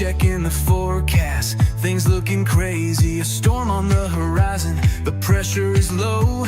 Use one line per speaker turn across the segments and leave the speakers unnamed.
checking the forecast, things looking crazy. A storm on the horizon, the pressure is low.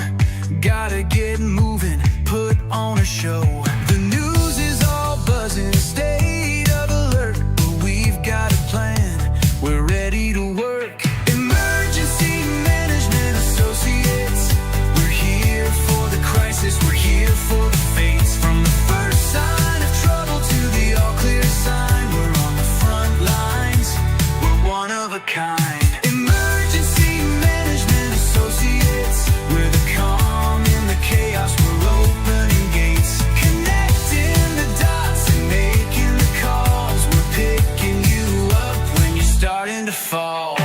Gotta get moving, put on a show. The news is all buzzing, state of alert, but we've got a plan, we're ready to work. Emergency Management Associates, we're here for the crisis, we're here for the fates. From the first sign of trouble to the all clear sign, we're on the front lines, we're one of a kind. Emergency Management Associates, we're the calm in the chaos, we're opening gates, connecting the dots and making the calls. We're picking you up when you're starting to fall.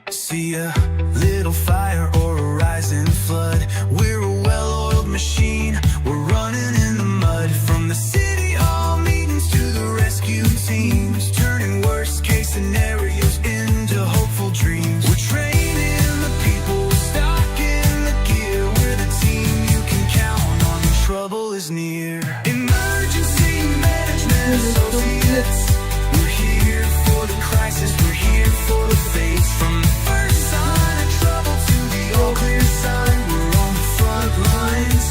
See a little fire or a rising flood, we're a well-oiled machine, we're running in the mud. From the city hall meetings to the rescue teams, turning worst case scenarios into hopeful dreams. We're training the people, stocking the gear, we're the team you can count on when trouble is near. Emergency Management Associates, we're here for the crisis, we're here for the fates. From the first sign of trouble to the all clear sign, we're on the front lines,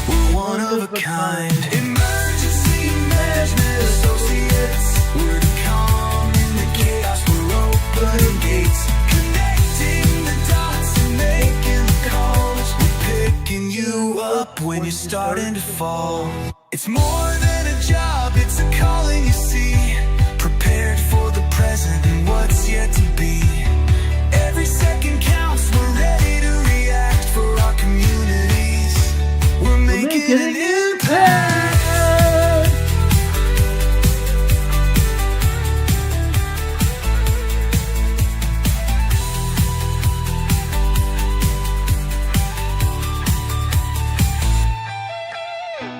we're one of a kind. Emergency Management Associates, we're the calm in the chaos, we're opening gates, connecting the dots and making the calls. We're picking you up when you're starting to fall. It's more than a job, it's a calling, you see. Prepared for the present and what's yet to be. Every second counts, we're ready to react for our communities. We're making an impact.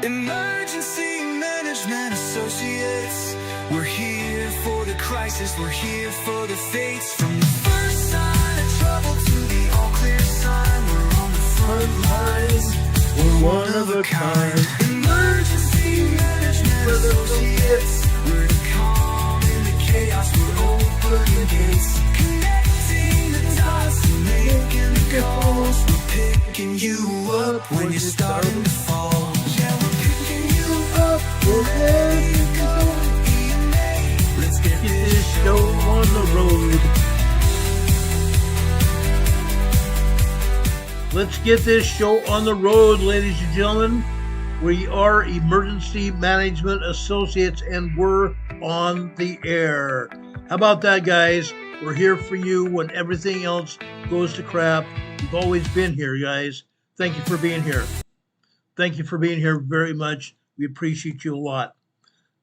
Emergency Management Associates, we're here for the crisis, we're here for the fates. From the first sign of trouble to the all clear sign, we're on the front lines, we're one of a kind. Emergency Management Associates, we're the calm in the chaos, we're opening gates, connecting the dots and making the calls. We're picking you up when you're starting to fall. Yeah, we're picking you up, we're ready to go. EMA, let's get this show on the road.
Let's get this show on the road, ladies and gentlemen. We are Emergency Management Associates, and we're on the air. How about that, guys? We're here for you when everything else goes to crap. We've always been here, guys. Thank you for being here. Thank you for being here very much. We appreciate you a lot.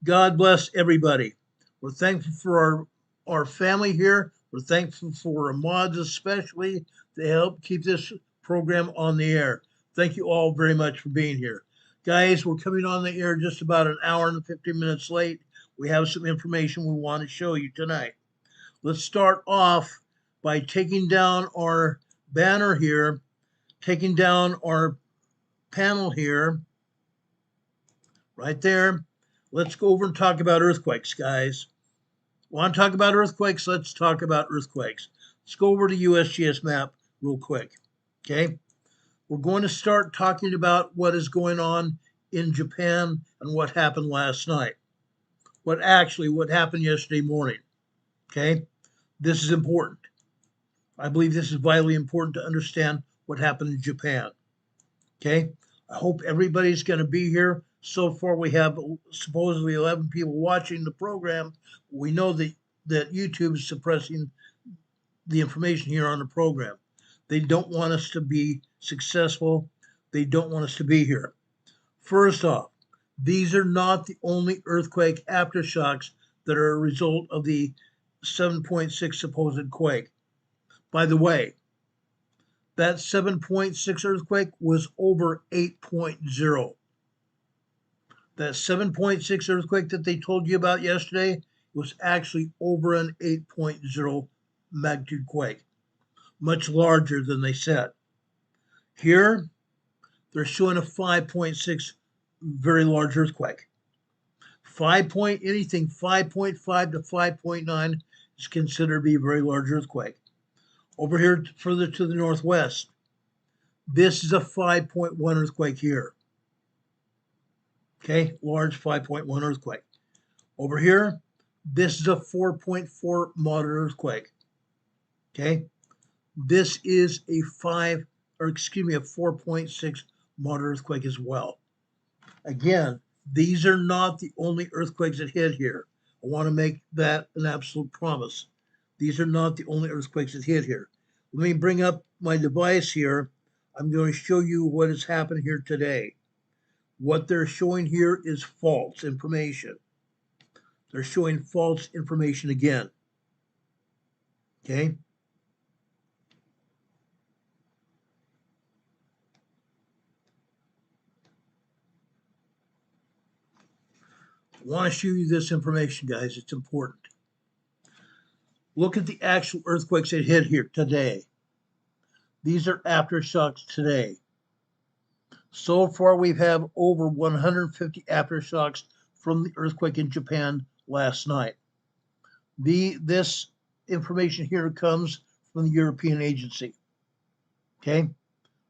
God bless everybody. We're thankful for our family here. We're thankful for our mods especially to help keep this program on the air. Thank you all very much for being here. Guys, we're coming on the air just about an hour and 15 minutes late. We have some information we want to show you tonight. Let's start off by taking down our banner here, taking down our panel here, right there. Let's go over and talk about earthquakes, guys. Want to talk about earthquakes? Let's talk about earthquakes. Let's go over to USGS map real quick, okay? We're going to start talking about what is going on in Japan and what happened last night. What happened yesterday morning, okay? This is important. I believe this is vitally important to understand what happened in Japan, okay? I hope everybody's going to be here. So far, we have supposedly 11 people watching the program. We know that YouTube is suppressing the information here on the program. They don't want us to be successful. They don't want us to be here. First off, these are not the only earthquake aftershocks that are a result of the 7.6 supposed quake. By the way, that 7.6 earthquake was over 8.0. That 7.6 earthquake that they told you about yesterday was actually over an 8.0 magnitude quake, much larger than they said. Here, they're showing a 5.6 very large earthquake. 5.5 to 5.9 is considered to be a very large earthquake. Over here, further to the northwest, this is a 5.1 earthquake here. Okay, large 5.1 earthquake. Over here, this is a 4.4 moderate earthquake. Okay, this is a 4.6 moderate earthquake as well. Again, these are not the only earthquakes that hit here. I want to make that an absolute promise. These are not the only earthquakes that hit here. Let me bring up my device here. I'm going to show you what has happened here today. What they're showing here is false information. They're showing false information again. Okay? I want to show you this information, guys. It's important. Look at the actual earthquakes that hit here today. These are aftershocks today. So far, we've had over 150 aftershocks from the earthquake in Japan last night. This information here comes from the European agency. Okay,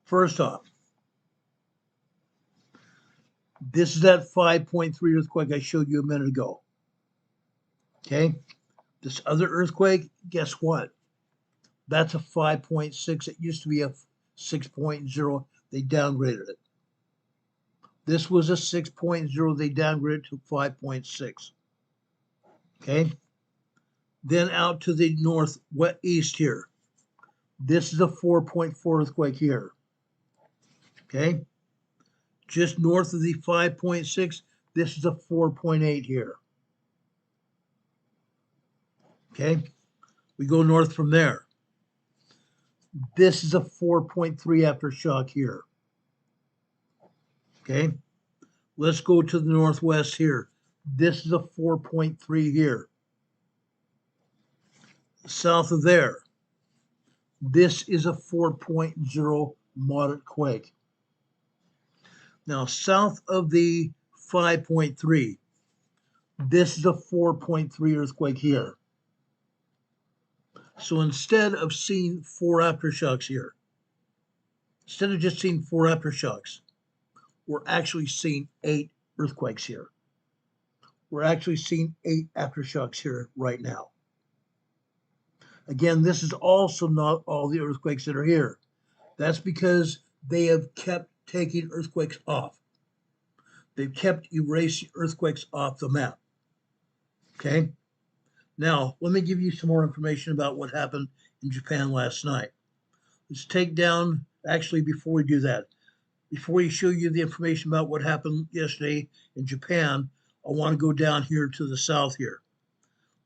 first off, this is that 5.3 earthquake I showed you a minute ago. Okay, this other earthquake, guess what? That's a 5.6. It used to be a 6.0. They downgraded it. This was a 6.0. They downgraded to 5.6. Okay. Then out to the northeast here. This is a 4.4 earthquake here. Okay. Just north of the 5.6, this is a 4.8 here. Okay. We go north from there. This is a 4.3 aftershock here. Okay. Let's go to the northwest here. This is a 4.3 here. South of there, this is a 4.0 moderate quake. Now, south of the 5.3, this is a 4.3 earthquake here. So instead of seeing 4 aftershocks here, instead of just seeing 4 aftershocks, we're actually seeing 8 earthquakes here. We're actually seeing 8 aftershocks here right now. Again, this is also not all the earthquakes that are here. That's because they have kept taking earthquakes off. They've kept erasing earthquakes off the map. Okay? Now, let me give you some more information about what happened in Japan last night. Let's take down, actually, before we do that, before we show you the information about what happened yesterday in Japan, I want to go down here to the south here.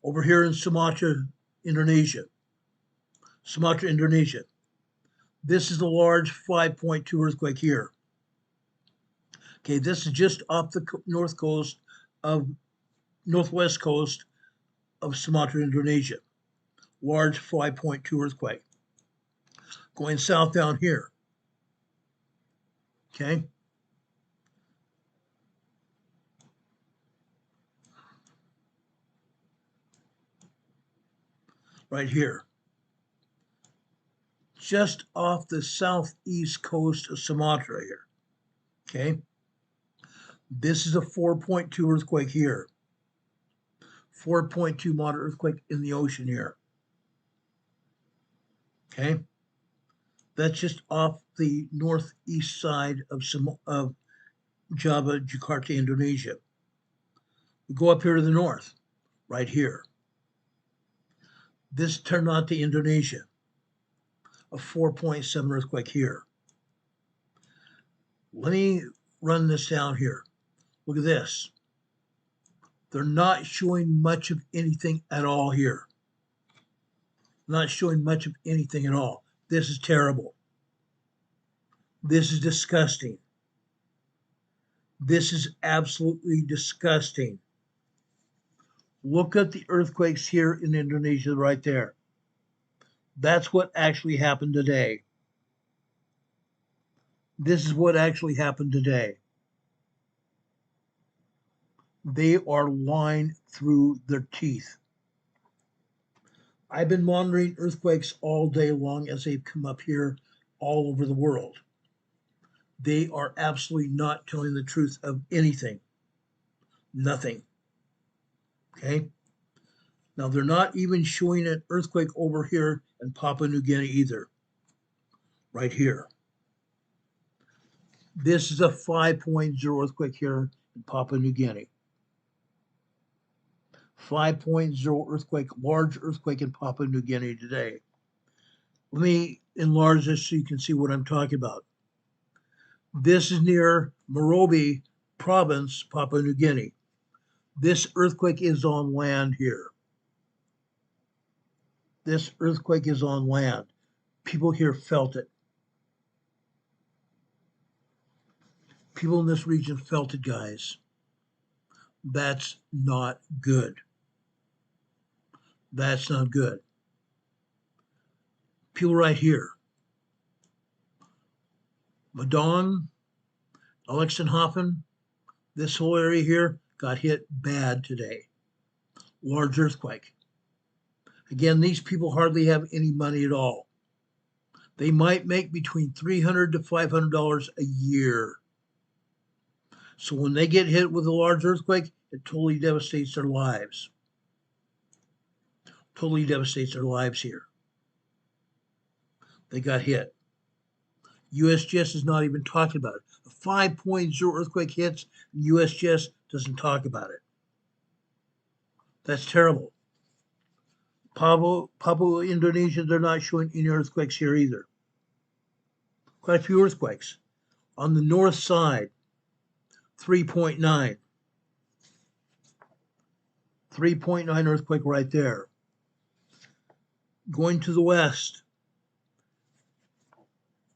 Over here in Sumatra, Indonesia. Sumatra, Indonesia. This is a large 5.2 earthquake here. Okay, this is just off the northwest coast of Sumatra, Indonesia. Large 5.2 earthquake. Going south down here. Okay. Right here. Just off the southeast coast of Sumatra here. Okay. This is a 4.2 earthquake here. 4.2 moderate earthquake in the ocean here. Okay. That's just off the northeast side of Java, Jakarta, Indonesia. We go up here to the north, right here. This turned on to Indonesia. A 4.7 earthquake here. Let me run this down here. Look at this. They're not showing much of anything at all here. Not showing much of anything at all. This is terrible. This is disgusting. This is absolutely disgusting. Look at the earthquakes here in Indonesia right there. That's what actually happened today. This is what actually happened today. They are lying through their teeth. I've been monitoring earthquakes all day long as they've come up here all over the world. They are absolutely not telling the truth of anything. Nothing. Okay? Now, they're not even showing an earthquake over here in Papua New Guinea either. Right here. This is a 5.0 earthquake here in Papua New Guinea. 5.0 earthquake, large earthquake in Papua New Guinea today. Let me enlarge this so you can see what I'm talking about. This is near Morobe province, Papua New Guinea. This earthquake is on land here. This earthquake is on land. People here felt it. People in this region felt it, guys. That's not good. That's not good. People right here. Madong, Alexenhofen, this whole area here got hit bad today. Large earthquake. Again, these people hardly have any money at all. They might make between $300 to $500 a year. So when they get hit with a large earthquake, it totally devastates their lives. Totally devastates their lives here. They got hit. USGS is not even talking about it. A 5.0 earthquake hits, and USGS doesn't talk about it. That's terrible. Papua, Indonesia, they're not showing any earthquakes here either. Quite a few earthquakes. On the north side, 3.9. 3.9 earthquake right there. Going to the west,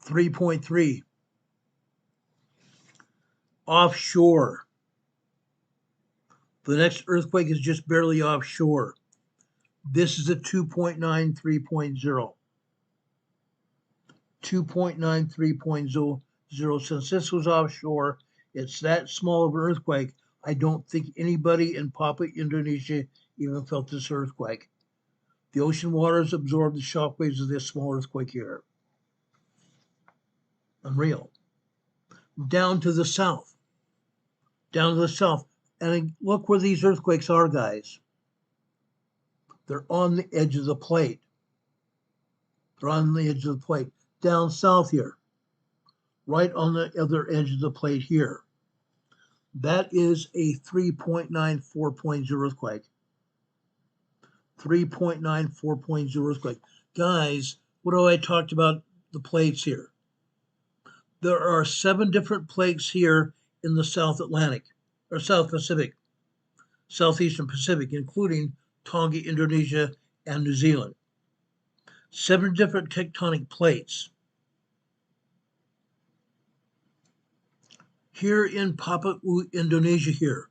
3.3. Offshore. The next earthquake is just barely offshore. This is a 2.9, 3.0. 2.9, 3.0. Since this was offshore, it's that small of an earthquake. I don't think anybody in Papua, Indonesia even felt this earthquake. The ocean waters absorbed the shockwaves of this small earthquake here. Unreal. Down to the south. Down to the south. And look where these earthquakes are, guys. They're on the edge of the plate. They're on the edge of the plate. Down south here. Right on the other edge of the plate here. That is a 3.9, 4.0 earthquake. 3.9, 4.0 earthquake. Guys, what do I talked about the plates here? There are 7 different plates here in the South Atlantic, or South Pacific, Southeastern Pacific, including Tonga, Indonesia, and New Zealand. 7 different tectonic plates. Here in Papua, Indonesia here,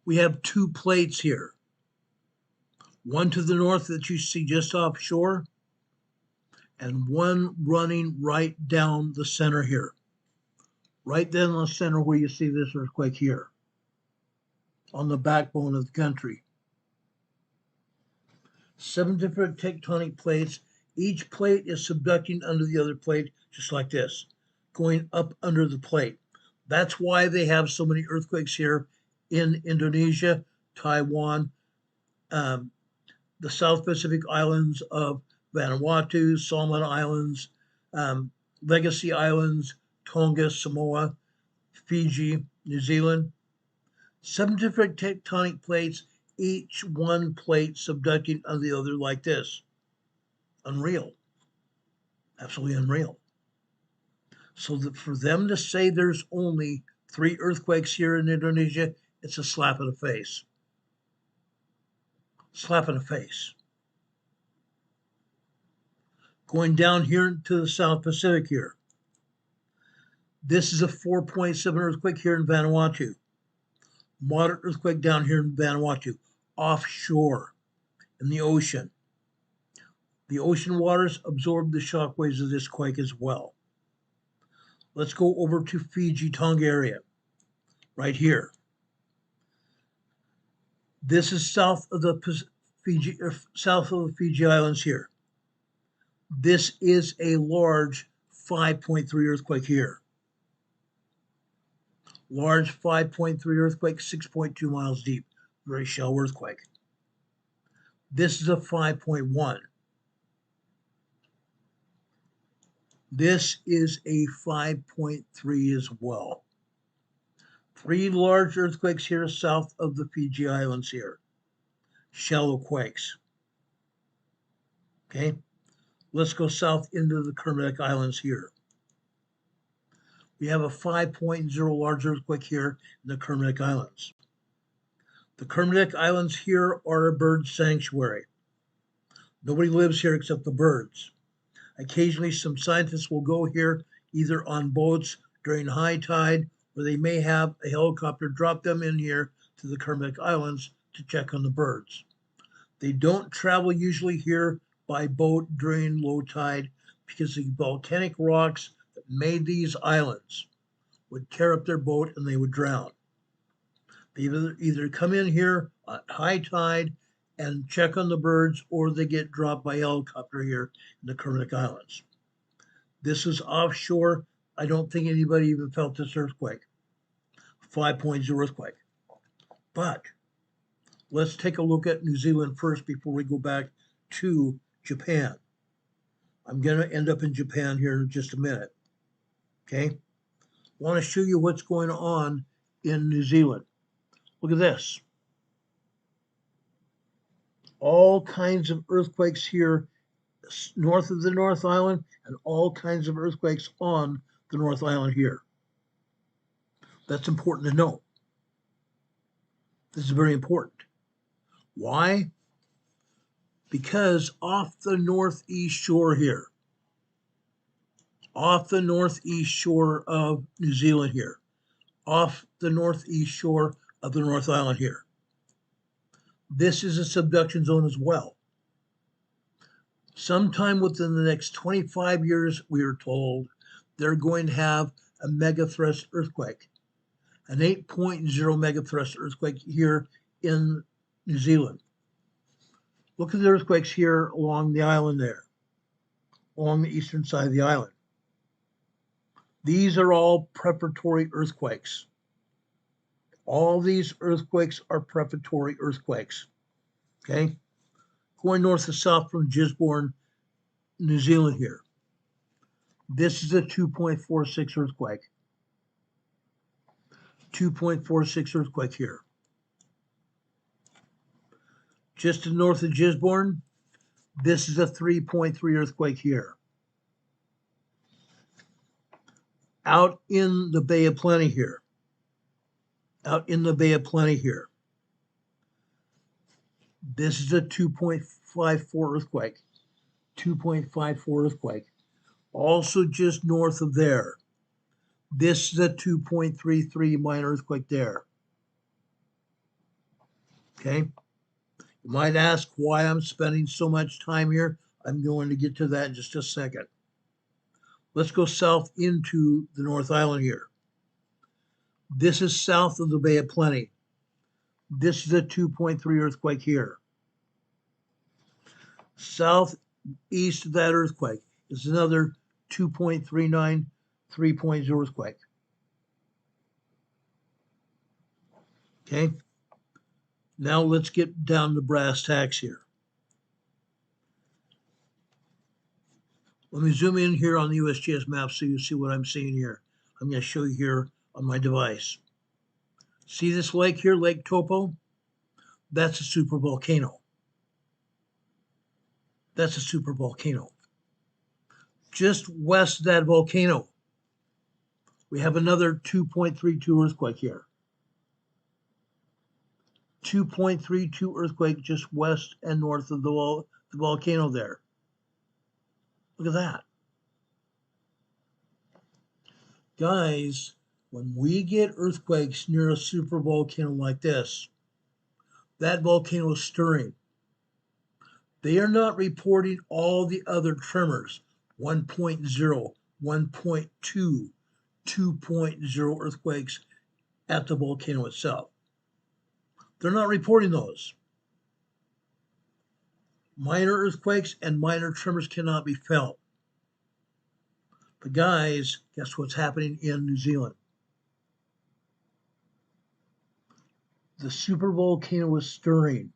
we have 2 plates here. One to the north that you see just offshore, and one running right down the center here. Right down the center where you see this earthquake here, on the backbone of the country. 7 different tectonic plates. Each plate is subducting under the other plate, just like this, going up under the plate. That's why they have so many earthquakes here in Indonesia, Taiwan, the South Pacific islands of Vanuatu, Solomon Islands, Legacy Islands, Tonga, Samoa, Fiji, New Zealand. 7 different tectonic plates, each one plate subducting under the other like this. Unreal. Absolutely unreal. So that for them to say there's only 3 earthquakes here in Indonesia, it's a slap in the face. Slap in the face. Going down here to the South Pacific here. This is a 4.7 earthquake here in Vanuatu. Moderate earthquake down here in Vanuatu, offshore in the ocean. The ocean waters absorb the shock waves of this quake as well. Let's go over to Fiji Tonga area, right here. This is south of the Fiji Islands here. This is a large 5.3 earthquake here. Large 5.3 earthquake, 6.2 miles deep, very shallow earthquake. This is a 5.1. This is a 5.3 as well. 3 large earthquakes here south of the Fiji Islands here. Shallow quakes. Okay, let's go south into the Kermadec Islands here. We have a 5.0 large earthquake here in the Kermadec Islands. The Kermadec Islands here are a bird sanctuary. Nobody lives here except the birds. Occasionally, some scientists will go here either on boats during high tide, or they may have a helicopter drop them in here to the Kermadec Islands to check on the birds. They don't travel usually here by boat during low tide because the volcanic rocks that made these islands would tear up their boat and they would drown. They either come in here at high tide and check on the birds, or they get dropped by helicopter here in the Kermadec Islands. This is offshore. I don't think anybody even felt this earthquake, 5.0 earthquake. But let's take a look at New Zealand first before we go back to Japan. I'm going to end up in Japan here in just a minute. Okay? I want to show you what's going on in New Zealand. Look at this. All kinds of earthquakes here north of the North Island, and all kinds of earthquakes on the North Island here. That's important to know. This is very important. Why? Because off the northeast shore here, off the northeast shore of New Zealand here, off the northeast shore of the North Island here, this is a subduction zone as well. Sometime within the next 25 years, we are told, they're going to have a megathrust earthquake, an 8.0 megathrust earthquake here in New Zealand. Look at the earthquakes here along the island there, along the eastern side of the island. These are all preparatory earthquakes. All these earthquakes are preparatory earthquakes. Okay? Going north to south from Gisborne, New Zealand here. This is a 2.46 earthquake. 2.46 earthquake here. Just to the north of Gisborne, this is a 3.3 earthquake here. Out in the Bay of Plenty here. Out in the Bay of Plenty here. This is a 2.54 earthquake. 2.54 earthquake. Also just north of there. This is a 2.33 minor earthquake there. Okay? You might ask why I'm spending so much time here. I'm going to get to that in just a second. Let's go south into the North Island here. This is south of the Bay of Plenty. This is a 2.3 earthquake here. Southeast of that earthquake is another 2.39, 3.0 earthquake. Okay. Now let's get down to brass tacks here. Let me zoom in here on the USGS map so you see what I'm seeing here. I'm going to show you here on my device. See this lake here, Lake Taupo? That's a supervolcano. That's a supervolcano. Just west of that volcano, we have another 2.32 earthquake here. 2.32 earthquake just west and north of the volcano there. Look at that. Guys, when we get earthquakes near a supervolcano like this, that volcano is stirring. They are not reporting all the other tremors, 1.0, 1.2, 2.0 earthquakes at the volcano itself. They're not reporting those. Minor earthquakes and minor tremors cannot be felt. But guys, guess what's happening in New Zealand? The supervolcano is stirring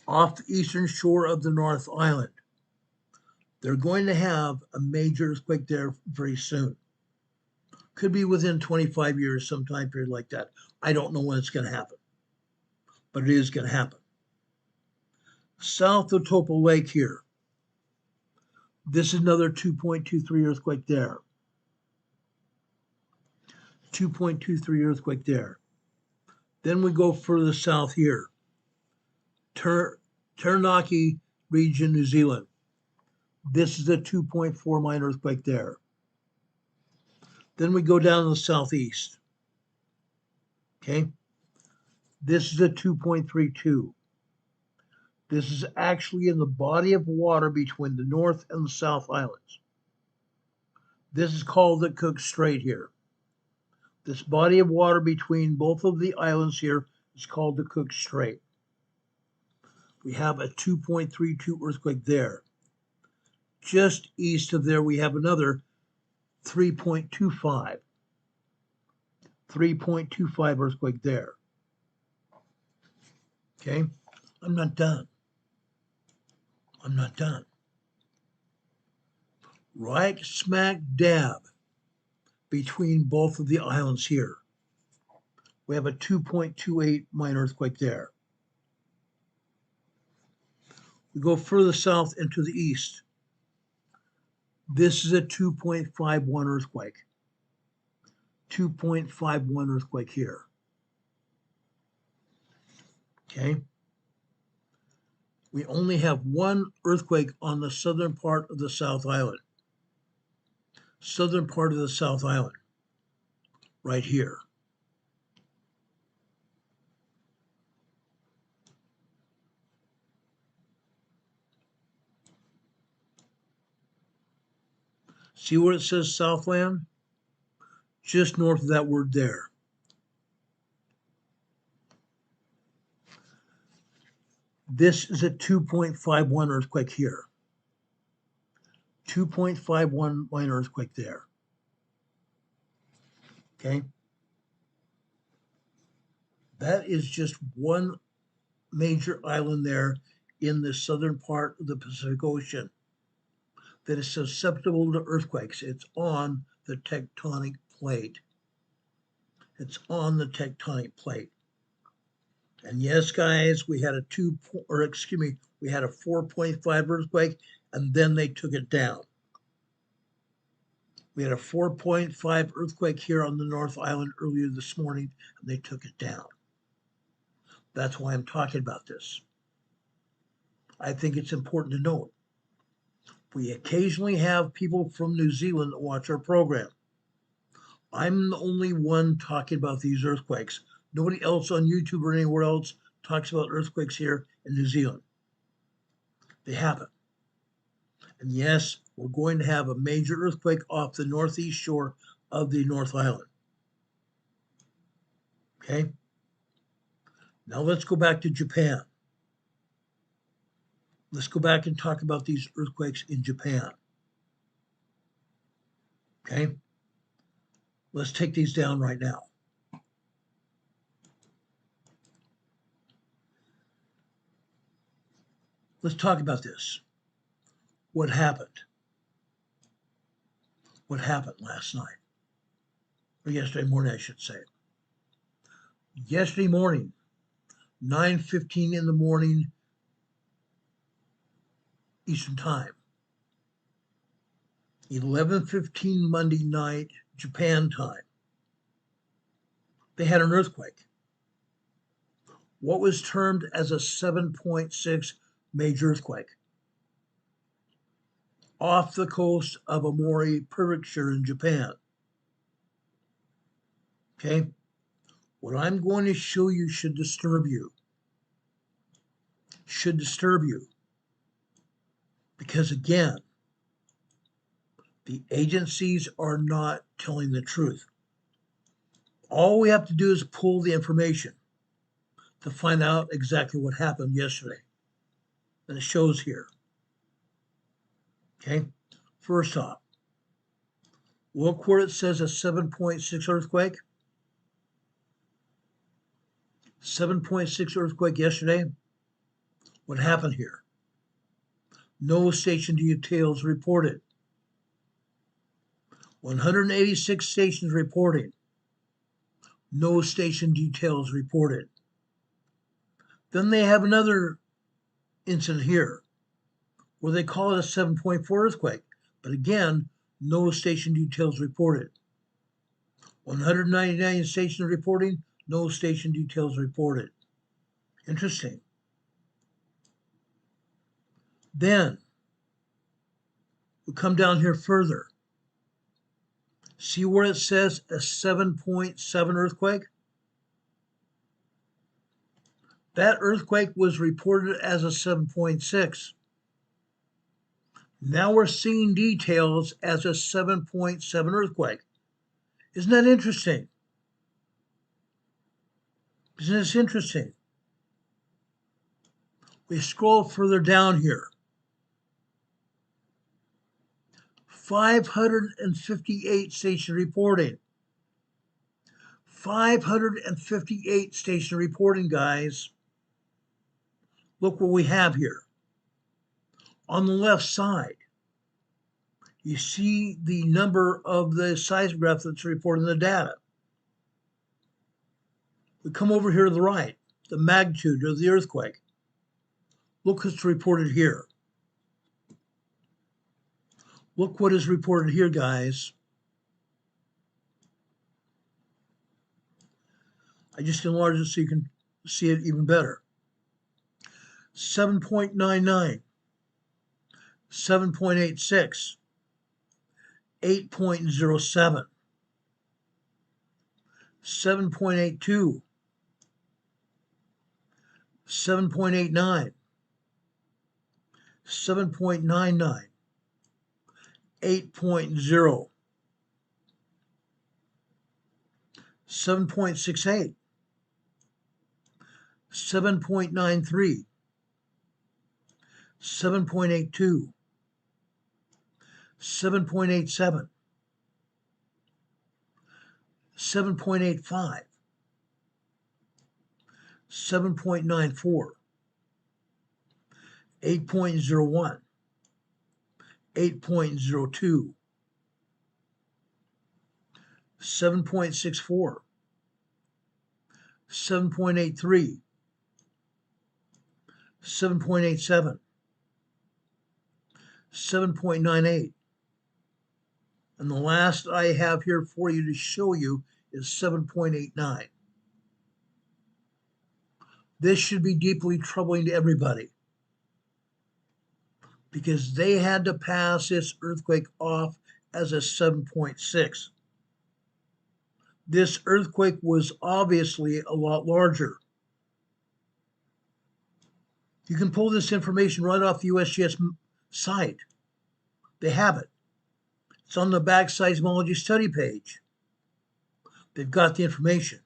off the eastern shore of the North Island. They're going to have a major earthquake there very soon. Could be within 25 years, some time period like that. I don't know when it's going to happen, but it is going to happen. South of Topo Lake here, this is another 2.23 earthquake there. 2.23 earthquake there. Then we go further south here. Taranaki region, New Zealand. This is a 2.4 minor earthquake there. Then we go down to the southeast. Okay. This is a 2.32. This is actually in the body of water between the North and the South Islands. This is called the Cook Strait here. This body of water between both of the islands here is called the Cook Strait. We have a 2.32 earthquake there. Just east of there, we have another 3.25. 3.25 earthquake there. Okay, I'm not done. I'm not done. Right smack dab between both of the islands here, we have a 2.28 minor earthquake there. We go further south into the east. This is a 2.51 earthquake. 2.51 earthquake here. Okay. We only have one earthquake on the southern part of the South Island. Southern part of the South Island. Right here. See where it says Southland? Just north of that word there. This is a 2.51 earthquake here. 2.51 minor earthquake there. Okay. That is just one major island there in the southern part of the Pacific Ocean that is susceptible to earthquakes. It's on the tectonic plate. It's on the tectonic plate. And yes, guys, we had a 4.5 earthquake, and then they took it down. We had a 4.5 earthquake here on the North Island earlier this morning, and they took it down. That's why I'm talking about this. I think it's important to note. We occasionally have people from New Zealand that watch our program. I'm the only one talking about these earthquakes. Nobody else on YouTube or anywhere else talks about earthquakes here in New Zealand. They happen. And yes, we're going to have a major earthquake off the northeast shore of the North Island. Okay. Now let's go back to Japan. Let's go back and talk about these earthquakes in Japan. Okay. Let's take these down right now. Let's talk about this. What happened? What happened last night? Or yesterday morning, I should say. Yesterday morning, 9:15 in the morning, Eastern Time. 11:15 Monday night, Japan time. They had an earthquake. What was termed as a 7.6 major earthquake off the coast of Aomori Prefecture in Japan. Okay, what I'm going to show you should disturb you. Should disturb you. Because again, The agencies are not telling the truth. All we have to do is pull the information to find out exactly what happened yesterday. And it shows here. Okay, first off, look where it says a 7.6 earthquake. 7.6 earthquake yesterday. What happened here? No station details reported. 186 stations reporting. No station details reported. Then they have another incident here where they call it a 7.4 earthquake. But again, no station details reported. 199 stations reporting, no station details reported. Interesting. Then we come down here further. See where it says a 7.7 earthquake? That earthquake was reported as a 7.6. Now we're seeing details as a 7.7 earthquake. Isn't that interesting? Isn't this interesting? We scroll further down here. 558 station reporting. 558 station reporting, guys. Look what we have here. On the left side, you see the number of the seismograph that's reporting the data. We come over here to the right, the magnitude of the earthquake. Look what's reported here. Look what is reported here, guys. I just enlarged it so you can see it even better. 7.99, 7.86, 8.07, 7.82, 7.89, 7.99, 8.0, 7.68, 7.93, 7.82, 7.87, 7.85, 7.94, 8.01, 8.02, 7.64, 7.83, 7.87, 7.98, and the last I have here for you to show you is 7.89. This should be deeply troubling to everybody because they had to pass this earthquake off as a 7.6. This earthquake was obviously a lot larger. You can pull this information right off the USGS site. They have it. It's on the back seismology study page. They've got the information.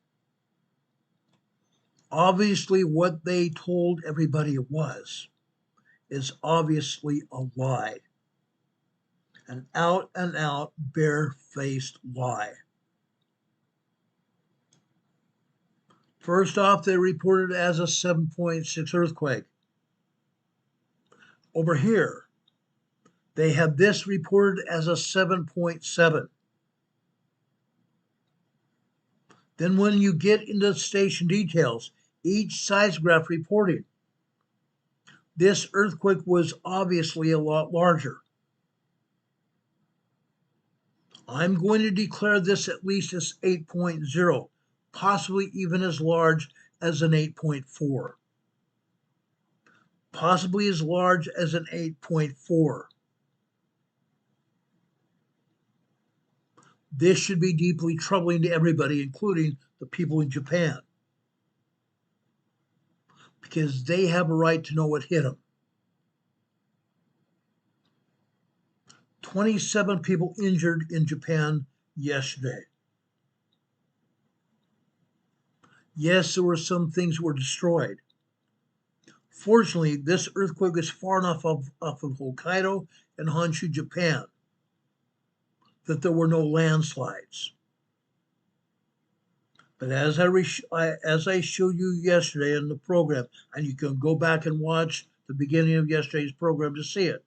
Obviously, what they told everybody it was is obviously a lie. An out and out, bare-faced lie. First off, they reported it as a 7.6 earthquake. Over here, they have this reported as a 7.7. Then when you get into station details, each seismograph reporting, this earthquake was obviously a lot larger. I'm going to declare this at least as 8.0, possibly even as large as an 8.4. Possibly as large as an 8.4. This should be deeply troubling to everybody, including the people in Japan, because they have a right to know what hit them. 27 people injured in Japan yesterday. Yes, there were some things that were destroyed. Fortunately, this earthquake was far enough off of Hokkaido and Honshu, Japan, that there were no landslides. But as I showed you yesterday in the program, and you can go back and watch the beginning of yesterday's program to see it,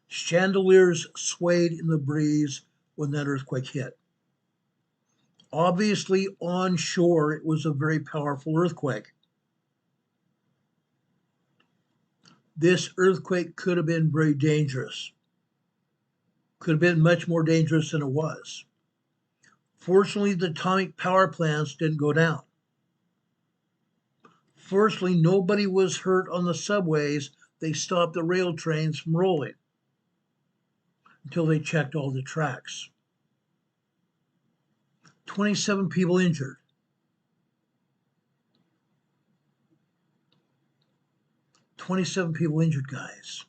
chandeliers swayed in the breeze when that earthquake hit. Obviously, onshore, it was a very powerful earthquake. This earthquake could have been very dangerous. Could have been much more dangerous than it was. Fortunately, the atomic power plants didn't go down. Fortunately, nobody was hurt on the subways. They stopped the rail trains from rolling until they checked all the tracks. 27 people injured. Guys.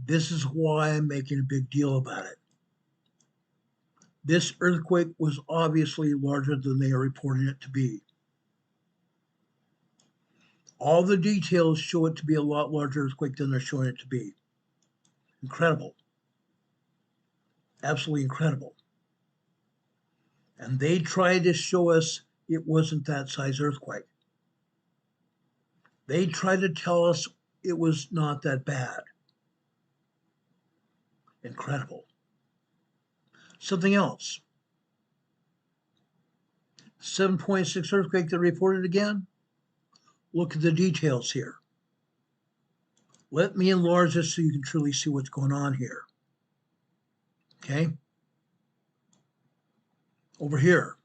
This is why I'm making a big deal about it. This earthquake was obviously larger than they are reporting it to be. All the details show it to be a lot larger earthquake than they're showing it to be. Incredible. Absolutely incredible. And they tried to show us it wasn't that size earthquake. They tried to tell us it was not that bad. Incredible. Something else. 7.6 earthquake that reported again. Look at the details here. Let me enlarge this so you can truly see what's going on here. Okay? Over here.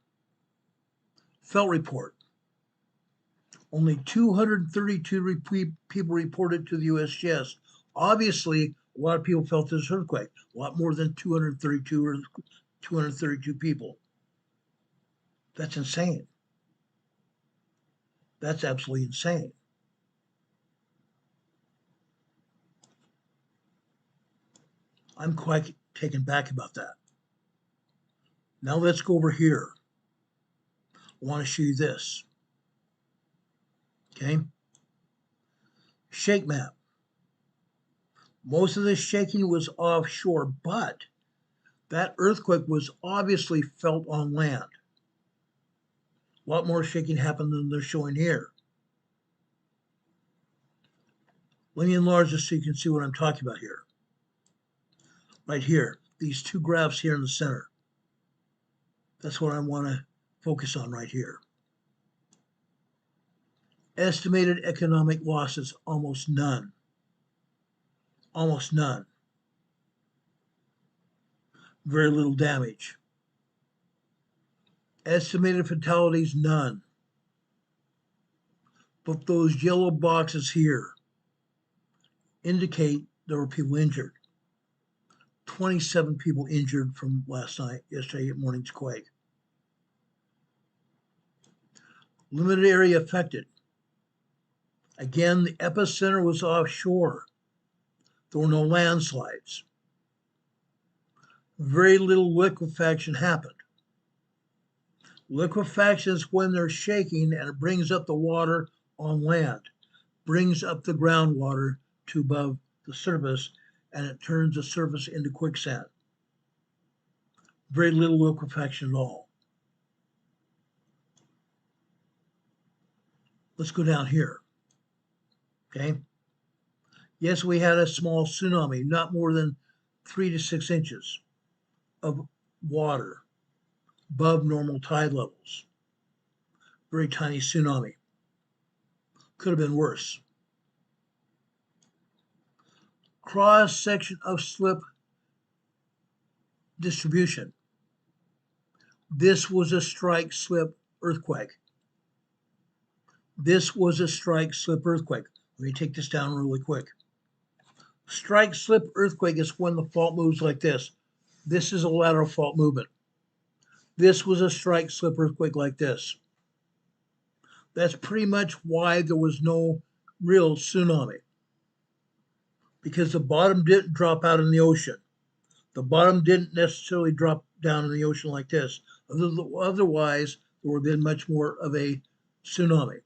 Felt report. Only 232 people reported to the USGS. Obviously, a lot of people felt this earthquake. A lot more than 232 people. That's insane. That's absolutely insane. I'm quite taken back about that. Now let's go over here. I want to show you this. Okay? Shake map. Most of this shaking was offshore, but that earthquake was obviously felt on land. A lot more shaking happened than they're showing here. Let me enlarge this so you can see what I'm talking about here. Right here, these two graphs here in the center. That's what I want to focus on right here. Estimated economic losses, almost none. Almost none. Very little damage. Estimated fatalities, none. But those yellow boxes here indicate there were people injured. 27 people injured from yesterday morning's quake. Limited area affected. Again, the epicenter was offshore. There were no landslides. Very little liquefaction happened. Liquefaction is when they're shaking and it brings up the water on land, brings up the groundwater to above the surface, and it turns the surface into quicksand. Very little liquefaction at all. Let's go down here. Okay. Yes, we had a small tsunami, not more than 3 to 6 inches of water above normal tide levels. Very tiny tsunami. Could have been worse. Cross section of slip distribution. This was a strike slip earthquake. This was a strike slip earthquake. Let me take this down really quick. Strike slip earthquake is when the fault moves like this. This is a lateral fault movement. This was a strike slip earthquake like this. That's pretty much why there was no real tsunami. because the bottom didn't drop out in the ocean. The bottom didn't necessarily drop down in the ocean like this. Otherwise, there would have been much more of a tsunami.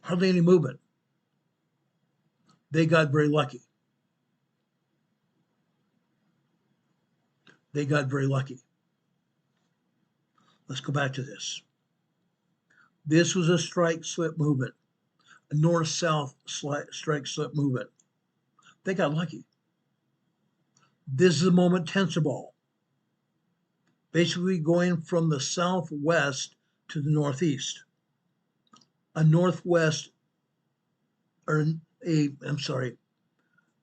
Hardly any movement. They got very lucky. They got very lucky. Let's go back to this. This was a strike slip movement, a north-south strike slip movement. They got lucky. This is a moment tensor ball, basically going from the southwest to the northeast. A northwest,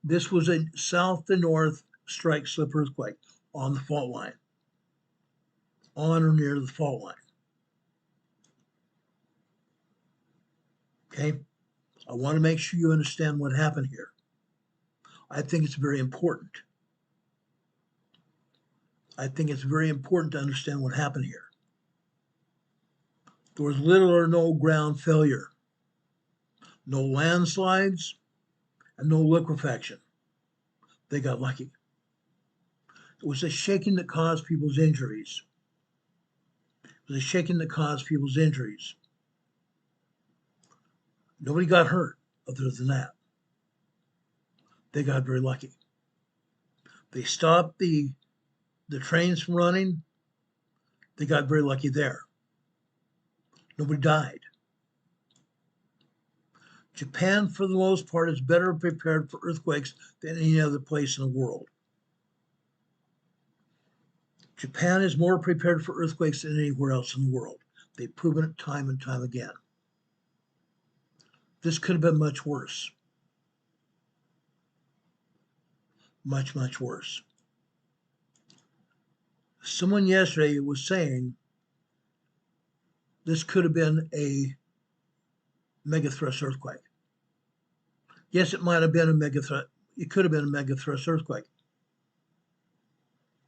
this was a south to north strike slip earthquake on the fault line, on or near the fault line. Okay, I want to make sure you understand what happened here. I think it's very important. I think it's very important to understand what happened here. There was little or no ground failure, no landslides, and no liquefaction. They got lucky. It was a shaking that caused people's injuries. It was a shaking that caused people's injuries. Nobody got hurt other than that. They got very lucky. They stopped the trains from running. They got very lucky there. Nobody died. Japan, for the most part, is better prepared for earthquakes than any other place in the world. Japan is more prepared for earthquakes than anywhere else in the world. They've proven it time and time again. This could have been much worse. Much, much worse. Someone yesterday was saying this could have been a megathrust earthquake. Yes, it might have been a megathrust. It could have been a megathrust earthquake.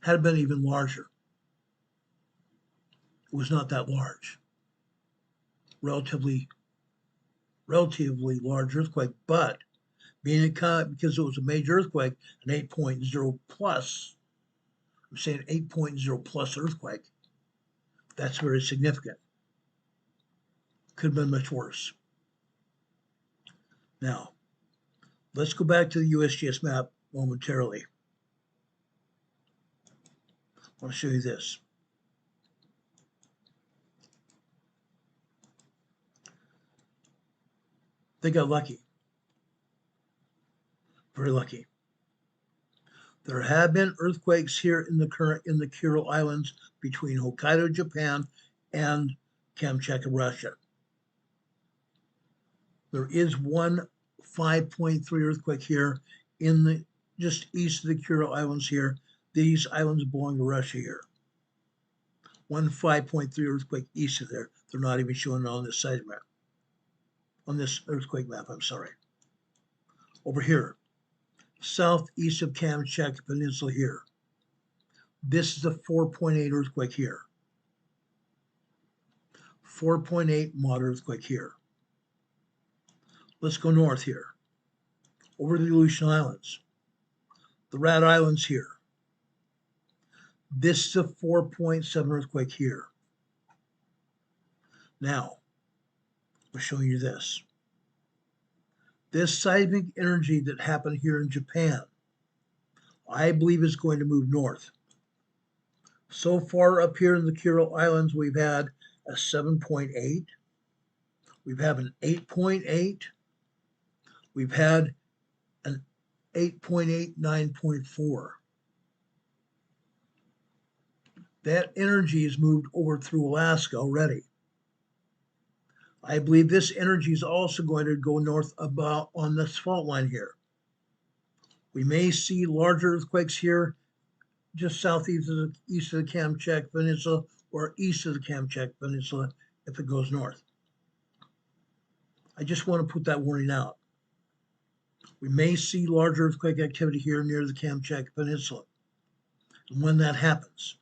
Had it been even larger. It was not that large. Relatively large earthquake, but because it was a major earthquake, an 8.0 plus, I'm saying 8.0 plus earthquake, that's very significant. Could have been much worse. Now, let's go back to the USGS map momentarily. I want to show you this. They got lucky. Very lucky. There have been earthquakes here in the Kuril Islands between Hokkaido, Japan, and Kamchatka, Russia. There is one 5.3 earthquake here in just east of the Kuril Islands here. These islands belong to Russia here. One 5.3 earthquake east of there. They're not even showing it on this side map. On this earthquake map, I'm sorry. Over here, southeast of Kamchatka Peninsula here. This is a 4.8 earthquake here. 4.8 moderate earthquake here. Let's go north here. Over the Aleutian Islands. The Rat Islands here. This is a 4.7 earthquake here. Now, I'll show you this. This seismic energy that happened here in Japan, I believe is going to move north. So far up here in the Kuril Islands, we've had a 7.8. We've had an 8.8. We've had an 8.8, 9.4. That energy has moved over through Alaska already. I believe this energy is also going to go north about on this fault line here. We may see larger earthquakes here just southeast of the Kamchatka Peninsula or east of the Kamchatka Peninsula if it goes north. I just want to put that warning out. We may see larger earthquake activity here near the Kamchatka Peninsula. And when that happens,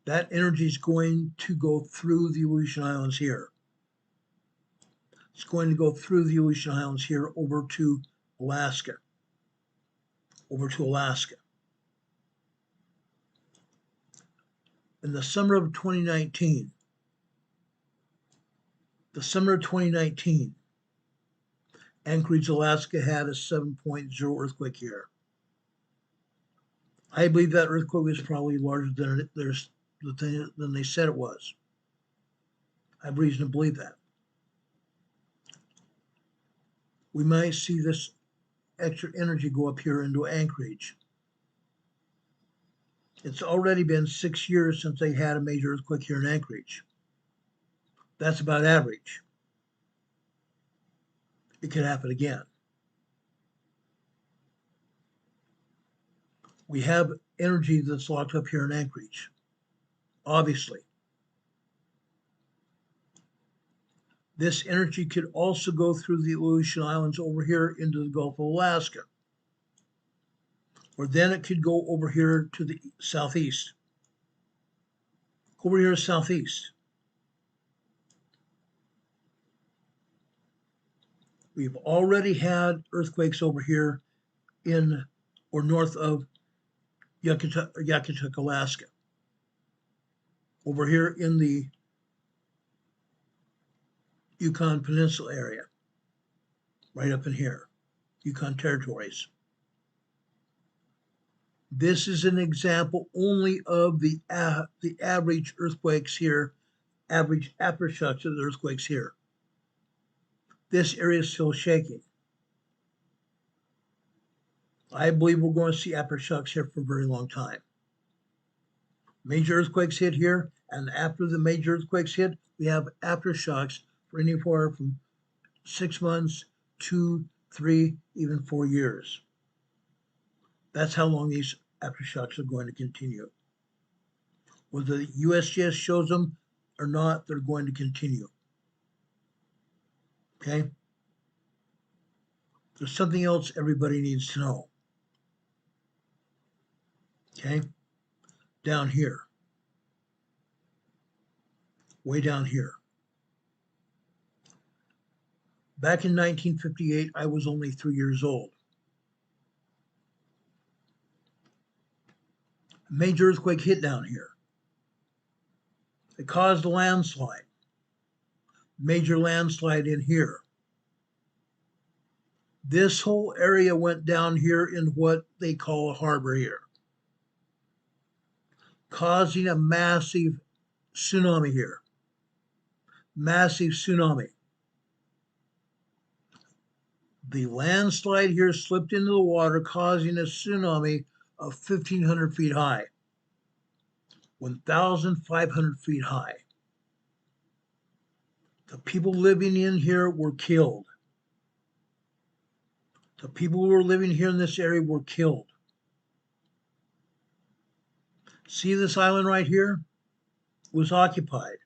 that energy is going to go through the Aleutian Islands here. It's going to go through the Aleutian Islands here over to Alaska, over to Alaska. In the summer of 2019, Anchorage, Alaska had a 7.0 earthquake here. I believe that earthquake was probably larger than they said it was. I have reason to believe that. We might see this extra energy go up here into Anchorage. It's already been 6 years since they had a major earthquake here in Anchorage. That's about average. It could happen again. We have energy that's locked up here in Anchorage, obviously. This energy could also go through the Aleutian Islands over here into the Gulf of Alaska. Or then it could go over here to the southeast. Over here southeast. We've already had earthquakes over here in or north of Yakutuk, Alaska. Over here in the Yukon Peninsula area. Right up in here. Yukon territories. This is an example only of the average earthquakes here, average aftershocks of the earthquakes here. This area is still shaking. I believe we're going to see aftershocks here for a very long time. Major earthquakes hit here, and after the major earthquakes hit, we have aftershocks for anywhere from 6 months, 2, 3, even 4 years. That's how long these aftershocks are going to continue. Whether the USGS shows them or not, they're going to continue. Okay? There's something else everybody needs to know. Okay? Down here. Way down here. Back in 1958, I was only 3 years old. A major earthquake hit down here. It caused a landslide. Major landslide in here. This whole area went down here in what they call a harbor here, causing a massive tsunami here. Massive tsunami. The landslide here slipped into the water, causing a tsunami of 1,500 feet high, 1,500 feet high. The people living in here were killed. The people who were living here in this area were killed. See this island right here? It was occupied.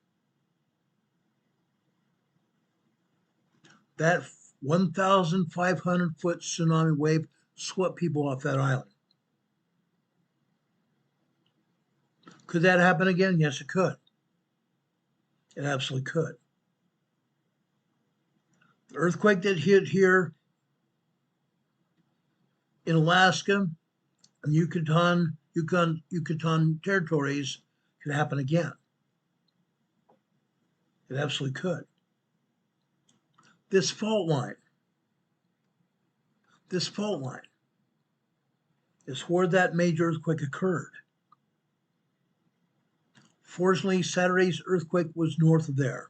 That 1,500 foot tsunami wave swept people off that island. Could that happen again? Yes, it could. It absolutely could. The earthquake that hit here in Alaska and Yucatan territories could happen again. It absolutely could. This fault line is where that major earthquake occurred. Fortunately, Saturday's earthquake was north of there.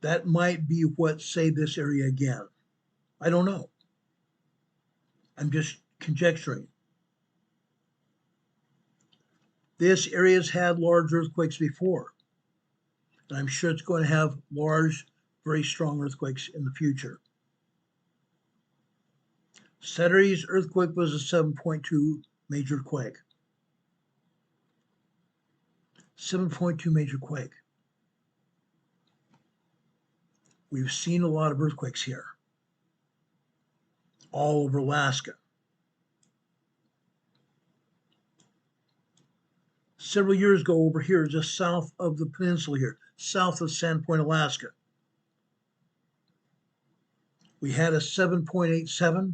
That might be what saved this area again. I don't know. I'm just conjecturing. This area's had large earthquakes before, and I'm sure it's going to have large, very strong earthquakes in the future. Saturday's earthquake was a 7.2 major quake. 7.2 major quake. We've seen a lot of earthquakes here, all over Alaska. Several years ago over here, just south of the peninsula here, south of Sandpoint, Alaska, We had a 7.87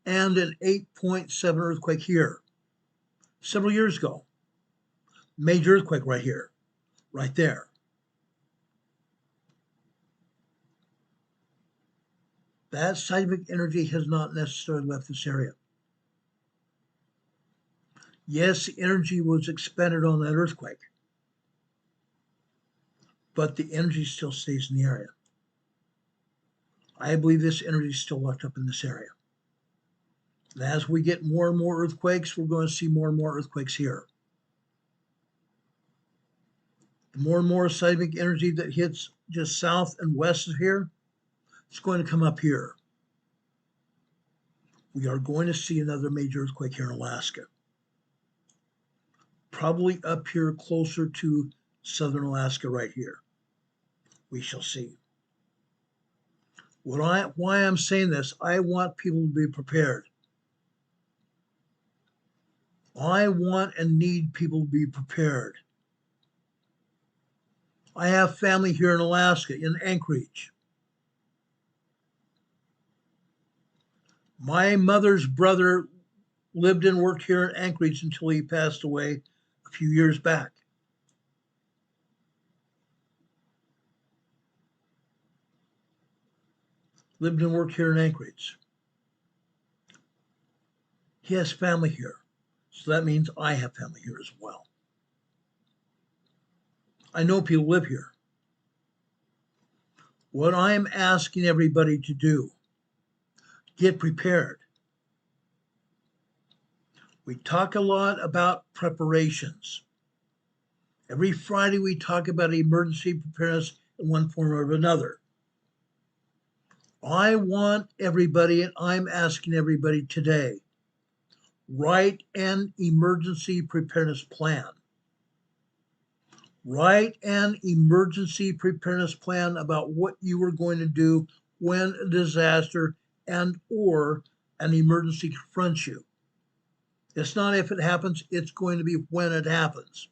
and an 8.7 earthquake here several years ago. Major earthquake right here, right there. That seismic energy has not necessarily left this area. Yes, the energy was expended on that earthquake, but the energy still stays in the area. I believe this energy is still locked up in this area. And as we get more and more earthquakes, we're going to see more and more earthquakes here. The more and more seismic energy that hits just south and west of here, it's going to come up here. We are going to see another major earthquake here in Alaska. Probably up here closer to southern Alaska right here. We shall see. Why I'm saying this, I want people to be prepared. I want and need people to be prepared. I have family here in Alaska, in Anchorage. My mother's brother lived and worked here in Anchorage until he passed away a few years back. Lived and worked here in Anchorage. He has family here, so that means I have family here as well. I know people live here. What I'm asking everybody to do, get prepared. We talk a lot about preparations. Every Friday we talk about emergency preparedness in one form or another. I want everybody, and I'm asking everybody today, write an emergency preparedness plan. Write an emergency preparedness plan about what you are going to do when a disaster and or an emergency confronts you. It's not if it happens, it's going to be when it happens.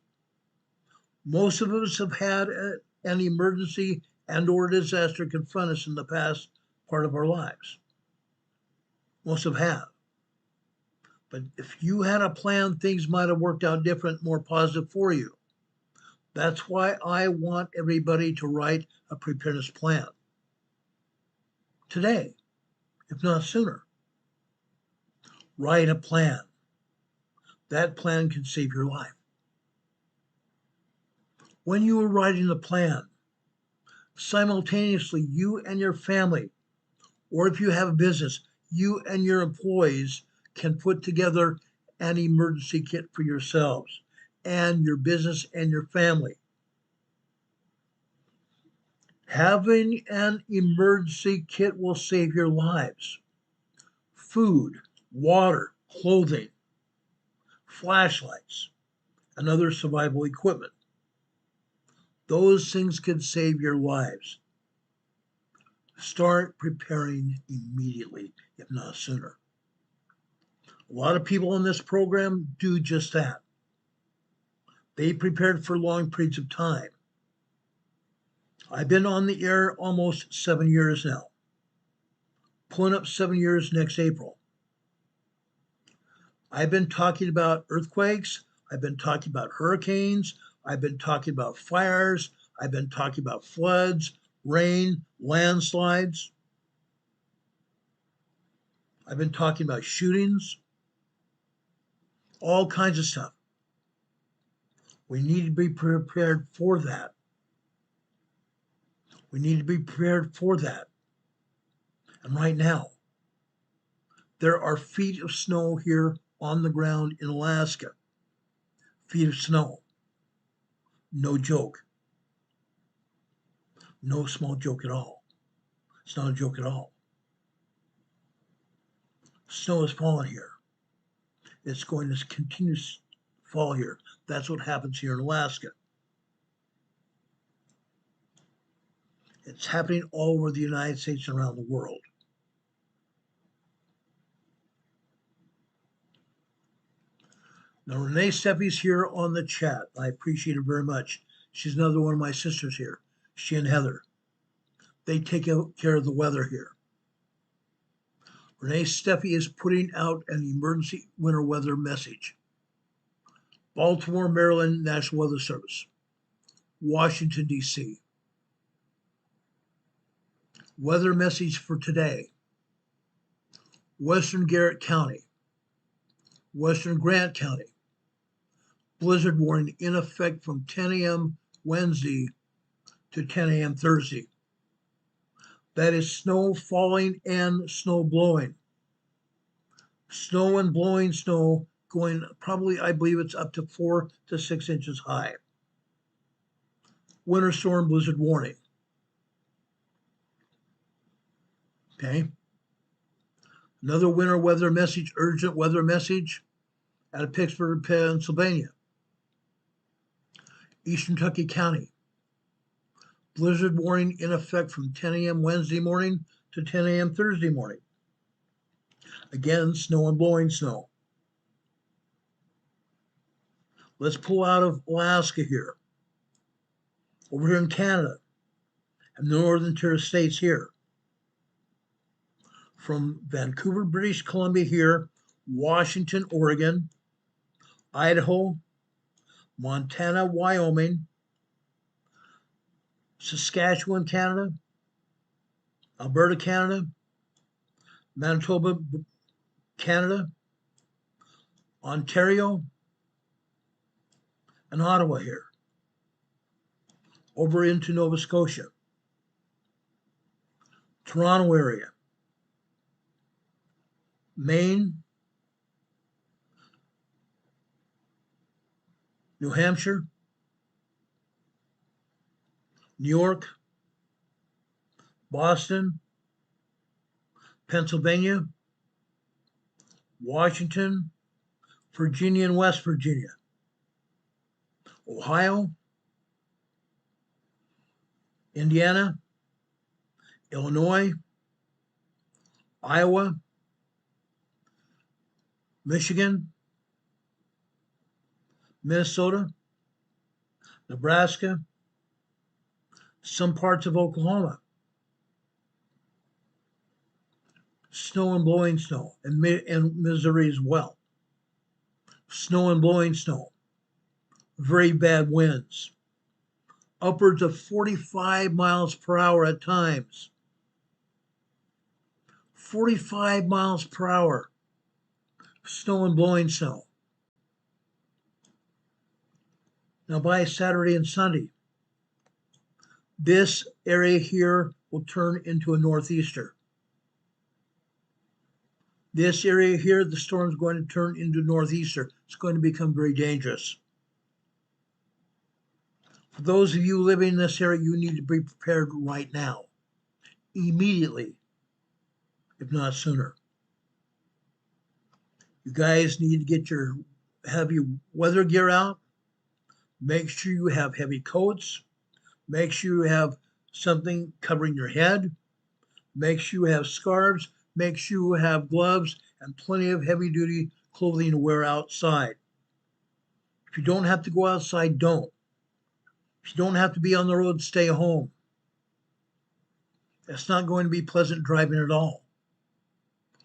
Most of us have had an emergency and or disaster confront us in the past part of our lives. Most have. But if you had a plan, things might have worked out different, more positive for you. That's why I want everybody to write a preparedness plan. Today, if not sooner. Write a plan. That plan can save your life. When you are writing the plan, simultaneously, you and your family, or if you have a business, you and your employees can put together an emergency kit for yourselves and your business and your family. Having an emergency kit will save your lives. Food, water, clothing, flashlights, and other survival equipment. Those things can save your lives. Start preparing immediately, if not sooner. A lot of people on this program do just that. They prepared for long periods of time. I've been on the air almost 7 years now. Pulling up 7 years next April. I've been talking about earthquakes. I've been talking about hurricanes. I've been talking about fires. I've been talking about floods, rain, landslides. I've been talking about shootings, all kinds of stuff. We need to be prepared for that. We need to be prepared for that. And right now, there are feet of snow here on the ground in Alaska. Feet of snow. No joke. No small joke at all. It's not a joke at all. Snow is falling here. It's going to continue to fall here. That's what happens here in Alaska. It's happening all over the United States and around the world. Now, Renee Steffi's here on the chat. I appreciate her very much. She's another one of my sisters here. She and Heather. They take care of the weather here. Renee Steffi is putting out an emergency winter weather message. Baltimore, Maryland National Weather Service. Washington, D.C. Weather message for today. Western Garrett County. Western Grant County. Blizzard warning in effect from 10 a.m. Wednesday to 10 a.m. Thursday. That is snow falling and snow blowing. Snow and blowing snow going probably, I believe it's up to 4 to 6 inches high. Winter storm blizzard warning. Okay. Another winter weather message, urgent weather message out of Pittsburgh, Pennsylvania. Eastern Kentucky County. Blizzard warning in effect from 10 a.m. Wednesday morning to 10 a.m. Thursday morning. Again, snow and blowing snow. Let's pull out of Alaska here. Over here in Canada and the northern tier states here. From Vancouver, British Columbia here, Washington, Oregon, Idaho, Montana, Wyoming, Saskatchewan, Canada, Alberta, Canada, Manitoba, Canada, Ontario, and Ottawa here. Over into Nova Scotia, Toronto area, Maine, New Hampshire, New York, Boston, Pennsylvania, Washington, Virginia and West Virginia, Ohio, Indiana, Illinois, Iowa, Michigan, Minnesota, Nebraska, some parts of Oklahoma. Snow and blowing snow, and Missouri as well. Snow and blowing snow. Very bad winds. Upwards of 45 miles per hour at times. 45 miles per hour. Snow and blowing snow. Now by Saturday and Sunday, this area here will turn into a northeaster. This area here, the storm is going to turn into northeaster. It's going to become very dangerous. For those of you living in this area, you need to be prepared right now, immediately, if not sooner. You guys need to get your heavy weather gear out. Make sure you have heavy coats. Make sure you have something covering your head. Make sure you have scarves. Make sure you have gloves and plenty of heavy-duty clothing to wear outside. If you don't have to go outside, don't. If you don't have to be on the road, stay home. It's not going to be pleasant driving at all.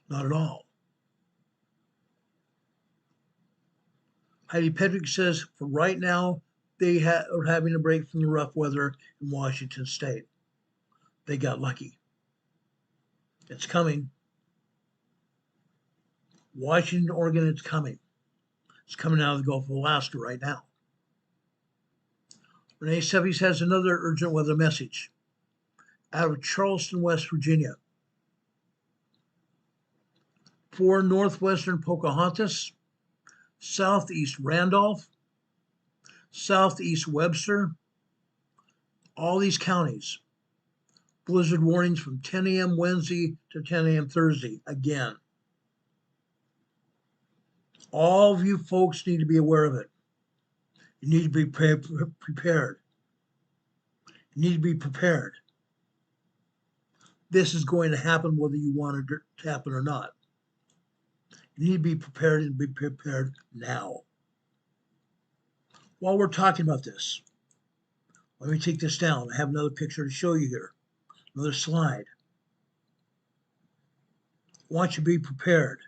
Not at all. Heidi Petrick says, for right now, they are having a break from the rough weather in Washington State. They got lucky. It's coming. Washington, Oregon, it's coming. It's coming out of the Gulf of Alaska right now. Renee Steffi has another urgent weather message out of Charleston, West Virginia. For northwestern Pocahontas, southeast Randolph, southeast Webster, all these counties. Blizzard warnings from 10 a.m. Wednesday to 10 a.m. Thursday again. All of you folks need to be aware of it. You need to be prepared. You need to be prepared. This is going to happen whether you want it to happen or not. You need to be prepared and be prepared now. While we're talking about this, let me take this down. I have another picture to show you here. Another slide. I want you to be prepared.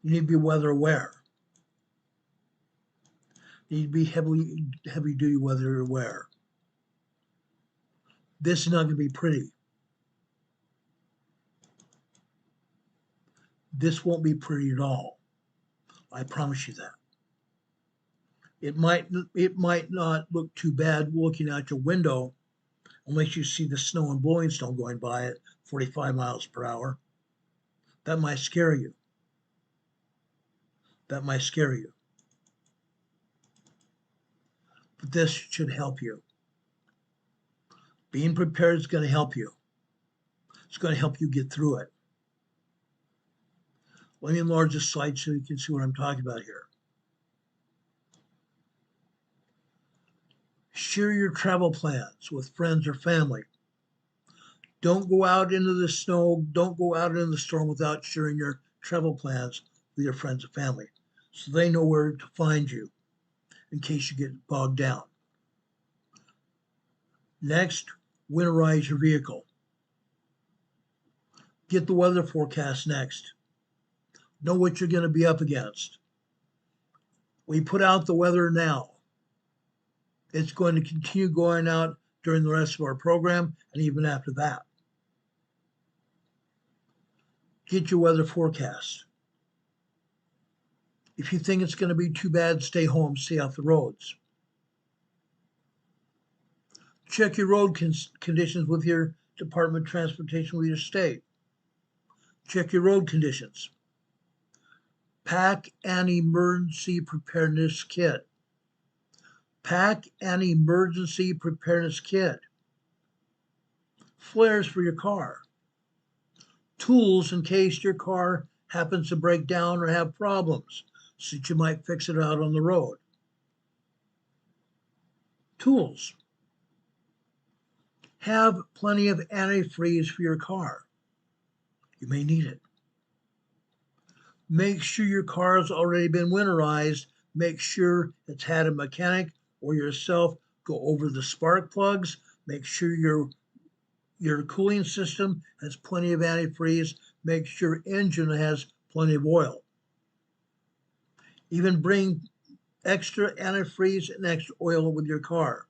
You need to be weather aware. You need to be heavy duty weather aware. This is not going to be pretty. This won't be pretty at all. I promise you that. It might not look too bad looking out your window unless you see the snow and blowing snow going by at 45 miles per hour. That might scare you. That might scare you. But this should help you. Being prepared is going to help you. It's going to help you get through it. Let me enlarge this slide so you can see what I'm talking about here. Share your travel plans with friends or family. Don't go out into the snow. Don't go out into the storm without sharing your travel plans with your friends and family so they know where to find you in case you get bogged down. Next, winterize your vehicle. Get the weather forecast next. Know what you're going to be up against. We put out the weather now. It's going to continue going out during the rest of our program and even after that. Get your weather forecast. If you think it's going to be too bad, stay home, stay off the roads. Check your road conditions with your Department of Transportation with your state. Check your road conditions. Pack an emergency preparedness kit. Pack an emergency preparedness kit. Flares for your car. Tools in case your car happens to break down or have problems, so that you might fix it out on the road. Tools. Have plenty of antifreeze for your car. You may need it. Make sure your car has already been winterized. Make sure it's had a mechanic or yourself go over the spark plugs. Make sure your cooling system has plenty of antifreeze. Make sure your engine has plenty of oil. Even bring extra antifreeze and extra oil with your car.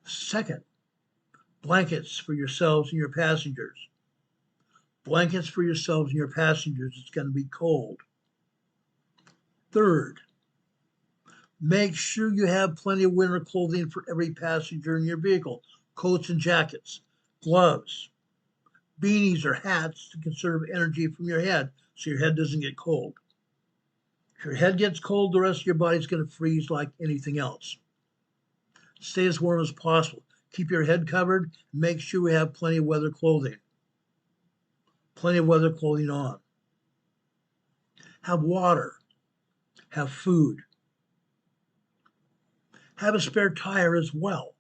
Second, blankets for yourselves and your passengers. Blankets for yourselves and your passengers. It's going to be cold. Third, make sure you have plenty of winter clothing for every passenger in your vehicle. Coats and jackets, gloves, beanies or hats to conserve energy from your head so your head doesn't get cold. If your head gets cold, the rest of your body's going to freeze like anything else. Stay as warm as possible. Keep your head covered. Make sure we have plenty of weather clothing. Plenty of weather clothing on. Have water. Have food. Have a spare tire as well.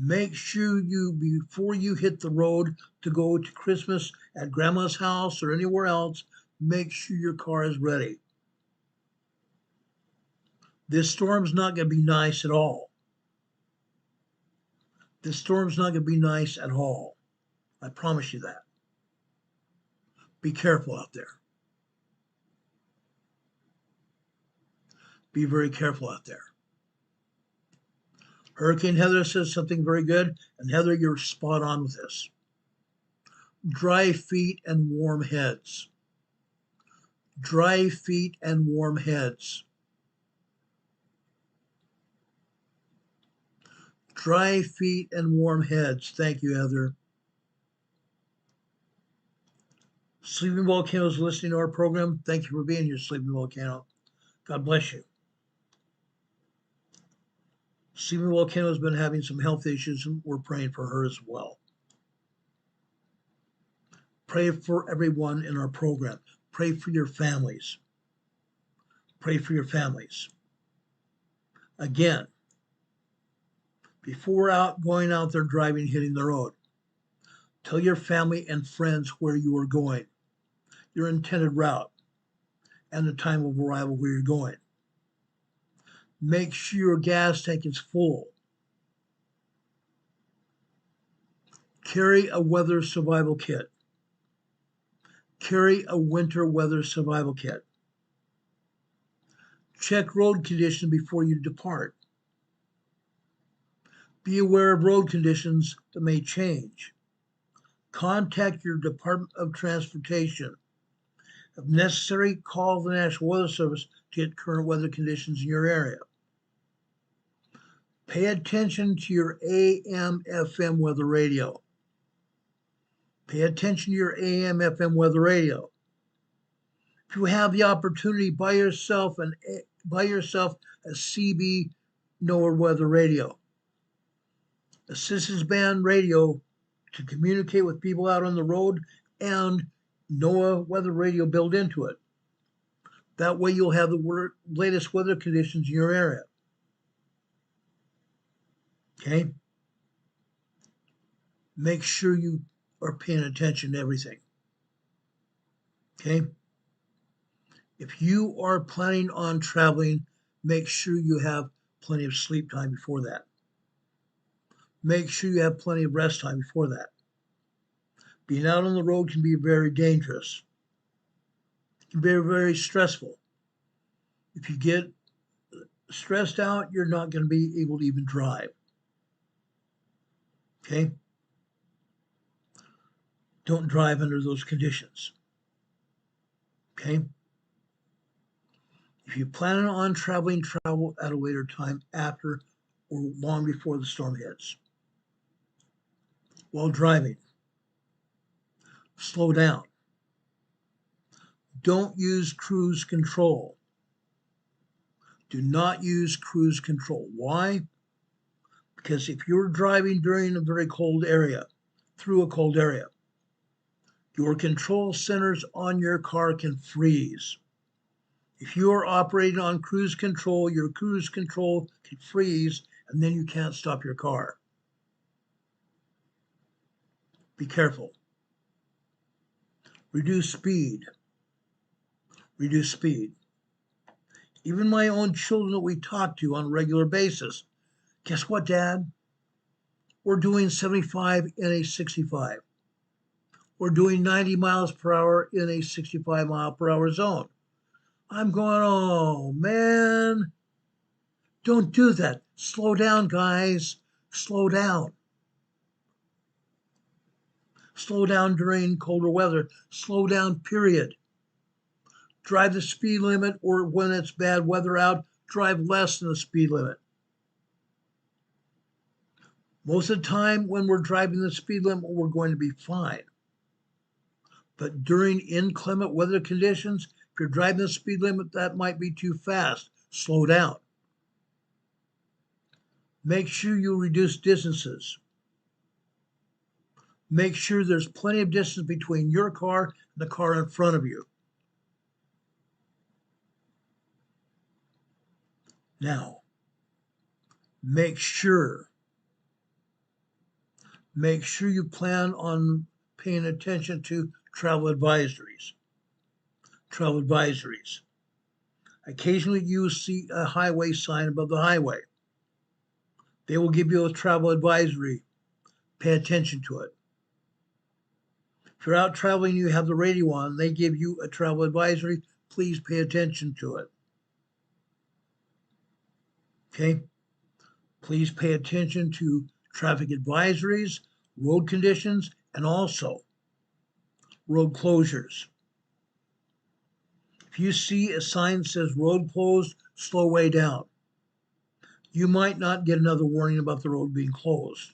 Make sure before you hit the road to go to Christmas at Grandma's house or anywhere else, make sure your car is ready. This storm's not going to be nice at all. This storm's not going to be nice at all. I promise you that. Be careful out there. Be very careful out there. Hurricane Heather says something very good, and Heather, you're spot on with this. Dry feet and warm heads. Dry feet and warm heads. Dry feet and warm heads. Thank you, Heather. Sleeping Volcano is listening to our program. Thank you for being here, Sleeping Volcano. God bless you. Sleeping Volcano has been having some health issues, and we're praying for her as well. Pray for everyone in our program. Pray for your families. Pray for your families. Again, before going out there driving, hitting the road, tell your family and friends where you are going, your intended route, and the time of arrival where you're going. Make sure your gas tank is full. Carry a weather survival kit. Carry a winter weather survival kit. Check road conditions before you depart. Be aware of road conditions that may change. Contact your Department of Transportation. If necessary, call the National Weather Service to get current weather conditions in your area. Pay attention to your AM/FM weather radio. Pay attention to your AM/FM weather radio. If you have the opportunity, buy yourself a CB NOAA weather radio, a Citizens Band radio to communicate with people out on the road, and NOAA weather radio built into it. That way you'll have the latest weather conditions in your area. Okay? Make sure you are paying attention to everything. Okay? If you are planning on traveling, make sure you have plenty of sleep time before that. Make sure you have plenty of rest time before that. Being out on the road can be very dangerous. It can be very, very stressful. If you get stressed out, you're not going to be able to even drive. Okay? Don't drive under those conditions. Okay? If you plan on traveling, travel at a later time after or long before the storm hits. While driving, slow down. Don't use cruise control. Do not use cruise control. Why? Because if you're driving during a very cold area, through a cold area, your control centers on your car can freeze. If you are operating on cruise control, your cruise control can freeze, and then you can't stop your car. Be careful. Reduce speed. Reduce speed. Even my own children that we talk to on a regular basis, guess what, Dad? We're doing 75 in a 65. We're doing 90 miles per hour in a 65 mile per hour zone. I'm going, oh man, don't do that. Slow down, guys. Slow down. Slow down during colder weather. Slow down, period. Drive the speed limit, or when it's bad weather out, drive less than the speed limit. Most of the time when we're driving the speed limit, we're going to be fine. But during inclement weather conditions, if you're driving the speed limit, that might be too fast. Slow down. Make sure you reduce distances. Make sure there's plenty of distance between your car and the car in front of you. Now, make sure you plan on paying attention to travel advisories. Travel advisories. Occasionally you see a highway sign above the highway. They will give you a travel advisory. Pay attention to it. If you're out traveling, you have the radio on, they give you a travel advisory, please pay attention to it. Okay? Please pay attention to traffic advisories, road conditions, and also road closures. If you see a sign that says road closed, slow way down. You might not get another warning about the road being closed.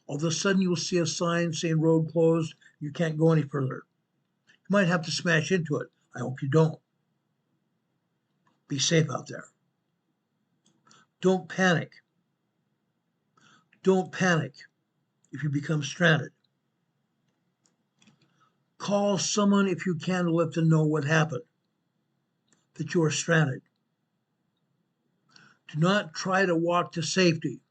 All of a sudden, you'll see a sign saying road closed. You can't go any further. You might have to smash into it. I hope you don't. Be safe out there. Don't panic. Don't panic if you become stranded. Call someone if you can to let them know what happened, that you are stranded. Do not try to walk to safety.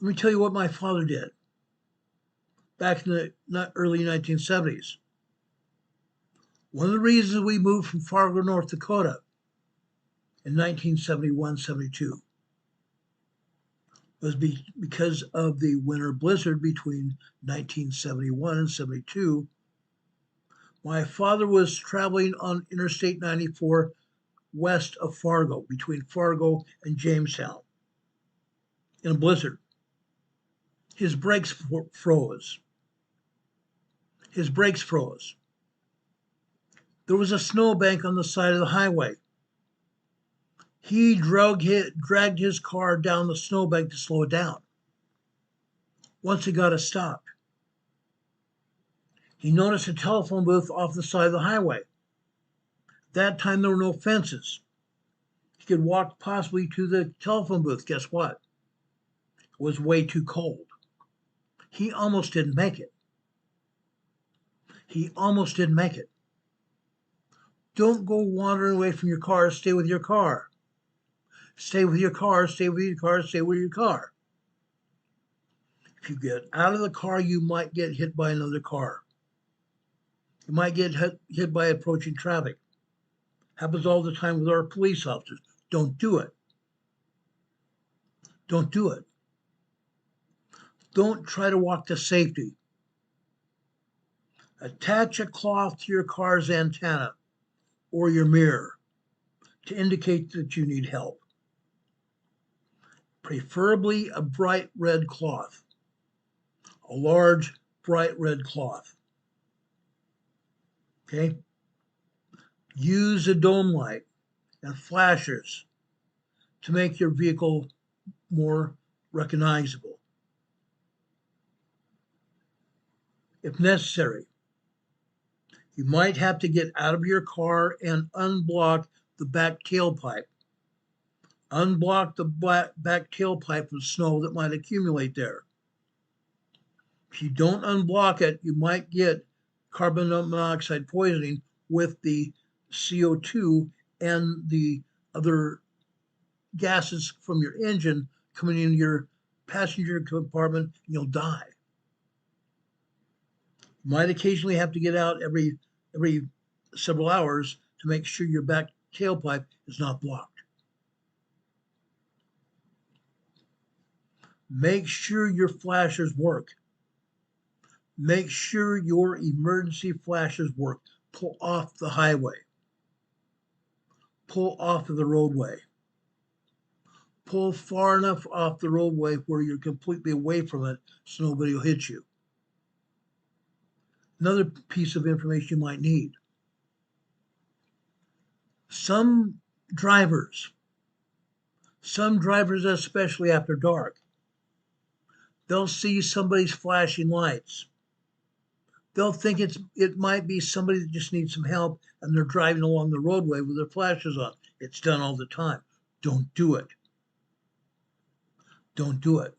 Let me tell you what my father did back in the early 1970s. One of the reasons we moved from Fargo, North Dakota in 1971-72 was because of the winter blizzard between 1971 and 72. My father was traveling on Interstate 94 west of Fargo, between Fargo and Jamestown, in a blizzard. His brakes froze. His brakes froze. There was a snowbank on the side of the highway. He dragged his car down the snowbank to slow it down. Once he got it stopped, he noticed a telephone booth off the side of the highway. At that time, there were no fences. He could walk possibly to the telephone booth. Guess what? It was way too cold. He almost didn't make it. He almost didn't make it. Don't go wandering away from your car. Stay with your car. Stay with your car. Stay with your car. Stay with your car. If you get out of the car, you might get hit by another car. You might get hit by approaching traffic. Happens all the time with our police officers. Don't do it. Don't do it. Don't try to walk to safety. Attach a cloth to your car's antenna or your mirror to indicate that you need help. Preferably a bright red cloth, a large bright red cloth. Okay? Use a dome light and flashers to make your vehicle more recognizable. If necessary, you might have to get out of your car and unblock the back tailpipe. Unblock the back tailpipe of snow that might accumulate there. If you don't unblock it, you might get carbon monoxide poisoning with the CO2 and the other gases from your engine coming in your passenger compartment, and you'll die. You might occasionally have to get out every several hours to make sure your back tailpipe is not blocked. Make sure your flashers work. Make sure your emergency flashers work. Pull off the highway. Pull off of the roadway. Pull far enough off the roadway where you're completely away from it so nobody will hit you. Another piece of information you might need. Some drivers especially after dark, they'll see somebody's flashing lights. They'll think it might be somebody that just needs some help and they're driving along the roadway with their flashers on. It's done all the time. Don't do it. Don't do it.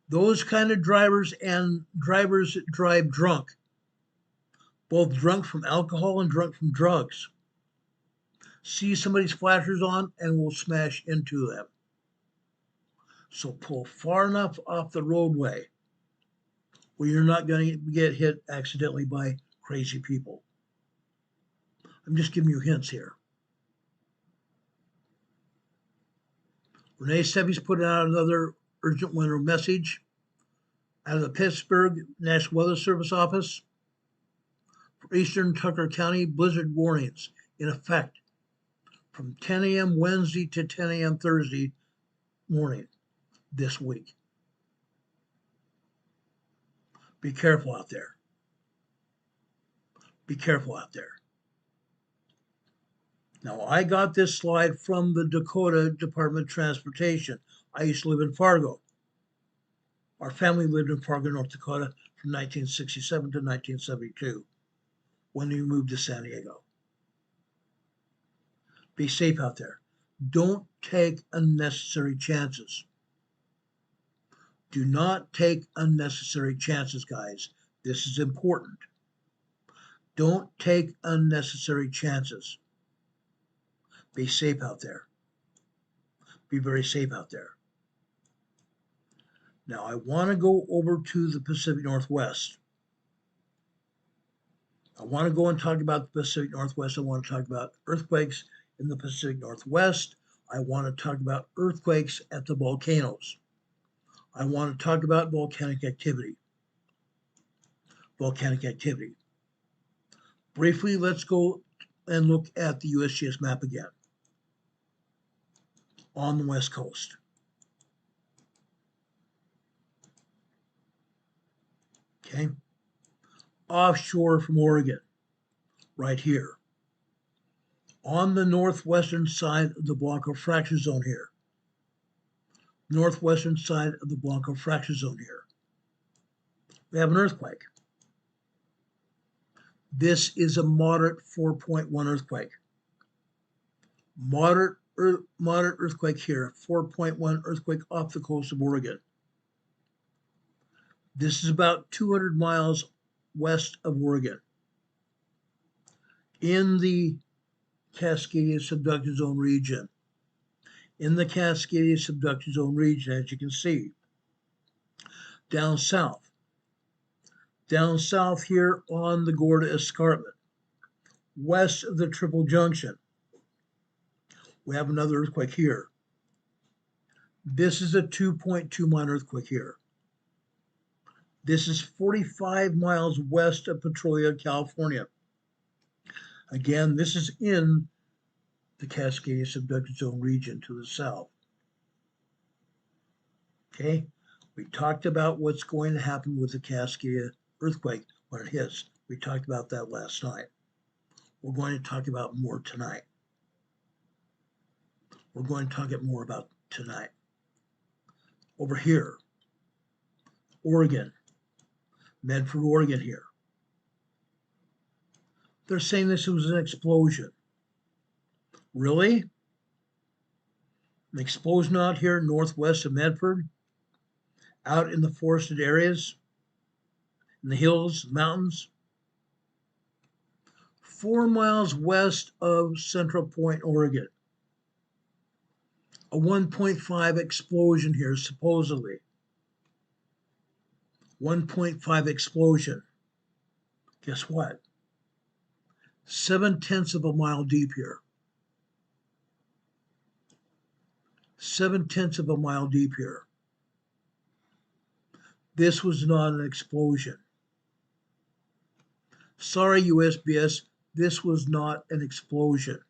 Those kind of drivers and drivers that drive drunk, both drunk from alcohol and drunk from drugs, see somebody's flashers on and will smash into them. So pull far enough off the roadway where you're not going to get hit accidentally by crazy people. I'm just giving you hints here. Renee Sevy's put out another urgent winter message out of the Pittsburgh National Weather Service office for eastern Tucker County. Blizzard warnings in effect from 10 a.m. Wednesday to 10 a.m. Thursday morning this week. Be careful out there. Be careful out there. Now, I got this slide from the Dakota Department of Transportation. I used to live in Fargo. Our family lived in Fargo, North Dakota from 1967 to 1972 when we moved to San Diego. Be safe out there. Don't take unnecessary chances. Do not take unnecessary chances, guys. This is important. Don't take unnecessary chances. Be safe out there. Be very safe out there. Now, I want to go over to the Pacific Northwest. I want to go and talk about the Pacific Northwest. I want to talk about earthquakes in the Pacific Northwest. I want to talk about earthquakes at the volcanoes. I want to talk about volcanic activity. Briefly, let's go and look at the USGS map again on the West Coast. Okay. Offshore from Oregon, right here. On the northwestern side of the Blanco fracture zone here. Northwestern side of the Blanco fracture zone here. We have an earthquake. This is a moderate 4.1 earthquake. Moderate earthquake here, 4.1 earthquake off the coast of Oregon. This is about 200 miles west of Oregon. In the Cascadia subduction zone region. As you can see. Down south here on the Gorda Escarpment, west of the Triple Junction. We have another earthquake here. This is a 2.2 mile earthquake here. This is 45 miles west of Petrolia, California. Again, this is in the Cascadia subduction zone region to the south. Okay, we talked about what's going to happen with the Cascadia earthquake when it hits. We talked about that last night. We're going to talk about more tonight. Over here, Oregon, Medford, Oregon here. They're saying this was an explosion. Really? An explosion out here northwest of Medford, out in the forested areas, in the hills, mountains, 4 miles west of Central Point, Oregon. A 1.5 explosion here, supposedly. 1.5 explosion. Guess what? 7/10 of a mile deep here. 7/10 of a mile deep here. This was not an explosion. Sorry, USBS, this was not an explosion.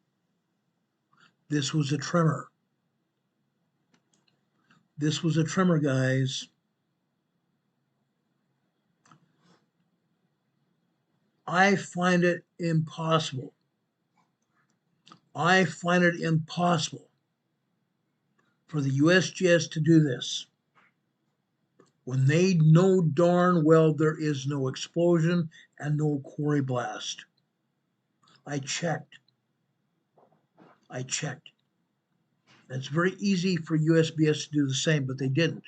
This was a tremor. This was a tremor, guys. I find it impossible. For the USGS to do this when they know darn well there is no explosion and no quarry blast. I checked. It's very easy for USBS to do the same, but they didn't.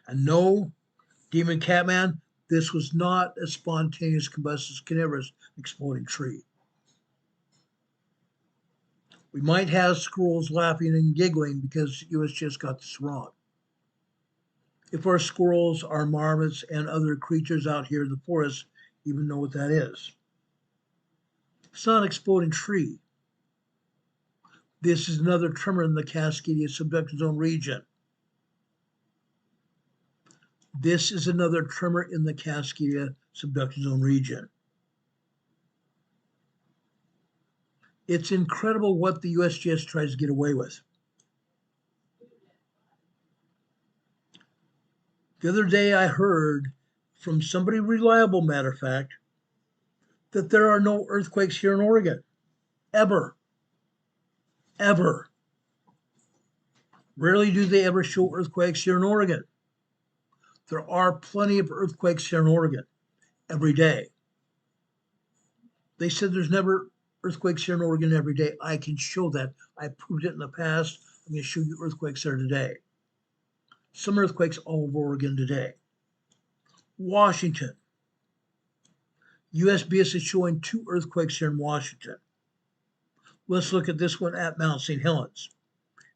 And no, Demon Catman, this was not a spontaneous combustion carnivorous exploding tree. We might have squirrels laughing and giggling because USGS got this wrong. If our squirrels, our marmots, and other creatures out here in the forest even know what that is. It's not an exploding tree. This is another tremor in the Cascadia subduction zone region. This is another tremor in the Cascadia subduction zone region. It's incredible what the USGS tries to get away with. The other day I heard from somebody reliable, matter of fact, that there are no earthquakes here in Oregon. Ever. Rarely do they ever show earthquakes here in Oregon. There are plenty of earthquakes here in Oregon every day. They said there's never earthquakes here in Oregon every day. I can show that. I proved it in the past. I'm going to show you earthquakes there today. Some earthquakes all over Oregon today. Washington. USBS is showing 2 earthquakes here in Washington. Let's look at this one at Mount St. Helens.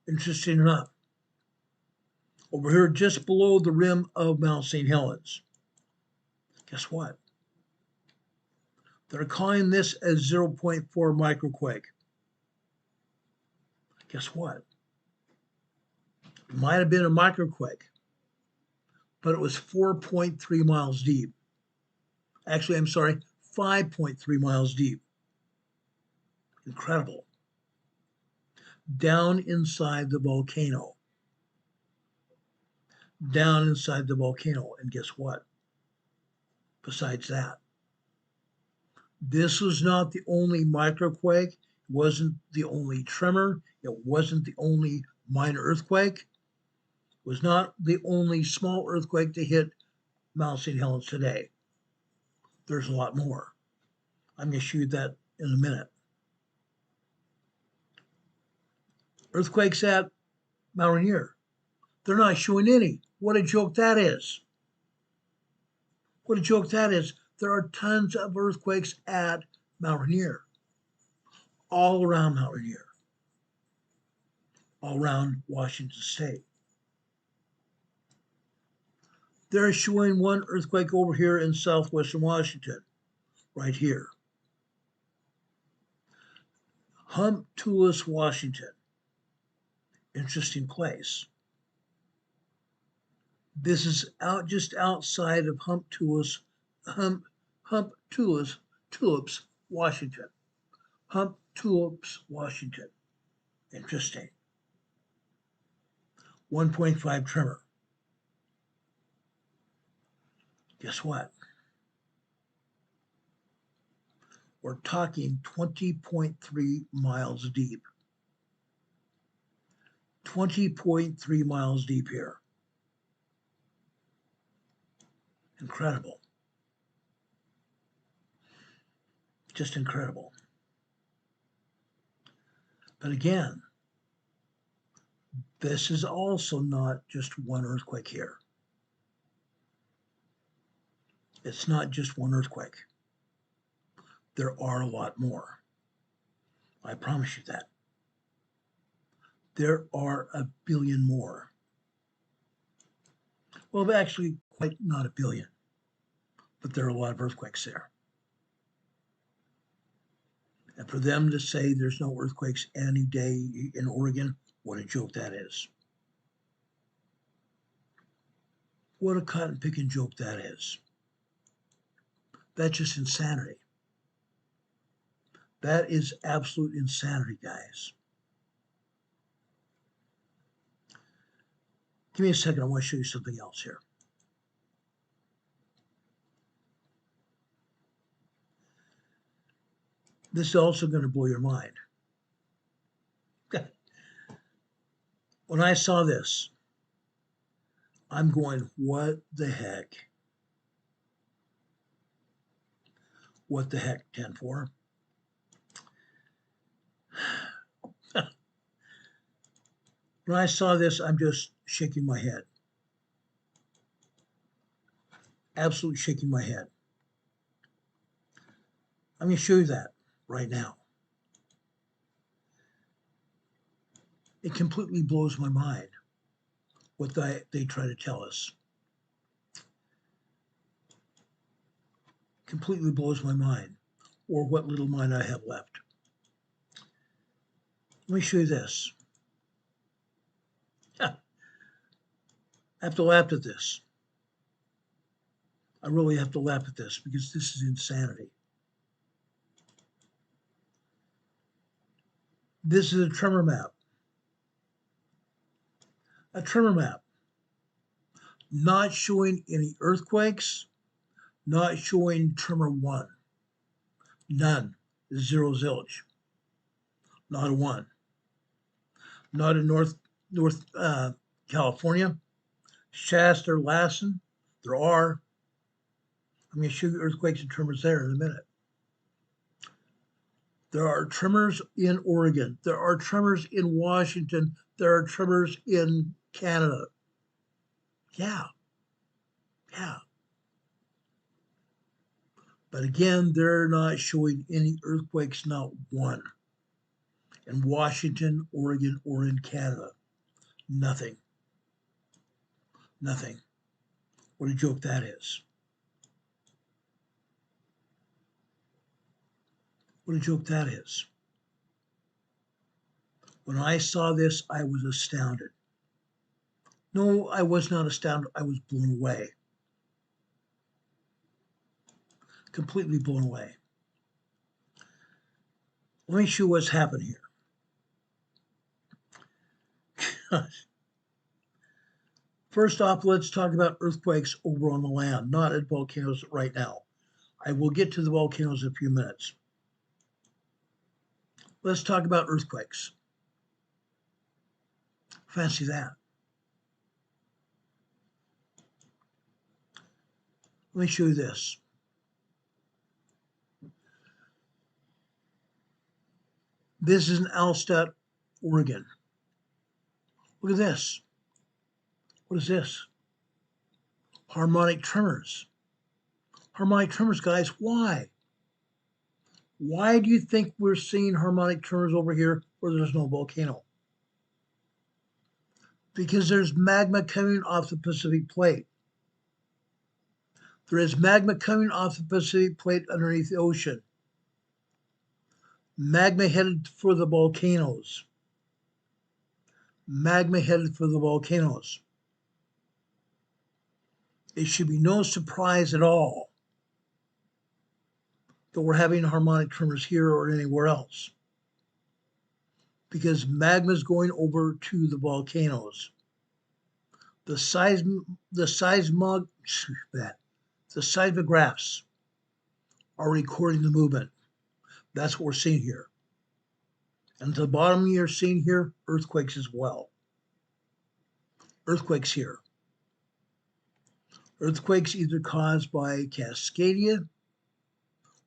Interesting enough. Over here, just below the rim of Mount St. Helens. Guess what? They're calling this a 0.4 microquake. Guess what? It might have been a microquake, but it was 4.3 miles deep. Actually, I'm sorry, 5.3 miles deep. Incredible. Down inside the volcano. Down inside the volcano. And guess what? Besides that, this was not the only microquake. It wasn't the only tremor. It wasn't the only minor earthquake. It was not the only small earthquake to hit Mount St. Helens today. There's a lot more. I'm going to show you that in a minute. Earthquakes at Mount Rainier. They're not showing any. What a joke that is. What a joke that is. There are tons of earthquakes at Mount Rainier. All around Mount Rainier. All around Washington State. They're showing one earthquake over here in southwestern Washington. Right here. Tues, Washington. Interesting place. This is just outside of Tulips, Washington. Tulips, Washington. Interesting. 1.5 tremor. Guess what? We're talking 20.3 miles deep. 20.3 miles deep here. Incredible. Just incredible. But again, this is also not just one earthquake here. It's not just one earthquake. There are a lot more. I promise you that. There are a billion more. Well, actually, quite not a billion, but there are a lot of earthquakes there. And for them to say there's no earthquakes any day in Oregon, what a joke that is. What a cotton-picking joke that is. That's just insanity. That is absolute insanity, guys. Give me a second. I want to show you something else here. This is also going to blow your mind. When I saw this, I'm going, what the heck? What the heck, 10-4? When I saw this, I'm just shaking my head. Absolutely shaking my head. I'm going to show you that right now. It completely blows my mind what they try to tell us. Completely blows my mind, or what little mind I have left. Let me show you this. I have to laugh at this. I really have to laugh at this because this is insanity. This is a tremor map. A tremor map. Not showing any earthquakes, not showing tremor 1. None. 0 zilch. Not a 1. Not in North California. Shasta or Lassen. There are. I'm going to show you earthquakes and tremors there in a minute. There are tremors in Oregon. There are tremors in Washington. There are tremors in Canada. Yeah. But again, they're not showing any earthquakes, not one. In Washington, Oregon, or in Canada. Nothing. Nothing. What a joke that is. What a joke that is. When I saw this, I was astounded. No, I was not astounded. I was blown away. Completely blown away. Let me show you what's happened here. First off, let's talk about earthquakes over on the land, not at volcanoes right now. I will get to the volcanoes in a few minutes. Let's talk about earthquakes. Fancy that. Let me show you this. This is in Alstadt, Oregon. Look at this. What is this? Harmonic tremors. Harmonic tremors, guys. Why? Why do you think we're seeing harmonic tremors over here where there's no volcano? Because there's magma coming off the Pacific Plate. There is magma coming off the Pacific Plate underneath the ocean. Magma headed for the volcanoes. Magma headed for the volcanoes. It should be no surprise at all that we're having harmonic tremors here or anywhere else, because magma is going over to the volcanoes. The seismographs are recording the movement. That's what we're seeing here. And at the bottom you're seeing here, earthquakes as well. Earthquakes here. Earthquakes either caused by Cascadia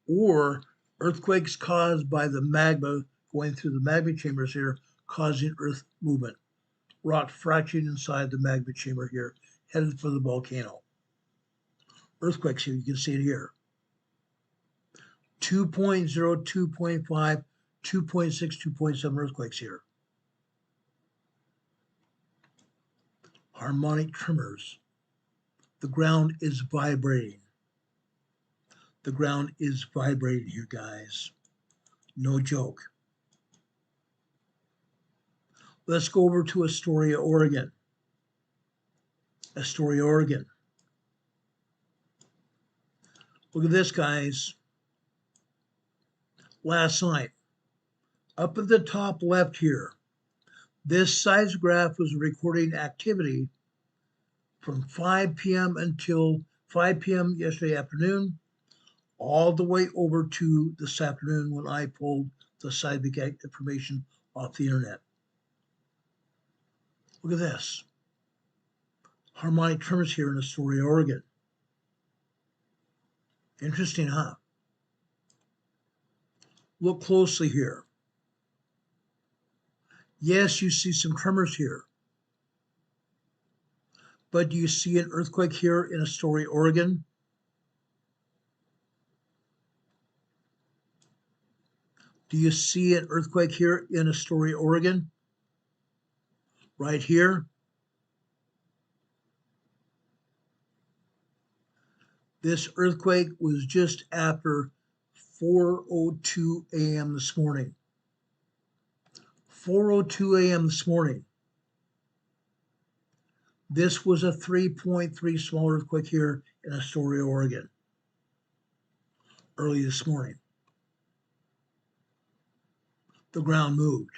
or earthquakes caused by the magma going through the magma chambers here, causing earth movement. Rock fracturing inside the magma chamber here, headed for the volcano. Earthquakes here, you can see it here. 2.0, 2.5, 2.6, 2.7 earthquakes here. Harmonic tremors. The ground is vibrating. The ground is vibrating here, guys. No joke. Let's go over to Astoria, Oregon. Astoria, Oregon. Look at this, guys. Last night, up at the top left here, this seismograph was recording activity from 5 p.m. until 5 p.m. yesterday afternoon, all the way over to this afternoon when I pulled the seismic information off the internet. Look at this. Harmonic tremors here in Astoria, Oregon. Interesting, huh? Look closely here. Yes, you see some tremors here. But do you see an earthquake here in Astoria, Oregon? Do you see an earthquake here in Astoria, Oregon? Right here. This earthquake was just after 4:02 a.m. this morning. 4:02 a.m. this morning. This was a 3.3 small earthquake here in Astoria, Oregon, early this morning. The ground moved.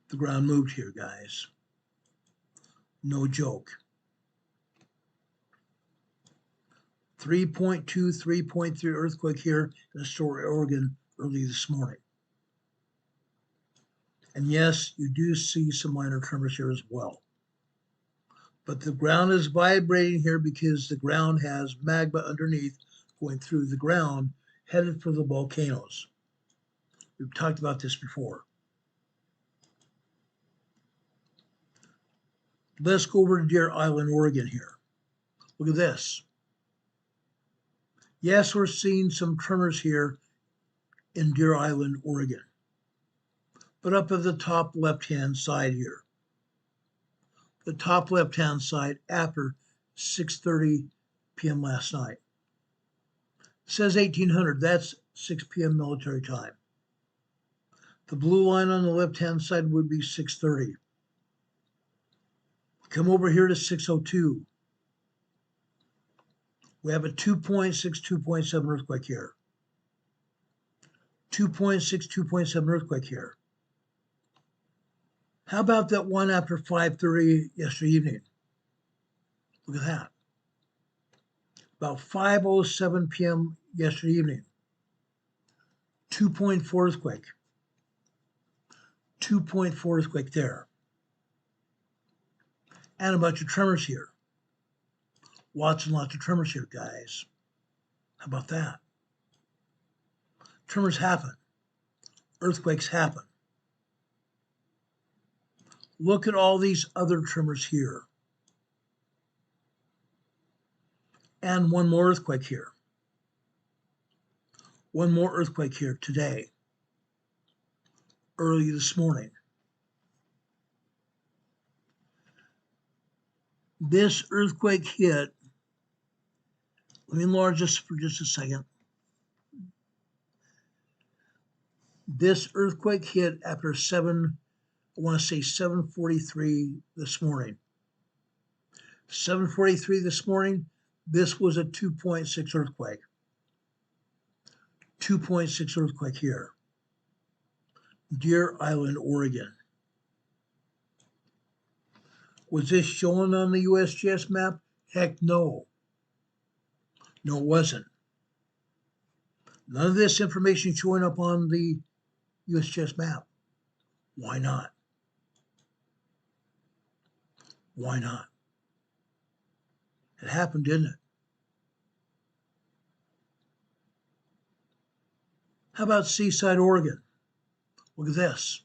The ground moved here, guys. No joke. 3.2, 3.3 earthquake here in Astoria, Oregon, early this morning. And yes, you do see some minor tremors here as well. But the ground is vibrating here because the ground has magma underneath going through the ground, headed for the volcanoes. We've talked about this before. Let's go over to Deer Island, Oregon here. Look at this. Yes, we're seeing some tremors here in Deer Island, Oregon. But up at the top left-hand side here. The top left-hand side after 6:30 p.m. last night. It says 1800, that's 6 p.m. military time. The blue line on the left-hand side would be 6:30. Come over here to 6:02. We have a 2.6, 2.7 earthquake here. 2.6, 2.7 earthquake here. How about that one after 5:30 yesterday evening? Look at that. About 5:07 p.m. yesterday evening. 2.4 earthquake. 2.4 earthquake there. And a bunch of tremors here. Lots and lots of tremors here, guys. How about that? Tremors happen. Earthquakes happen. Look at all these other tremors here. And one more earthquake here. One more earthquake here today. Early this morning. This earthquake hit. Let me enlarge this for just a second. This earthquake hit after 7:43 this morning. 7:43 this morning, this was a 2.6 earthquake. 2.6 earthquake here. Deer Island, Oregon. Was this shown on the USGS map? Heck no. No, it wasn't. None of this information showing up on the USGS map. Why not? Why not? It happened, didn't it? How about Seaside, Oregon? Look at this.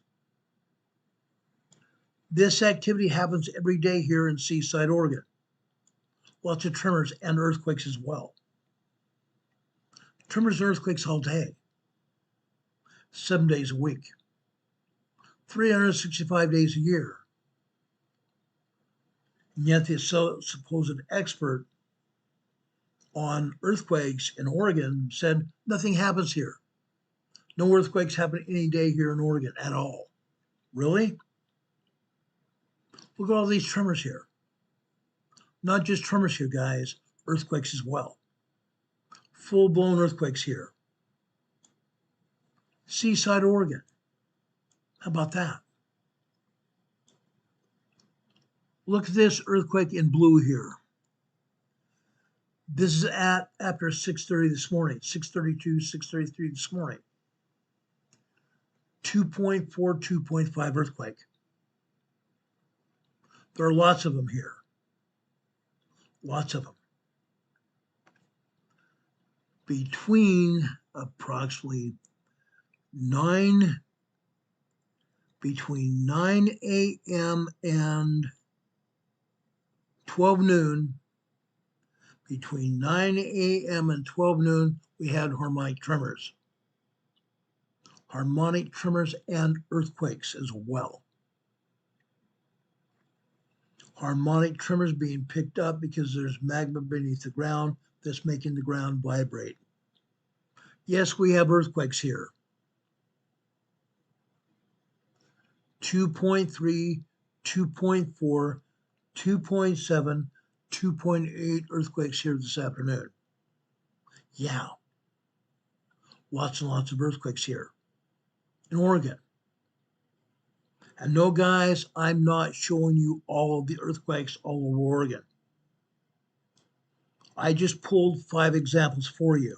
This activity happens every day here in Seaside, Oregon. Lots of tremors and earthquakes as well. Tremors and earthquakes all day. 7 days a week. 365 days a year. And yet the supposed expert on earthquakes in Oregon said nothing happens here. No earthquakes happen any day here in Oregon at all. Really? Look at all these tremors here. Not just tremors here, guys, earthquakes as well. Full-blown earthquakes here. Seaside, Oregon. How about that? Look at this earthquake in blue here. This is after 6:30 this morning, 6:32, 6:33 this morning. 2.4, 2.5 earthquake. There are lots of them here. Lots of them. Between approximately 9 a.m. and 12 noon, between 9 a.m. and 12 noon, we had harmonic tremors. Harmonic tremors and earthquakes as well. Harmonic tremors being picked up because there's magma beneath the ground that's making the ground vibrate. Yes, we have earthquakes here. 2.3, 2.4, 2.7, 2.8 earthquakes here this afternoon. Yeah. Lots and lots of earthquakes here in Oregon. And no, guys, I'm not showing you all of the earthquakes all over Oregon. I just pulled 5 examples for you.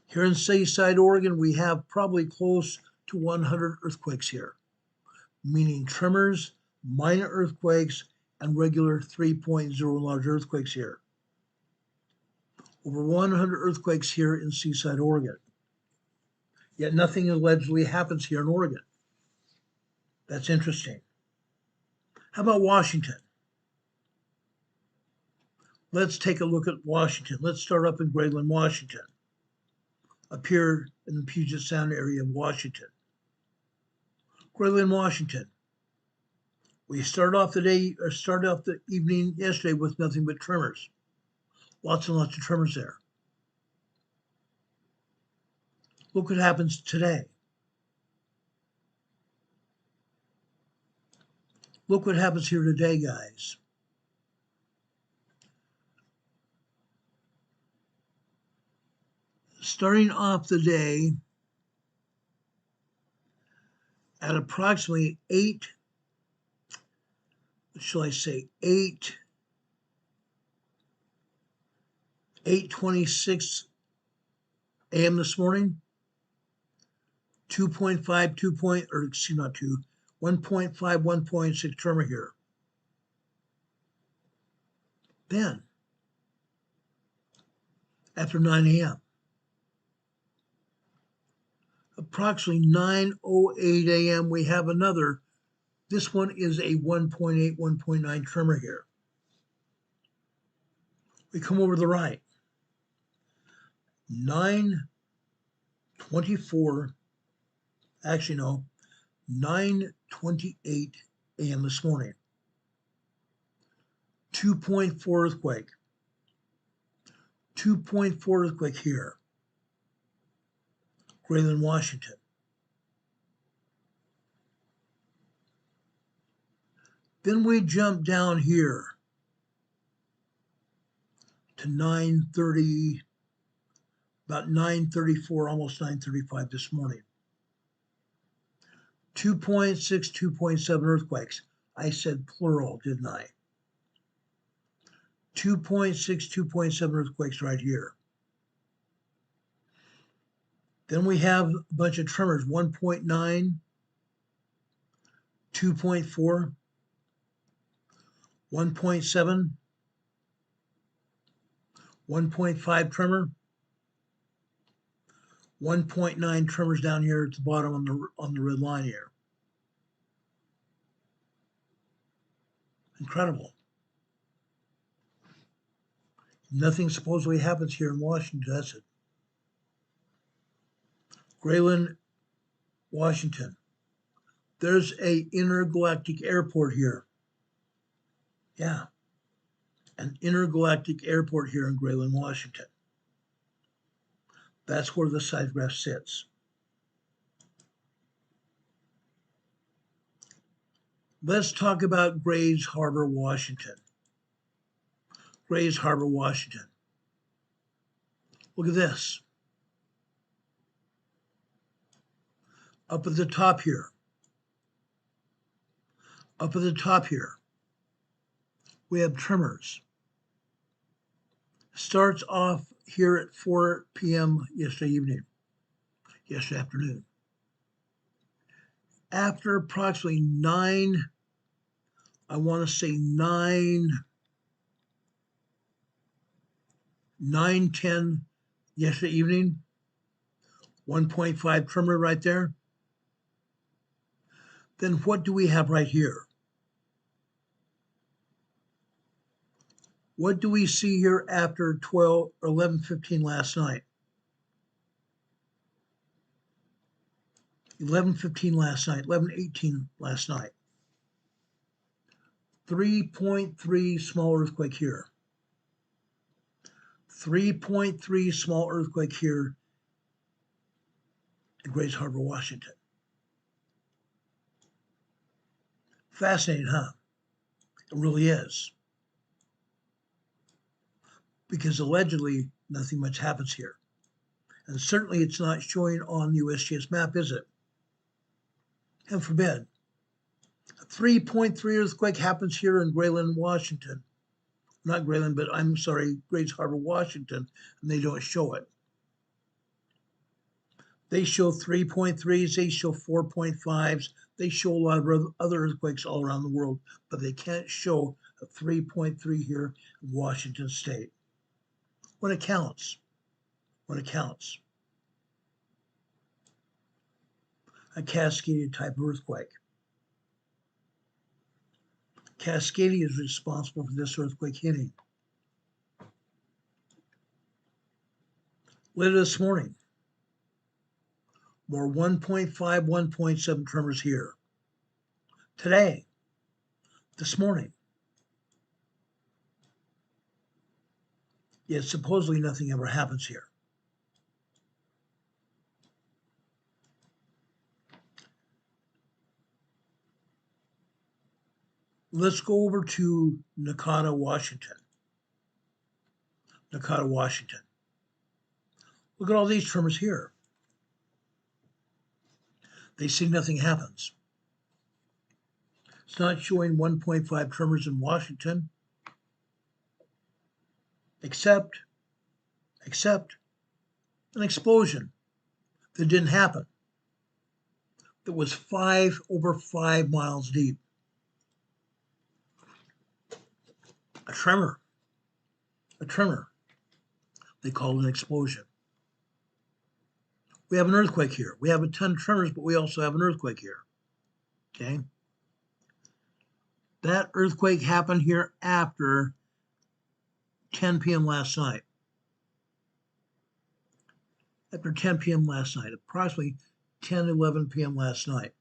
Here in Seaside, Oregon, we have probably close to 100 earthquakes here, meaning tremors, minor earthquakes, and regular 3.0 large earthquakes here. Over 100 earthquakes here in Seaside, Oregon. Yet nothing allegedly happens here in Oregon. That's interesting. How about Washington? Let's take a look at Washington. Let's start up in Graveland, Washington. Up here in the Puget Sound area of Washington. Graveland, Washington. We started off the evening yesterday with nothing but tremors. Lots and lots of tremors there. Look what happens today. Look what happens here today, guys. Starting off the day at approximately 8:26 a.m. this morning, 1.5, 1.6 tremor here. Then, after 9 a.m., approximately 9:08 a.m., we have another. This one is a 1.8, 1.9 tremor here. We come over to the right. 9:24, actually no, 9:28 a.m. this morning. 2.4 earthquake. 2.4 earthquake here. Grayland, Washington. Then we jump down here to 9:30, about 9:34, almost 9:35 this morning. 2.6, 2.7 earthquakes. I said plural, didn't I? 2.6, 2.7 earthquakes right here. Then we have a bunch of tremors, 1.9, 2.4, 1.7, 1.5 tremor, 1.9 tremors down here at the bottom on the red line here. Incredible. Nothing supposedly happens here in Washington, does it? Grayland, Washington. There's a intergalactic airport here. Yeah, an intergalactic airport here in Grayland, Washington. That's where the seismograph sits. Let's talk about Grays Harbor, Washington. Grays Harbor, Washington. Look at this. Up at the top here. Up at the top here, we have tremors. Starts off here at 4 p.m. yesterday afternoon. After approximately 9, I want to say 9:10 yesterday evening, 1.5 tremor right there. Then what do we have right here? What do we see here after 12 or 11:15 last night? 11:15 last night, 11:18 last night. 3.3 small earthquake here. 3.3 small earthquake here in Grays Harbor, Washington. Fascinating, huh? It really is. Because allegedly nothing much happens here. And certainly it's not showing on the USGS map, is it? Heaven forbid. A 3.3 earthquake happens here in Grayland, Washington. Not Grayland, but I'm sorry, Grays Harbor, Washington, and they don't show it. They show 3.3s, they show 4.5s, they show a lot of other earthquakes all around the world, but they can't show a 3.3 here in Washington State. When it counts. When it counts. A Cascadia type of earthquake. Cascadia is responsible for this earthquake hitting. Later this morning, more 1.5, 1.7 tremors here. Today, this morning, yet supposedly nothing ever happens here. Let's go over to Nakata, Washington. Nakata, Washington. Look at all these tremors here. They say nothing happens. It's not showing 1.5 tremors in Washington, except an explosion that didn't happen, that was over 5 miles deep. A tremor. They call it an explosion. We have an earthquake here. We have a ton of tremors, but we also have an earthquake here. Okay? That earthquake happened here after 10 p.m. last night. After 10 p.m. last night, approximately 10, 11 p.m. last night.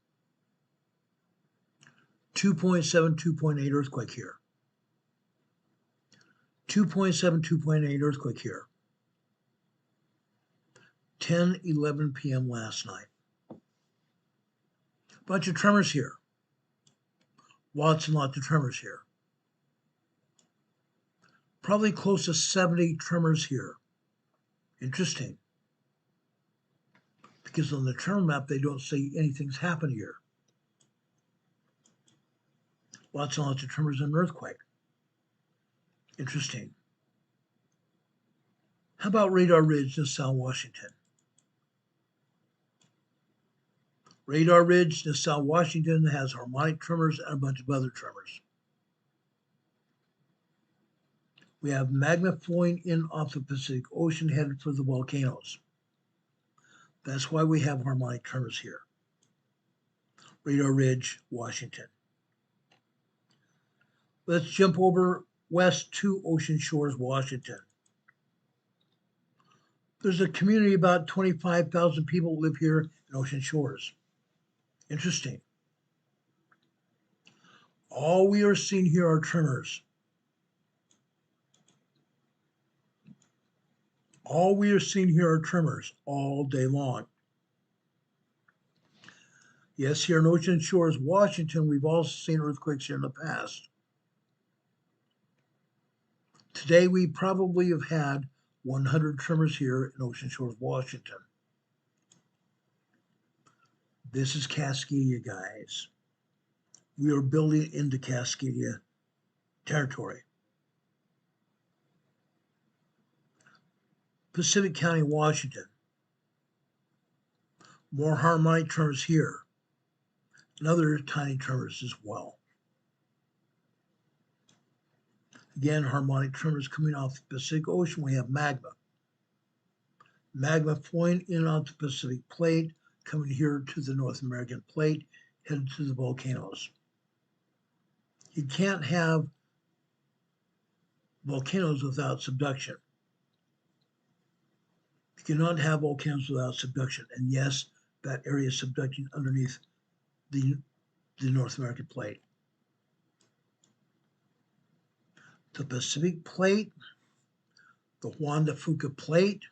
2.7, 2.8 earthquake here. 2.7, 2.8 earthquake here. 10, 11 p.m. last night. Bunch of tremors here. Lots and lots of tremors here. Probably close to 70 tremors here. Interesting. Because on the tremor map, they don't say anything's happened here. Lots and lots of tremors in an earthquake. Interesting. How about Radar Ridge in South Washington? Radar Ridge in South Washington has harmonic tremors and a bunch of other tremors. We have magma flowing in off the Pacific Ocean headed for the volcanoes. That's why we have harmonic tremors here. Radar Ridge, Washington. Let's jump over west to Ocean Shores, Washington. There's a community, about 25,000 people live here in Ocean Shores. Interesting. All we are seeing here are tremors. All we are seeing here are tremors all day long. Yes, here in Ocean Shores, Washington, we've also seen earthquakes here in the past. Today, we probably have had 100 tremors here in Ocean Shores, Washington. This is Cascadia, guys. We are building into Cascadia territory. Pacific County, Washington. More harmonic tremors here. And other tiny tremors as well. Again, harmonic tremors coming off the Pacific Ocean. We have magma. Magma flowing in and out the Pacific Plate, coming here to the North American Plate, headed to the volcanoes. You can't have volcanoes without subduction. You cannot have volcanoes without subduction. And yes, that area is subducting underneath the North American Plate. The Pacific Plate, the Juan de Fuca Plate,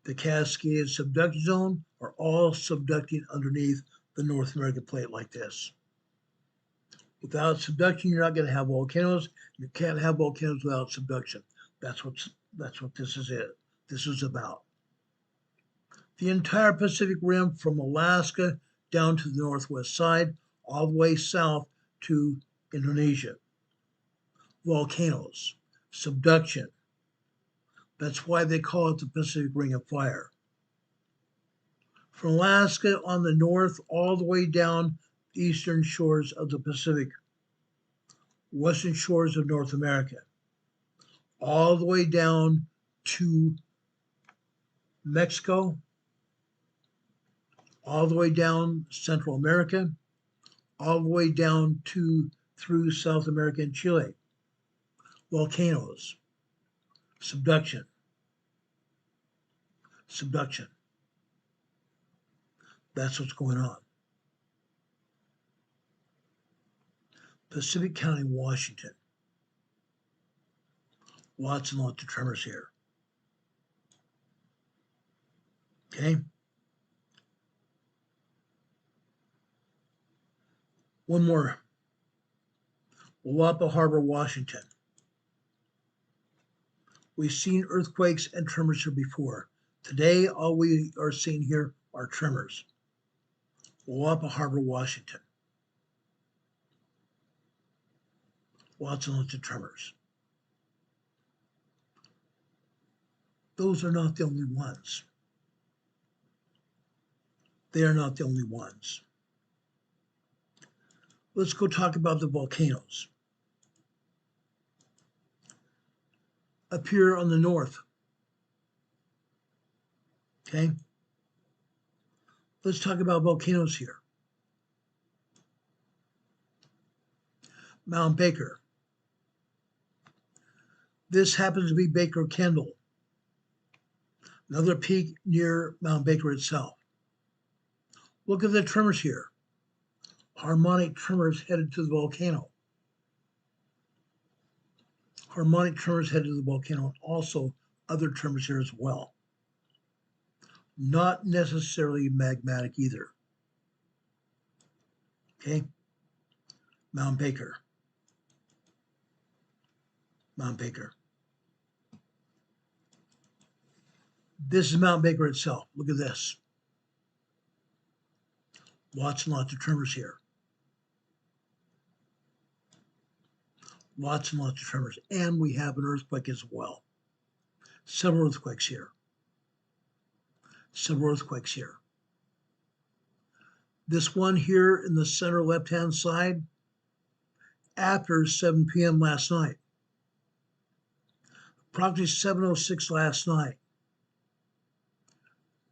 the Cascadia subduction zone are all subducting underneath the North American Plate like this. Without subduction, you're not going to have volcanoes. You can't have volcanoes without subduction. That's what this is. This is about. The entire Pacific Rim from Alaska down to the northwest side, all the way south to Indonesia. Volcanoes, subduction. That's why they call it the Pacific Ring of Fire. From Alaska on the north, all the way down the eastern shores of the Pacific, western shores of North America, all the way down to Mexico, all the way down Central America, all the way down to through South America and Chile. Volcanoes, subduction. That's what's going on. Pacific County, Washington. Lots and lots of tremors here. Okay. One more Wappa Harbor, Washington. We've seen earthquakes and tremors here before. Today, all we are seeing here are tremors. Wappa Harbor, Washington. Lots and lots of tremors. Those are not the only ones. They are not the only ones. Let's go talk about the volcanoes. Up here on the north. Okay. Let's talk about volcanoes here. Mount Baker. This happens to be Baker Kendall, another peak near Mount Baker itself. Look at the tremors here. Harmonic tremors headed to the volcano. Harmonic tremors headed to the volcano, and also other tremors here as well. Not necessarily magmatic either. Okay, Mount Baker. Mount Baker. This is Mount Baker itself. Look at this. Lots and lots of tremors here. Lots and lots of tremors. And we have an earthquake as well. Several earthquakes here. Several earthquakes here. This one here in the center left-hand side, after 7 p.m. last night. Approximately 7:06 last night.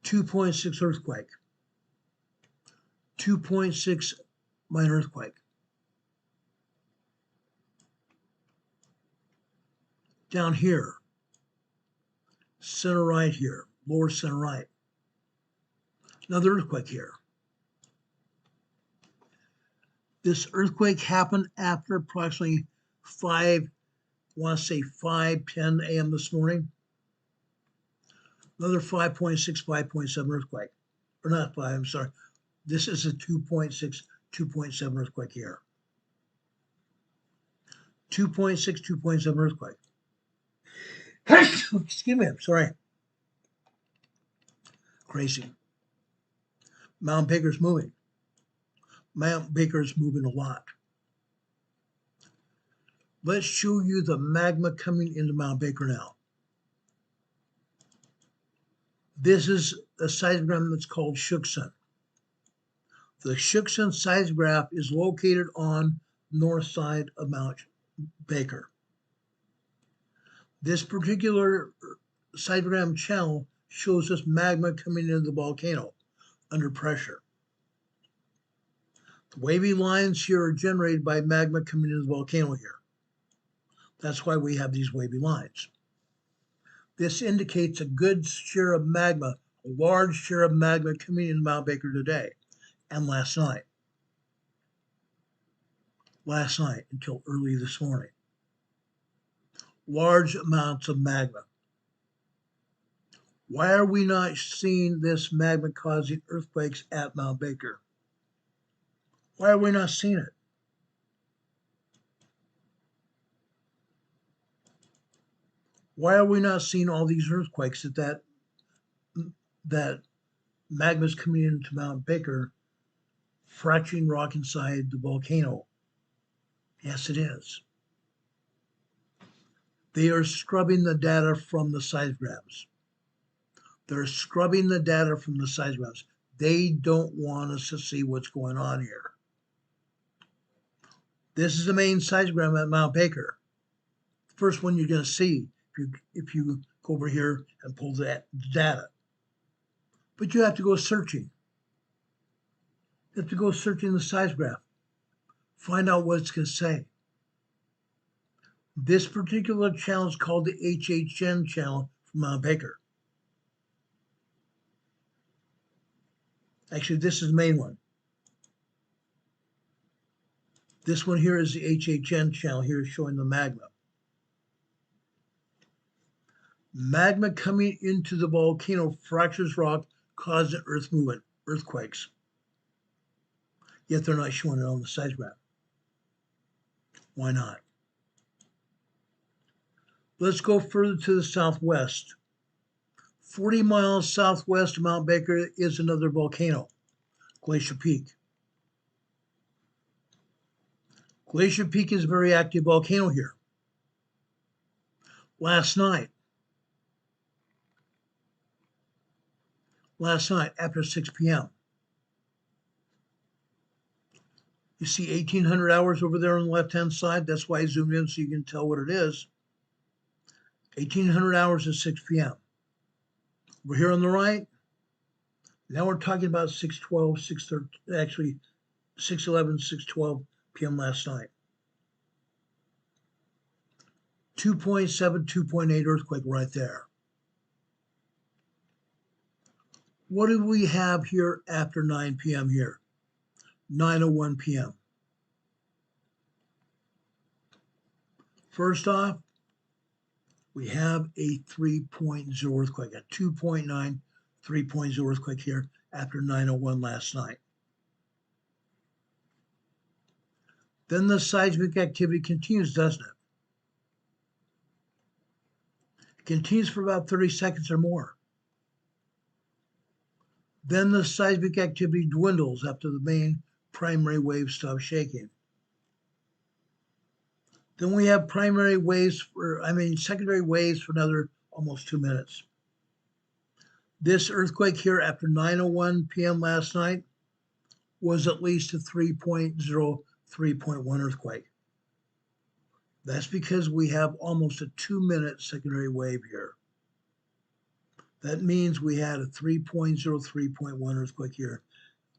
2.6 earthquake. 2.6 minor earthquake. Down here, center right here, lower center right. Another earthquake here. This earthquake happened after approximately 5:10 a.m. this morning. Another 5.6, 5.7 earthquake. Or not 5, I'm sorry. This is a 2.6, 2.7 earthquake here. 2.6, 2.7 earthquake. Excuse me, I'm sorry. Crazy. Mount Baker's moving. Mount Baker's moving a lot. Let's show you the magma coming into Mount Baker now. This is a seismogram that's called Schuchsen. The Schuchsen seismograph is located on the north side of Mount Baker. This particular seismogram channel shows us magma coming into the volcano under pressure. The wavy lines here are generated by magma coming into the volcano here. That's why we have these wavy lines. This indicates a good share of magma, a large share of magma coming into Mount Baker today and last night. Last night until early this morning. Large amounts of magma. Why are we not seeing this magma causing earthquakes at Mount Baker? Why are we not seeing it? Why are we not seeing all these earthquakes that magma is coming into Mount Baker, fracturing rock inside the volcano? Yes, it is. They are scrubbing the data from the seismograms. They're scrubbing the data from the seismograms. They don't want us to see what's going on here. This is the main seismogram at Mount Baker. First one you're going to see if you go over here and pull that data. But you have to go searching. You have to go searching the seismograph. Find out what it's going to say. This particular channel is called the HHN channel from Mount Baker. Actually, this is the main one. This one here is the HHN channel here showing the magma. Magma coming into the volcano fractures rock, causing earth movement, earthquakes. Yet they're not showing it on the seismograph. Why not? Let's go further to the southwest. 40 miles southwest of Mount Baker is another volcano, Glacier Peak. Glacier Peak is a very active volcano here. Last night after 6 p.m., you see 1800 hours over there on the left-hand side. That's why I zoomed in so you can tell what it is. 1800 hours at 6 p.m. We're here on the right. Now we're talking about 6:12, 6:13, actually 6:11, 6:12 p.m. last night. 2.7, 2.8 earthquake right there. What do we have here after 9 p.m. here? 9:01 p.m. First off, we have a 3.0 earthquake, a 2.9, 3.0 earthquake here after 9:01 last night. Then the seismic activity continues, doesn't it? It continues for about 30 seconds or more. Then the seismic activity dwindles after the main primary wave stops shaking. Then we have secondary waves for another almost 2 minutes. This earthquake here after 9:01 p.m. last night was at least a 3.0, 3.1 earthquake. That's because we have almost a 2-minute secondary wave here. That means we had a 3.0, 3.1 earthquake here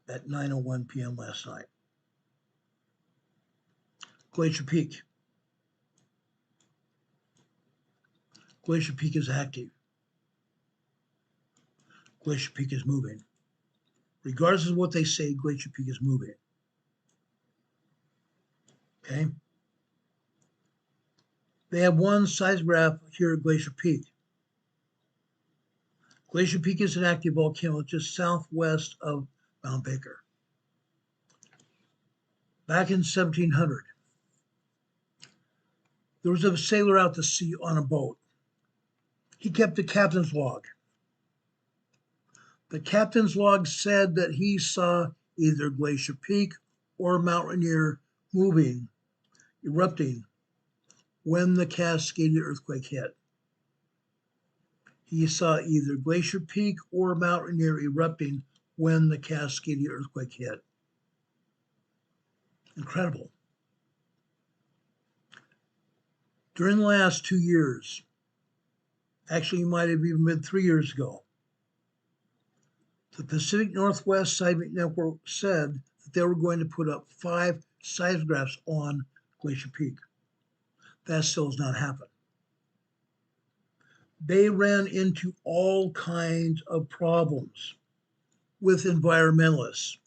at 9:01 p.m. last night. Glacier Peak. Glacier Peak is active. Glacier Peak is moving. Regardless of what they say, Glacier Peak is moving. Okay? They have one seismograph here at Glacier Peak. Glacier Peak is an active volcano just southwest of Mount Baker. Back in 1700, there was a sailor out to sea on a boat. He kept a captain's log. The captain's log said that he saw either Glacier Peak or Mount Rainier moving, erupting, when the Cascadia earthquake hit. He saw either Glacier Peak or Mount Rainier erupting when the Cascadia earthquake hit. Incredible. During the last 2 years, actually, it might have even been 3 years ago, the Pacific Northwest Seismic Network said that they were going to put up 5 seismographs on Glacier Peak. That still has not happened. They ran into all kinds of problems with environmentalists.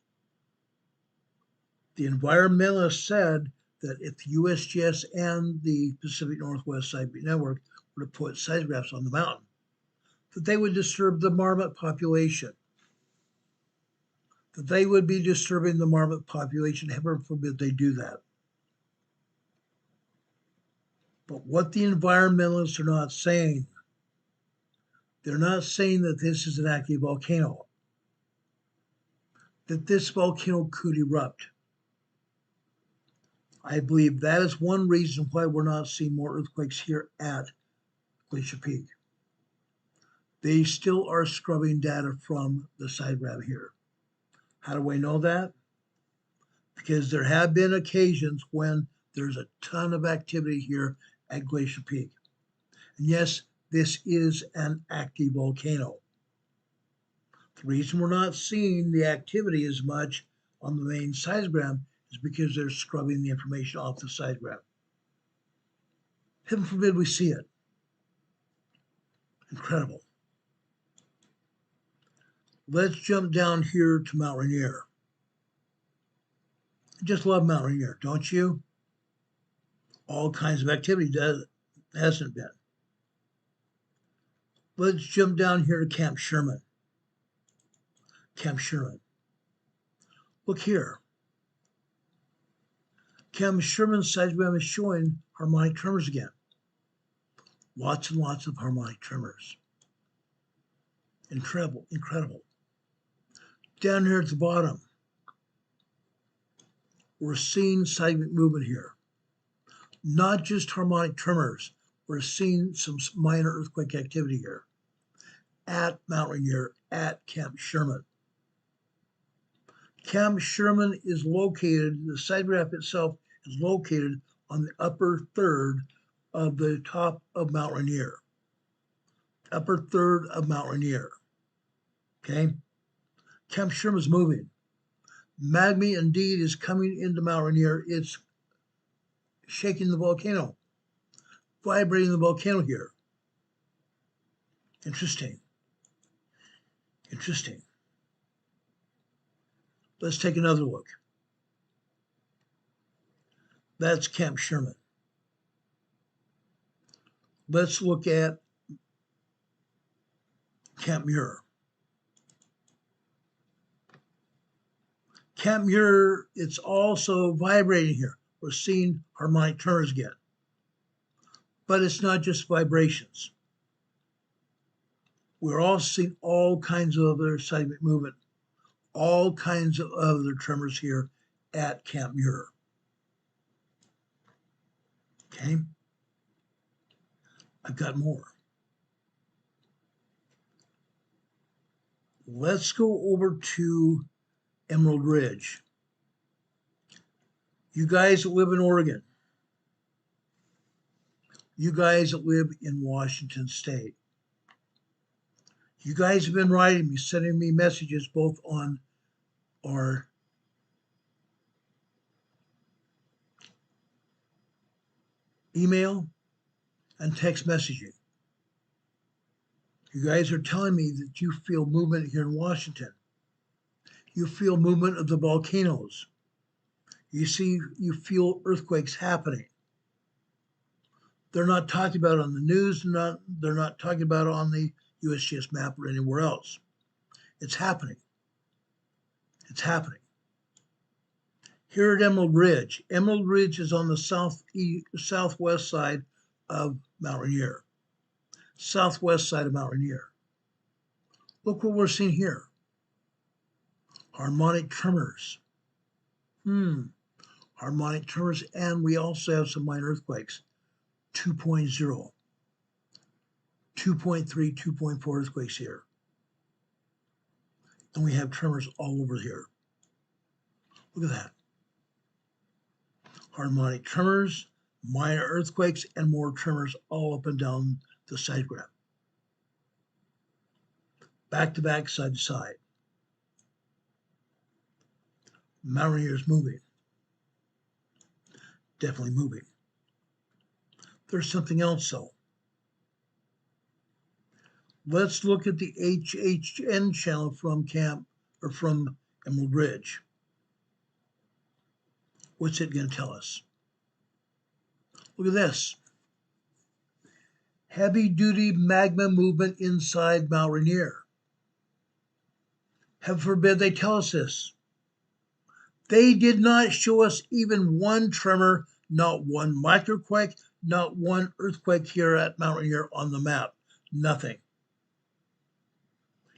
The environmentalists said that if the USGS and the Pacific Northwest Seismic Network were to put seismographs on the mountain, that they would disturb the marmot population. That they would be disturbing the marmot population. Heaven forbid they do that. But what the environmentalists are not saying, they're not saying that this is an active volcano, that this volcano could erupt. I believe that is one reason why we're not seeing more earthquakes here at Glacier Peak. They still are scrubbing data from the seismograph here. How do we know that? Because there have been occasions when there's a ton of activity here at Glacier Peak. And yes, this is an active volcano. The reason we're not seeing the activity as much on the main seismograph is because they're scrubbing the information off the seismograph. Heaven forbid we see it. Incredible. Let's jump down here to Mount Rainier. I just love Mount Rainier, don't you? All kinds of activity, hasn't been. Let's jump down here to Camp Sherman. Camp Sherman. Look here. Cam Sherman's seismogram is showing harmonic tremors again. Lots and lots of harmonic tremors. Incredible, incredible. Down here at the bottom, we're seeing seismic movement here. Not just harmonic tremors, we're seeing some minor earthquake activity here at Mount Rainier, at Camp Sherman. Camp Sherman is located, the seismograph itself is located on the upper third of the top of Mount Rainier. Upper third of Mount Rainier. Okay? Camp Sherman's moving. Magma indeed is coming into Mount Rainier. It's shaking the volcano, vibrating the volcano here. Interesting. Interesting. Let's take another look. That's Camp Sherman. Let's look at Camp Muir. Camp Muir, it's also vibrating here. We're seeing harmonic tremors again. But it's not just vibrations. We're also seeing all kinds of other seismic movement, all kinds of other tremors here at Camp Muir. Okay? I've got more. Let's go over to Emerald Ridge. You guys that live in Oregon, you guys that live in Washington State, you guys have been writing me, sending me messages both on our email and text messaging. You guys are telling me that you feel movement here in Washington. You feel movement of the volcanoes. You feel earthquakes happening. They're not talking about it on the news. They're not talking about it on the USGS map or anywhere else. It's happening. It's happening. Here at Emerald Ridge. Emerald Ridge is on the southwest side of Mount Rainier. Southwest side of Mount Rainier. Look what we're seeing here. Harmonic tremors. Harmonic tremors, and we also have some minor earthquakes. 2.0, 2.3, 2.4 earthquakes here. And we have tremors all over here. Look at that. Harmonic tremors, minor earthquakes, and more tremors all up and down the seismograph. Back to back, side to side. Mount Rainier is moving. Definitely moving. There's something else though. Let's look at the HHN channel from Emerald Ridge. What's it going to tell us? Look at this. Heavy duty magma movement inside Mount Rainier. Heaven forbid they tell us this. They did not show us even one tremor, not one microquake, not one earthquake here at Mount Rainier on the map. Nothing.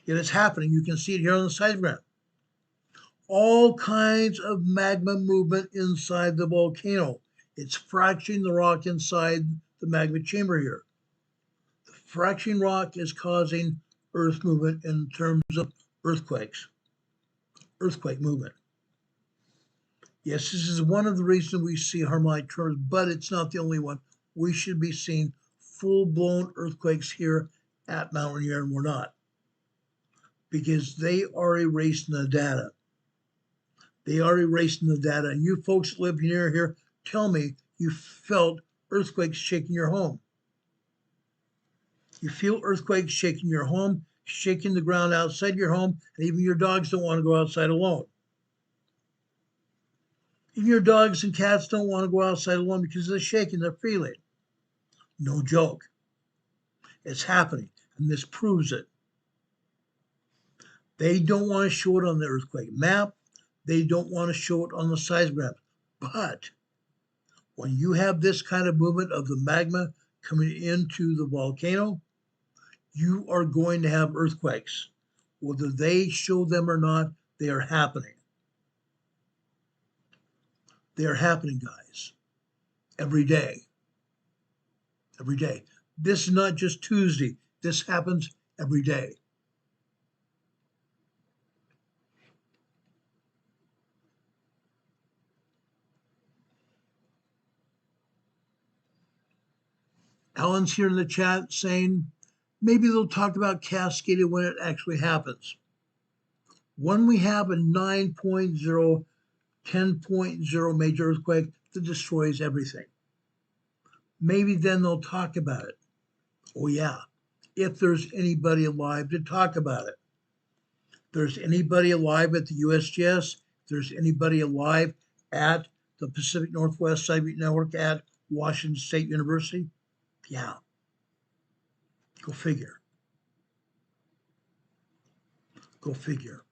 Yet it's happening. You can see it here on the seismograph. All kinds of magma movement inside the volcano. It's fracturing the rock inside the magma chamber here. The fracturing rock is causing earth movement in terms of earthquakes. Earthquake movement. Yes, this is one of the reasons we see harmonic tremors, but it's not the only one. We should be seeing full-blown earthquakes here at Mount Rainier, and we're not. Because they are erasing the data. They are erasing the data. And you folks that live near here, tell me you felt earthquakes shaking your home. You feel earthquakes shaking your home, shaking the ground outside your home, and even your dogs don't want to go outside alone. Even your dogs and cats don't want to go outside alone because they're shaking, they're feeling. No joke. It's happening, and this proves it. They don't want to show it on the earthquake map. They don't want to show it on the seismograph. But When you have this kind of movement of the magma coming into the volcano, you are going to have earthquakes. Whether they show them or not, they are happening. They are happening, guys, every day. Every day. This is not just Tuesday. This happens every day. Alan's here in the chat saying maybe they'll talk about Cascadia when it actually happens. When we have a 9.0, 10.0 major earthquake that destroys everything, maybe then they'll talk about it. Oh yeah, if there's anybody alive to talk about it. If there's anybody alive at the USGS, if there's anybody alive at the Pacific Northwest Seismic Network at Washington State University, yeah, go figure. Go figure.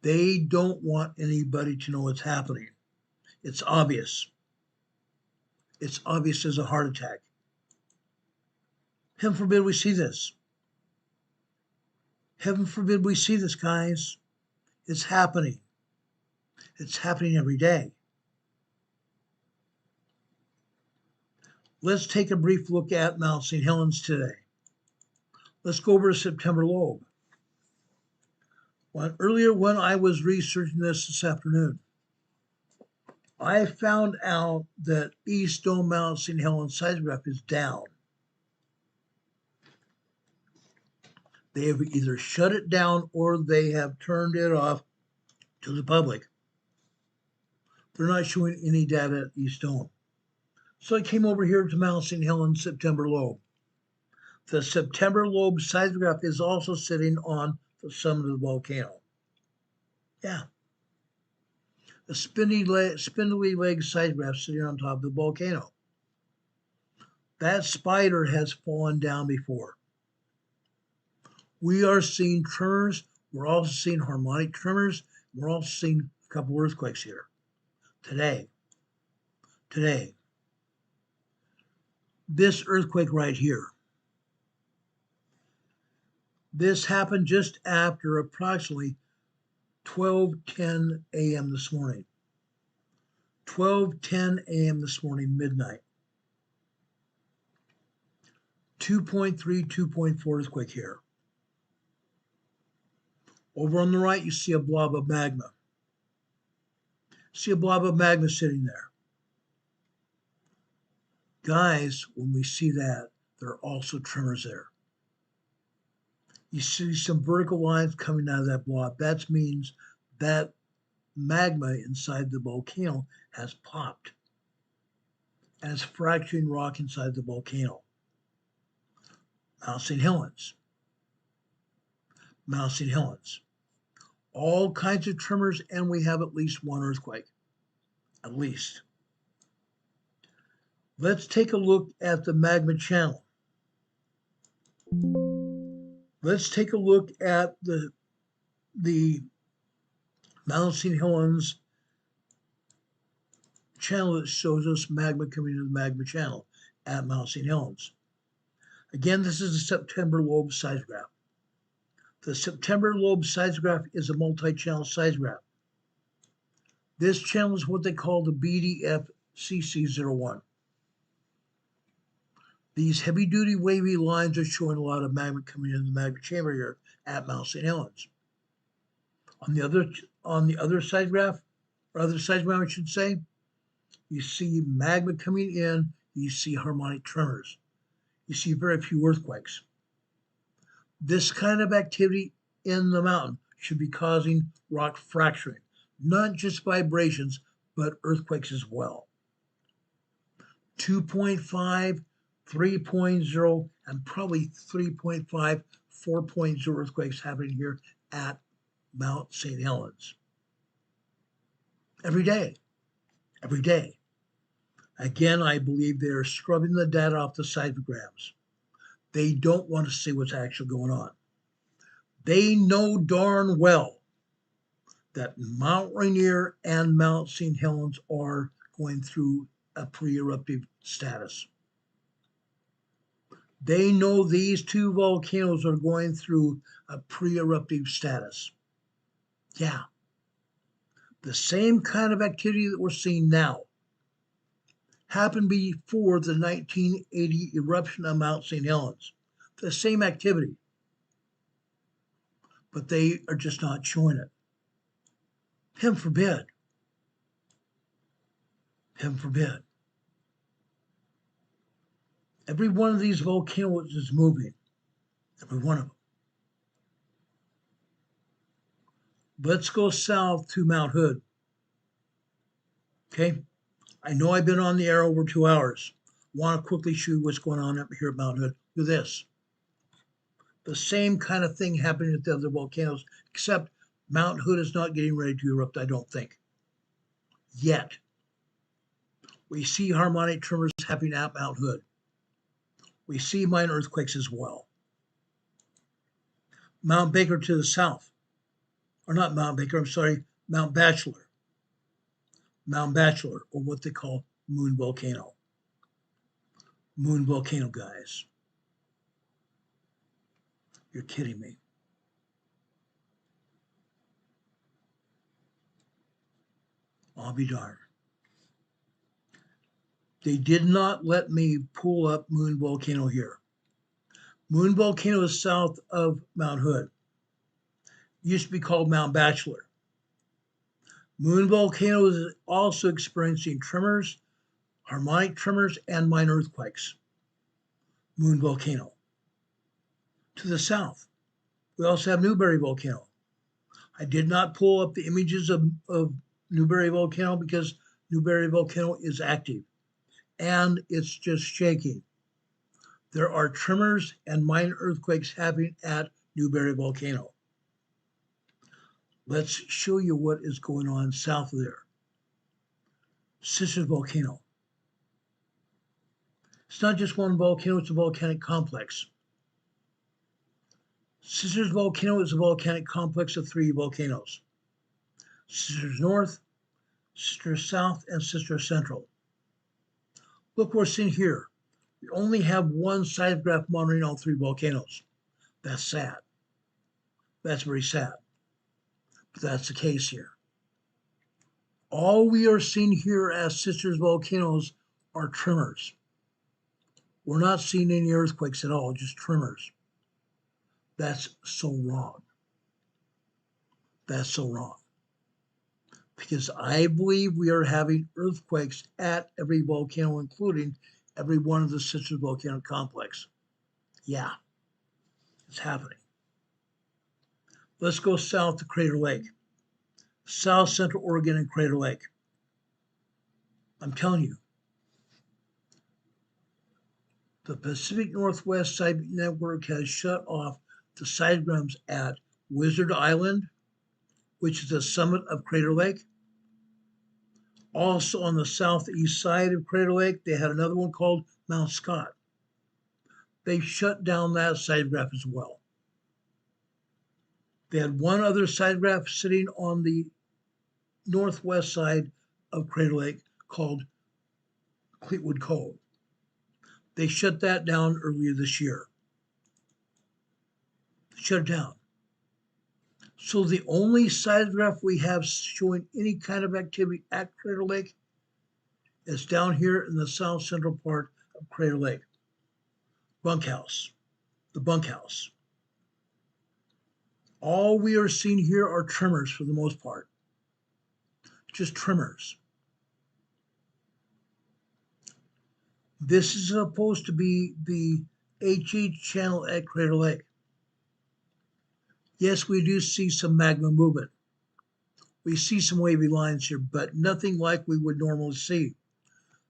They don't want anybody to know what's happening. It's obvious. It's obvious as a heart attack. Heaven forbid we see this. Heaven forbid we see this, guys. It's happening. It's happening every day. Let's take a brief look at Mount St. Helens today. Let's go over to September lobe. Earlier when I was researching this afternoon, I found out that East Dome Mount St. Helens seismograph is down. They have either shut it down or they have turned it off to the public. They're not showing any data at East Dome. So I came over here to Mount St. Helens September lobe. The September lobe seismograph is also sitting on the summit of the volcano. Yeah. A spindly leg seismograph sitting on top of the volcano. That spider has fallen down before. We are seeing tremors. We're also seeing harmonic tremors. We're also seeing a couple earthquakes here today. This earthquake right here. This happened just after approximately 12:10 a.m. this morning. 12:10 a.m. this morning, midnight. 2.3, 2.4 earthquake here. Over on the right, you see a blob of magma. See a blob of magma sitting there. Guys, when we see that, there are also tremors there. You see some vertical lines coming out of that blob. That means that magma inside the volcano has popped and it's fracturing rock inside the volcano. Mount St. Helens. Mount St. Helens. All kinds of tremors, and we have at least one earthquake. At least. Let's take a look at the magma channel. Let's take a look at the Mount St. Helens channel that shows us magma coming into the magma channel at Mount St. Helens. Again, this is the September lobe seismograph. The September lobe seismograph is a multi-channel seismograph. This channel is what they call the BDF-CC01. These heavy-duty wavy lines are showing a lot of magma coming into the magma chamber here at Mount St. Helens. On the other seismograph, or other seismograph, I should say, you see magma coming in. You see harmonic tremors. You see very few earthquakes. This kind of activity in the mountain should be causing rock fracturing, not just vibrations, but earthquakes as well. 2.5, 3.0, and probably 3.5, 4.0 earthquakes happening here at Mount St. Helens. Every day. Every day. Again, I believe they are scrubbing the data off the seismographs. They don't want to see what's actually going on. They know darn well that Mount Rainier and Mount St. Helens are going through a pre-eruptive status. They know these two volcanoes are going through a pre-eruptive status. Yeah. The same kind of activity that we're seeing now happened before the 1980 eruption of Mount St. Helens. The same activity. But they are just not showing it. Heaven forbid. Heaven forbid. Every one of these volcanoes is moving. Every one of them. Let's go south to Mount Hood. Okay? I know I've been on the air over 2 hours. Want to quickly show you what's going on up here at Mount Hood. Look at this. The same kind of thing happening at the other volcanoes, except Mount Hood is not getting ready to erupt, I don't think. Yet. We see harmonic tremors happening at Mount Hood. We see minor earthquakes as well. Mount Baker to the south. Or not Mount Baker, I'm sorry, Mount Bachelor. Mount Bachelor, or what they call Moon Volcano. Moon Volcano, guys. You're kidding me. I'll be darned. They did not let me pull up Moon Volcano here. Moon Volcano is south of Mount Hood. Used to be called Mount Bachelor. Moon Volcano is also experiencing tremors, harmonic tremors, and minor earthquakes. Moon Volcano. To the south, we also have Newberry Volcano. I did not pull up the images of Newberry Volcano because Newberry Volcano is active and it's just shaking. There are tremors and minor earthquakes happening at Newberry Volcano. Let's show you what is going on south of there. Sisters Volcano. It's not just one volcano, it's a volcanic complex. Sisters Volcano is a volcanic complex of 3 volcanoes. Sisters North, Sisters South, and Sisters Central. Look what's in here. We only have one seismograph monitoring all 3 volcanoes. That's sad. That's very sad. But that's the case here. All we are seeing here as Sisters Volcanoes are tremors. We're not seeing any earthquakes at all, just tremors. That's so wrong. That's so wrong. Because I believe we are having earthquakes at every volcano, including every one of the Sisters Volcano complex. Yeah, it's happening. Let's go south to Crater Lake. South Central Oregon and Crater Lake. I'm telling you, the Pacific Northwest Seismic Network has shut off the seismograms at Wizard Island, which is the summit of Crater Lake. Also on the southeast side of Crater Lake, they had another one called Mount Scott. They shut down that seismograph as well. They had one other seismograph sitting on the northwest side of Crater Lake called Cleetwood Cove. They shut that down earlier this year. Shut it down. So the only seismograph we have showing any kind of activity at Crater Lake is down here in the south central part of Crater Lake. Bunkhouse, the bunkhouse. All we are seeing here are tremors for the most part. Just tremors. This is supposed to be the HH channel at Crater Lake. Yes, we do see some magma movement. We see some wavy lines here, but nothing like we would normally see.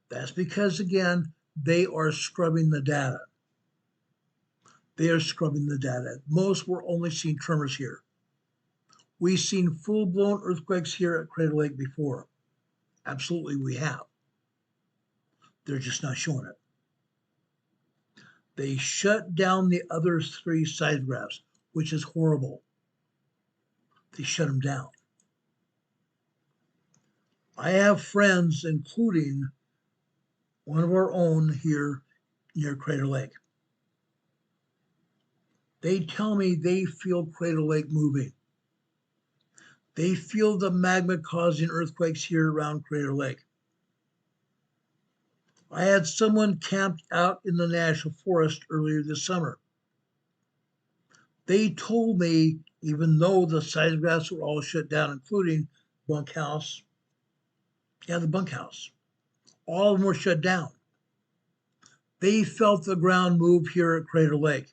That's because, again, they are scrubbing the data. They are scrubbing the data. Most were only seeing tremors here. We've seen full-blown earthquakes here at Crater Lake before. Absolutely, we have. They're just not showing it. They shut down the other 3 seismographs, which is horrible. They shut them down. I have friends, including one of our own here near Crater Lake. They tell me they feel Crater Lake moving. They feel the magma causing earthquakes here around Crater Lake. I had someone camped out in the National Forest earlier this summer. They told me, even though the seismographs were all shut down, including bunkhouse, the bunkhouse, all of them were shut down. They felt the ground move here at Crater Lake.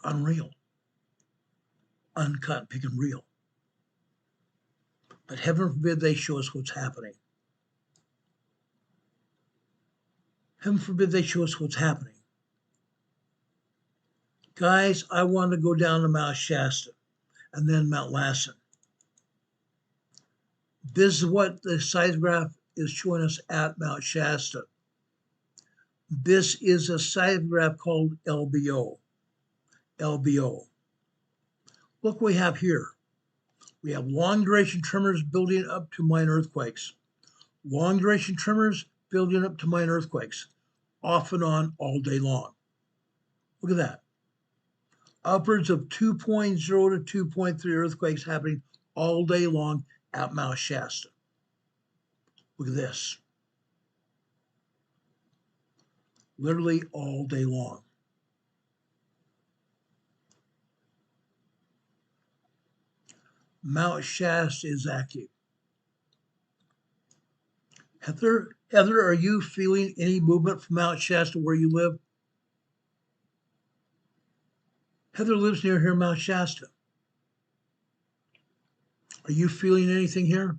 Unreal. Uncut, pick and real. But heaven forbid they show us what's happening. Heaven forbid they show us what's happening. Guys, I want to go down to Mount Shasta and then Mount Lassen. This is what the seismograph is showing us at Mount Shasta. This is a seismograph called LBO. LBO. Look what we have here. We have long duration tremors building up to minor earthquakes. Long duration tremors building up to minor earthquakes, off and on all day long. Look at that. Upwards of 2.0 to 2.3 earthquakes happening all day long at Mount Shasta. Look at this. Literally all day long. Mount Shasta is active. Heather, are you feeling any movement from Mount Shasta where you live? Heather lives near here, Mount Shasta. Are you feeling anything here?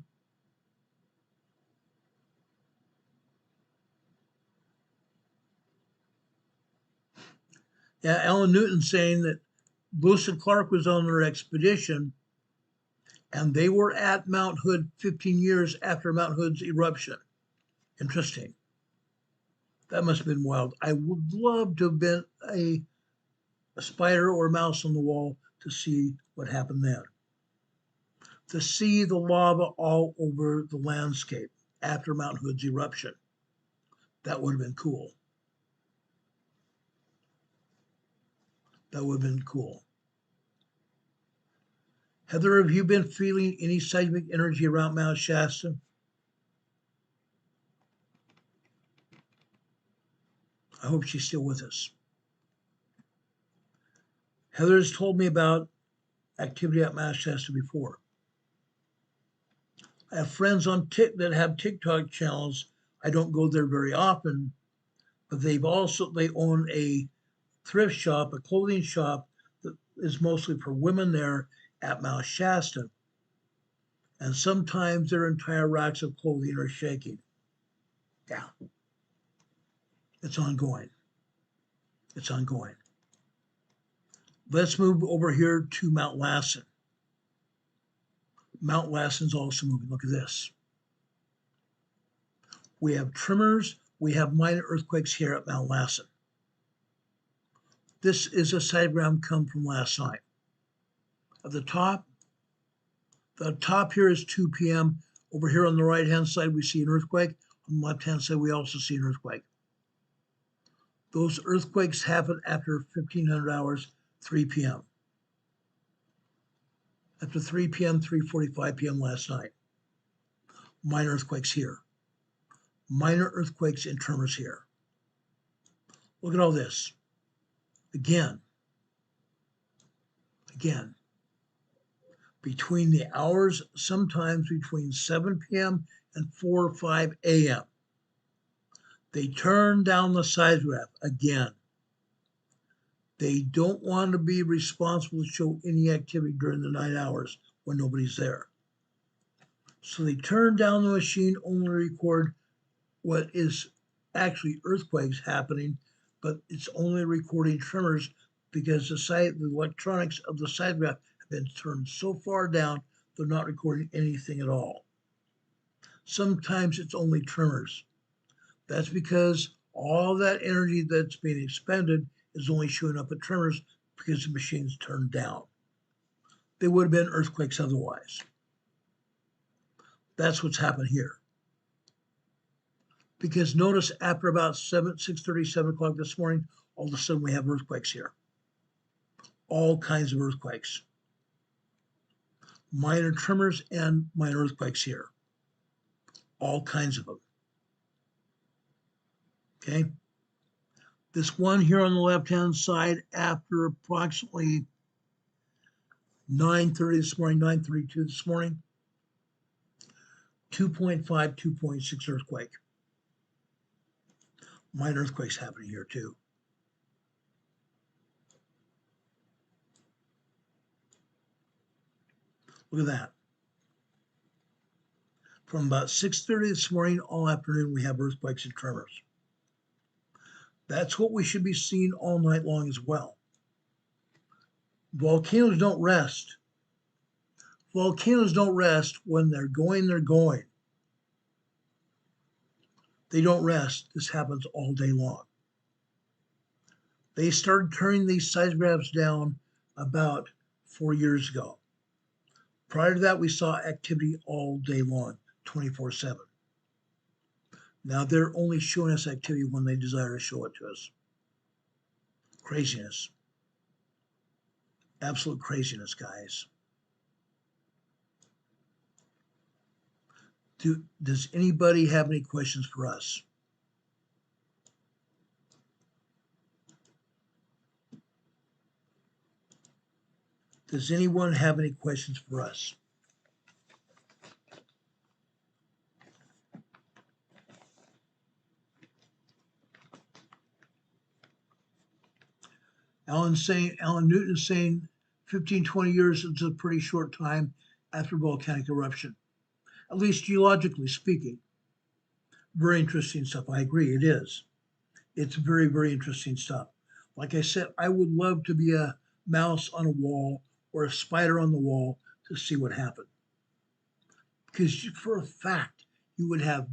Yeah, Alan Newton saying that Lewis and Clark was on their expedition and they were at Mount Hood 15 years after Mount Hood's eruption. Interesting. That must have been wild. I would love to have been a spider or a mouse on the wall to see what happened then. To see the lava all over the landscape after Mount Hood's eruption. That would have been cool. That would have been cool. Heather, have you been feeling any seismic energy around Mount Shasta? I hope she's still with us. Heather's told me about activity at Mount Shasta before. I have friends on that have TikTok channels. I don't go there very often, but they own a thrift shop, a clothing shop that is mostly for women there at Mount Shasta. And sometimes their entire racks of clothing are shaking. Yeah. It's ongoing. It's ongoing. Let's move over here to Mount Lassen. Mount Lassen's also moving. Look at this. We have tremors. We have minor earthquakes here at Mount Lassen. This is a seismogram come from last night. At the top here is 2 p.m. Over here on the right-hand side, we see an earthquake. On the left-hand side, we also see an earthquake. Those earthquakes happen after 1500 hours, 3 p.m. After 3 p.m., 3:45 p.m. last night. Minor earthquakes here. Minor earthquakes and tremors here. Look at all this. Again. Between the hours, sometimes between 7 p.m. and 4 or 5 a.m. They turn down the seismograph again. They don't want to be responsible to show any activity during the night hours when nobody's there. So they turn down the machine, only record what is actually earthquakes happening, but it's only recording tremors because the electronics of the seismograph have been turned so far down, they're not recording anything at all. Sometimes it's only tremors. That's because all that energy that's being expended is only showing up at tremors because the machine's turned down. They would have been earthquakes otherwise. That's what's happened here. Because notice after about 6:30, 7 o'clock this morning, all of a sudden we have earthquakes here. All kinds of earthquakes. Minor tremors and minor earthquakes here. All kinds of them. Okay. This one here on the left-hand side after approximately 9:30 this morning, 9:32 this morning, 2.5, 2.6 earthquake. Minor earthquakes happening here too. Look at that. From about 6:30 this morning all afternoon, we have earthquakes and tremors. That's what we should be seeing all night long as well. Volcanoes don't rest. Volcanoes don't rest when they're going, they're going. They don't rest. This happens all day long. They started turning these seismographs down about 4 years ago. Prior to that, we saw activity all day long, 24/7. Now they're only showing us activity when they desire to show it to us. Craziness. Absolute craziness, guys. Does anybody have any questions for us? Does anyone have any questions for us? Alan Newton is saying 15, 20 years is a pretty short time after volcanic eruption, at least geologically speaking. Very interesting stuff. I agree, it is. It's very, very interesting stuff. Like I said, I would love to be a mouse on a wall or a spider on the wall to see what happened. Because for a fact, you would have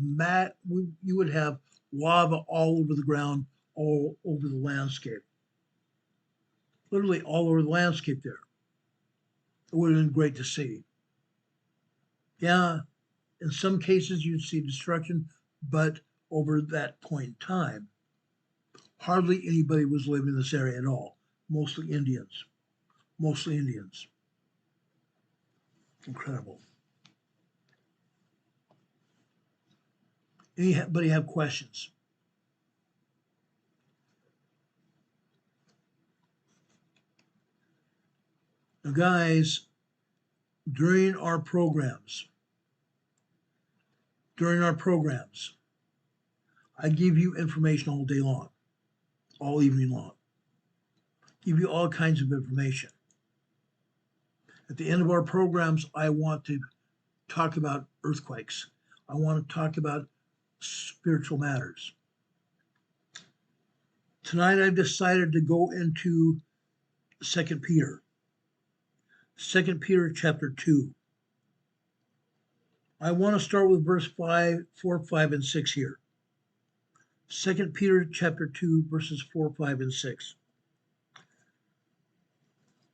lava all over the ground, all over the landscape. Literally all over the landscape there. It would have been great to see. Yeah, in some cases you'd see destruction, but over that point in time, hardly anybody was living in this area at all. Mostly Indians. Mostly Indians. Incredible. Anybody have questions? Now, guys, during our programs, I give you information all day long, all evening long. Give you all kinds of information. At the end of our programs, I want to talk about earthquakes. I want to talk about spiritual matters. Tonight, I've decided to go into 2 Peter. 2 Peter chapter 2. I want to start with verse 4, 5, and 6 here. 2 Peter chapter 2, verses 4, 5, and 6.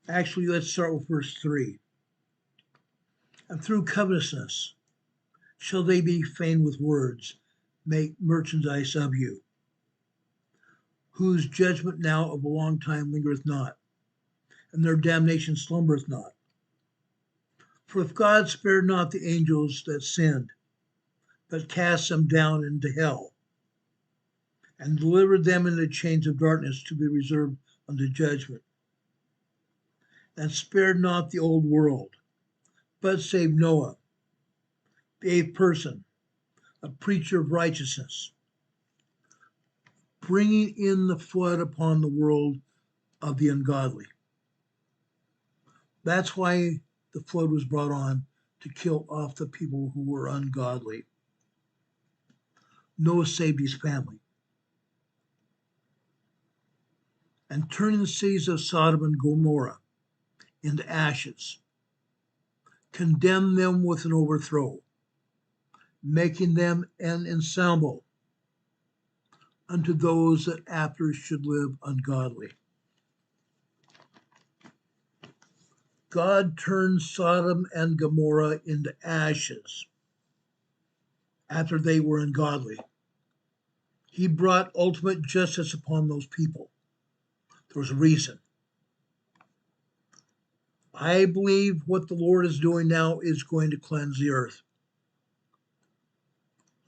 Actually, let's start with verse 3. And through covetousness shall they be fain with words, make merchandise of you, whose judgment now of a long time lingereth not, and their damnation slumbereth not. For if God spared not the angels that sinned, but cast them down into hell, and delivered them into chains of darkness to be reserved unto judgment, and spared not the old world, but saved Noah, the 8th person, a preacher of righteousness, bringing in the flood upon the world of the ungodly. That's why the flood was brought on, to kill off the people who were ungodly. Noah saved his family. And turning the cities of Sodom and Gomorrah into ashes, condemned them with an overthrow, making them an ensample unto those that after should live ungodly. God turned Sodom and Gomorrah into ashes after they were ungodly. He brought ultimate justice upon those people. There was a reason. I believe what the Lord is doing now is going to cleanse the earth.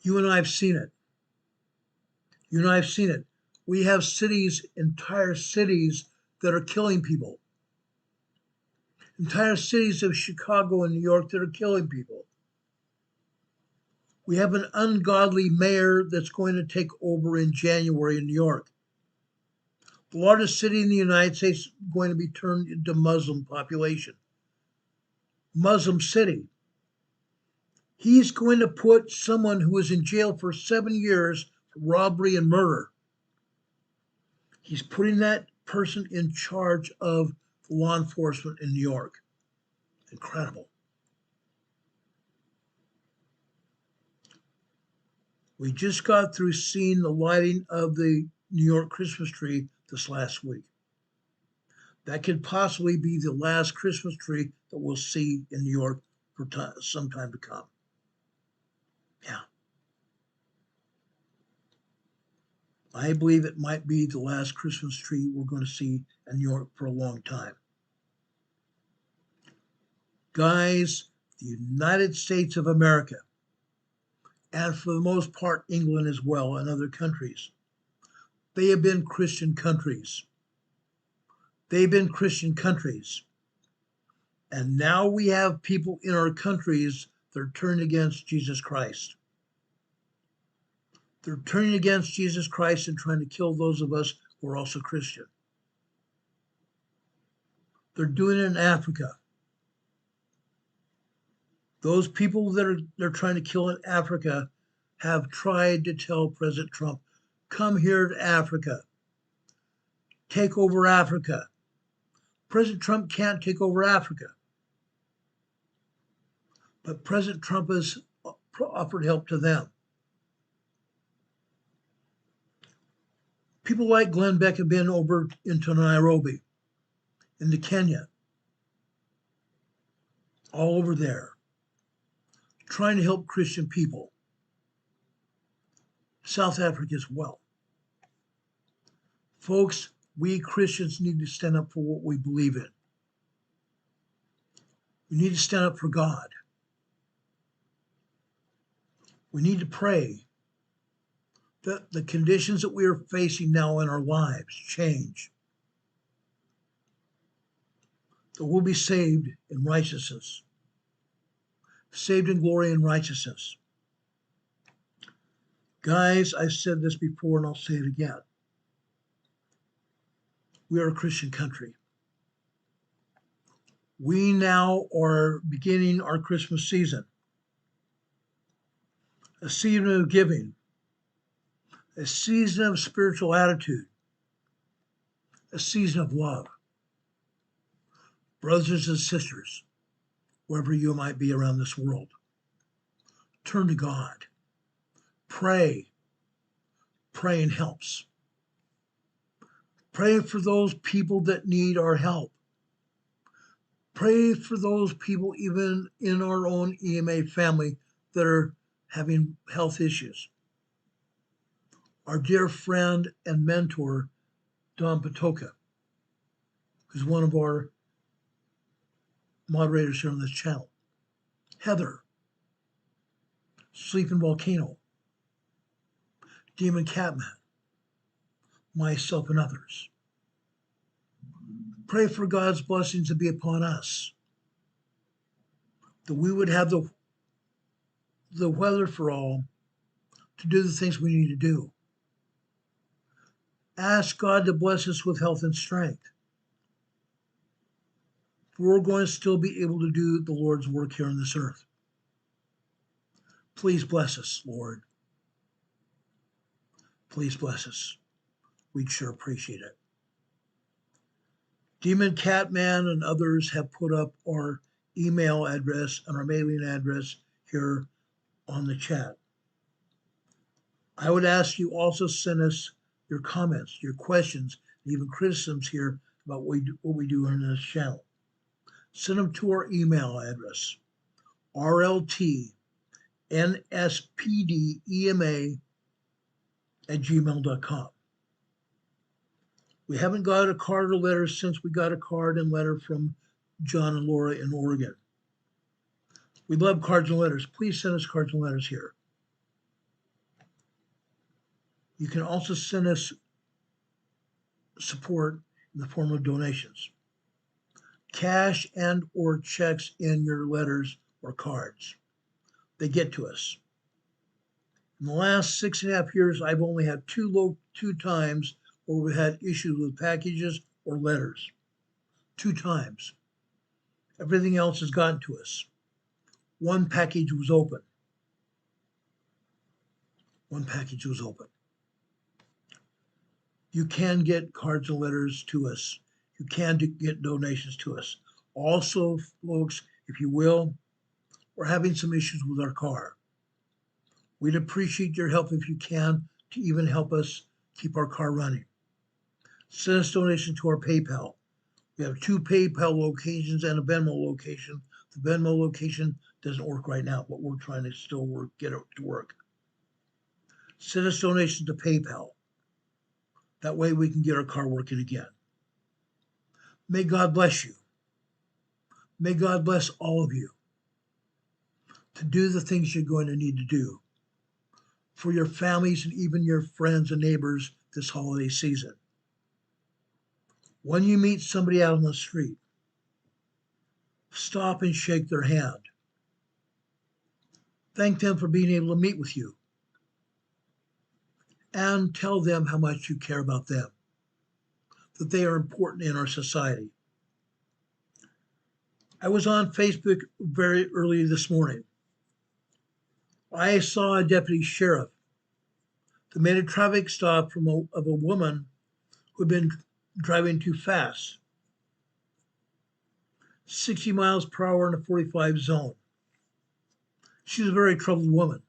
You and I have seen it. You and I have seen it. We have cities, entire cities, that are killing people. Entire cities of Chicago and New York that are killing people. We have an ungodly mayor that's going to take over in January in New York. The largest city in the United States is going to be turned into Muslim population. Muslim city. He's going to put someone who was in jail for 7 years for robbery and murder. He's putting that person in charge of law enforcement in New York. Incredible. We just got through seeing the lighting of the New York Christmas tree this last week. That could possibly be the last Christmas tree that we'll see in New York for some time to come. Yeah. I believe it might be the last Christmas tree we're going to see in New York for a long time. Guys, the United States of America, and for the most part England as well and other countries, they have been Christian countries. They've been Christian countries. And now we have people in our countries that are turned against Jesus Christ. They're turning against Jesus Christ and trying to kill those of us who are also Christian. They're doing it in Africa. Those people that they're trying to kill in Africa have tried to tell President Trump, come here to Africa. Take over Africa. President Trump can't take over Africa. But President Trump has offered help to them. People like Glenn Beck have been over into Nairobi, into Kenya, all over there, trying to help Christian people. South Africa as well. Folks, we Christians need to stand up for what we believe in. We need to stand up for God. We need to pray that the conditions that we are facing now in our lives change. That we'll be saved in righteousness. Saved in glory and righteousness. Guys, I've said this before and I'll say it again. We are a Christian country. We now are beginning our Christmas season. A season of giving. A season of spiritual attitude. A season of love. Brothers and sisters, wherever you might be around this world, turn to God. Pray. Praying helps. Pray for those people that need our help. Pray for those people even in our own EMA family that are having health issues. Our dear friend and mentor, Don Patoka, who's one of our moderators here on this channel. Heather, Sleeping Volcano, Demon Catman, myself and others. Pray for God's blessings to be upon us, that we would have the weather for all to do the things we need to do. Ask God to bless us with health and strength. We're going to still be able to do the Lord's work here on this earth. Please bless us, Lord. Please bless us. We'd sure appreciate it. Demon Catman and others have put up our email address and our mailing address here on the chat. I would ask you also send us your comments, your questions, and even criticisms here about what we do on this channel. Send them to our email address, rlt NSPDEMA@gmail.com. We haven't got a card or letter since we got a card and letter from John and Laura in Oregon. We love cards and letters. Please send us cards and letters here. You can also send us support in the form of donations, cash and or checks in your letters or cards. They get to us. In the last 6.5 years, I've only had two times where we had issues with packages or letters. 2 times. Everything else has gotten to us. One package was open. One package was open. You can get cards and letters to us. You can get donations to us. Also, folks, if you will, we're having some issues with our car. We'd appreciate your help if you can to even help us keep our car running. Send us donations to our PayPal. We have 2 PayPal locations and a Venmo location. The Venmo location doesn't work right now, but we're trying to still get it to work. Send us donations to PayPal. That way we can get our car working again. May God bless you. May God bless all of you to do the things you're going to need to do for your families and even your friends and neighbors this holiday season. When you meet somebody out on the street, stop and shake their hand. Thank them for being able to meet with you. And tell them how much you care about them, that they are important in our society. I was on Facebook very early this morning. I saw a deputy sheriff that made a traffic stop of a woman who had been driving too fast, 60 miles per hour in a 45 zone. She was a very troubled woman.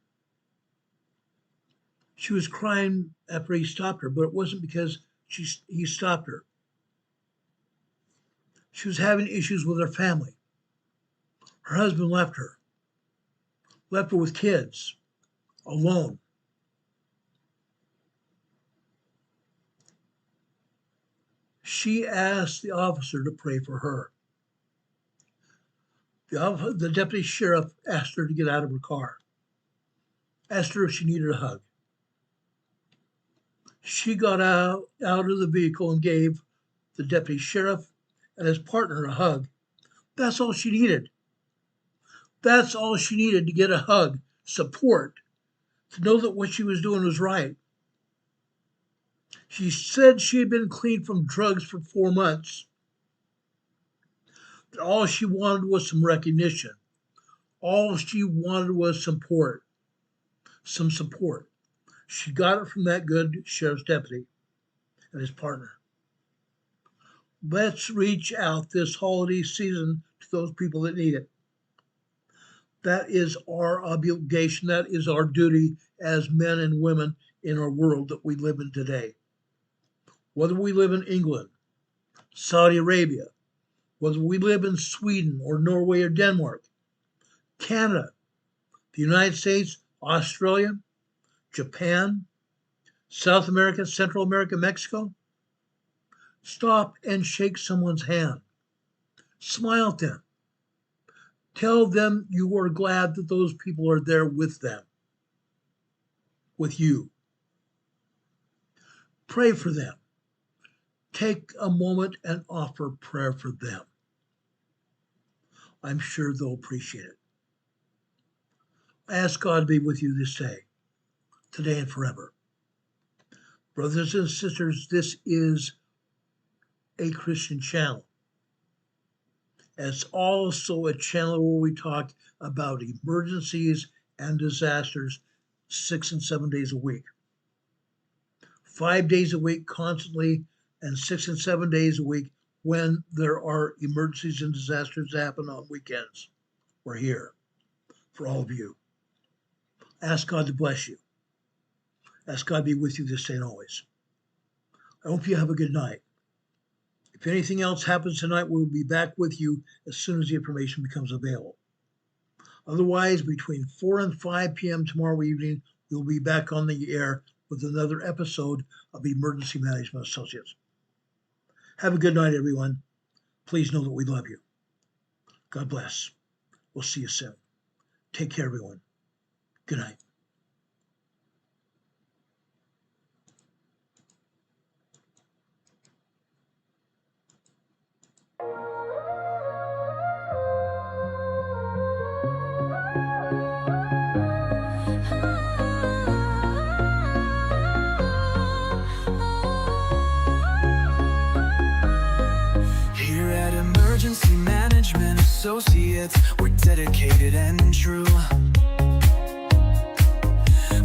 She was crying after he stopped her, but it wasn't because he stopped her. She was having issues with her family. Her husband left her with kids, alone. She asked the officer to pray for her. The deputy sheriff asked her to get out of her car, asked her if she needed a hug. She got out of the vehicle and gave the deputy sheriff and his partner a hug. That's all she needed. That's all she needed, to get a hug, support, to know that what she was doing was right. She said she had been clean from drugs for 4 months. But all she wanted was some recognition. All she wanted was support. Some support. She got it from that good sheriff's deputy and his partner. Let's reach out this holiday season to those people that need it. That is our obligation. That is our duty as men and women in our world that we live in today. Whether we live in England, Saudi Arabia, whether we live in Sweden or Norway or Denmark, Canada, the United States, Australia, Japan, South America, Central America, Mexico, stop and shake someone's hand. Smile at them. Tell them you are glad that those people are there with them, with you. Pray for them. Take a moment and offer prayer for them. I'm sure they'll appreciate it. I ask God to be with you this day, today and forever. Brothers and sisters, this is a Christian channel. It's also a channel where we talk about emergencies and disasters 6 and 7 days a week. 5 days a week constantly, and 6 and 7 days a week when there are emergencies and disasters that happen on weekends. We're here for all of you. Ask God to bless you. Ask God to be with you this day and always. I hope you have a good night. If anything else happens tonight, we'll be back with you as soon as the information becomes available. Otherwise, between 4 and 5 p.m. tomorrow evening, we'll be back on the air with another episode of Emergency Management Associates. Have a good night, everyone. Please know that we love you. God bless. We'll see you soon. Take care, everyone. Good night.
Here at Emergency Management Associates, we're dedicated and true,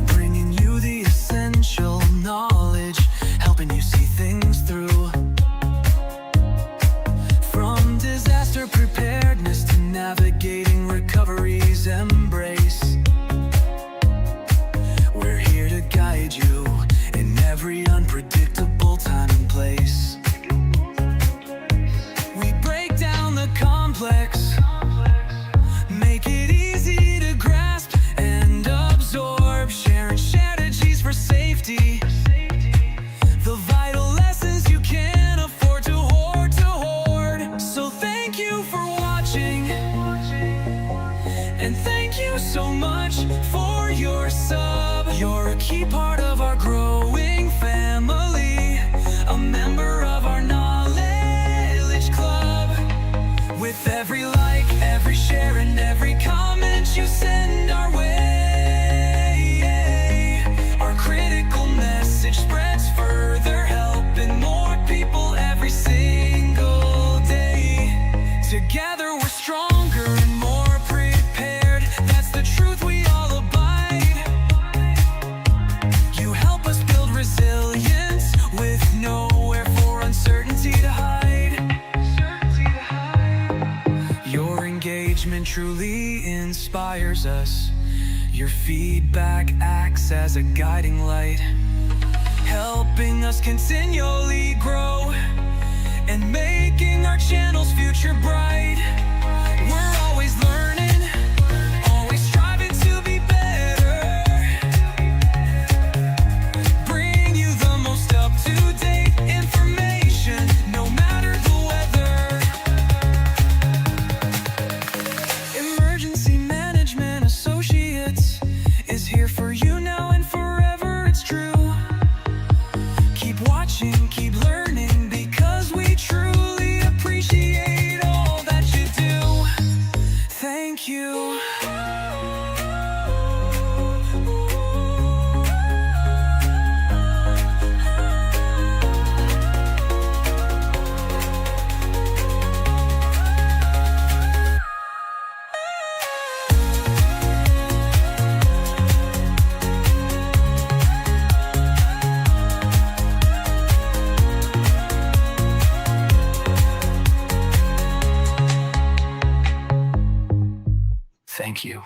bringing you the essential knowledge, helping you see things through. From disaster preparedness to navigating recovery's embrace, we're here to guide you in every unpredictable time and place. We break down the complex, make it easy to grasp and absorb, sharing strategies for safety, the vital lessons you can't afford to hoard. So thank you for watching, and thank you so much for your sub. You're a key part of our growing family, a member of our knowledge club. With every like, every share, and every comment you send our way, our critical message spreads further, helping more people every single day. Together we're stronger and more prepared. That's the truth we all abide. You help us build resilience with nowhere for uncertainty to hide. Your engagement truly inspires us. Your feedback acts as a guiding light, helping us continually grow and making our channel's future bright. We're always learning, always striving to be better, bring you the most up-to-date information, no matter the weather. Emergency Management Associates is here for you now and forever, it's true. Keep watching, keep learning, because we truly appreciate all that you do. Thank you. Thank you.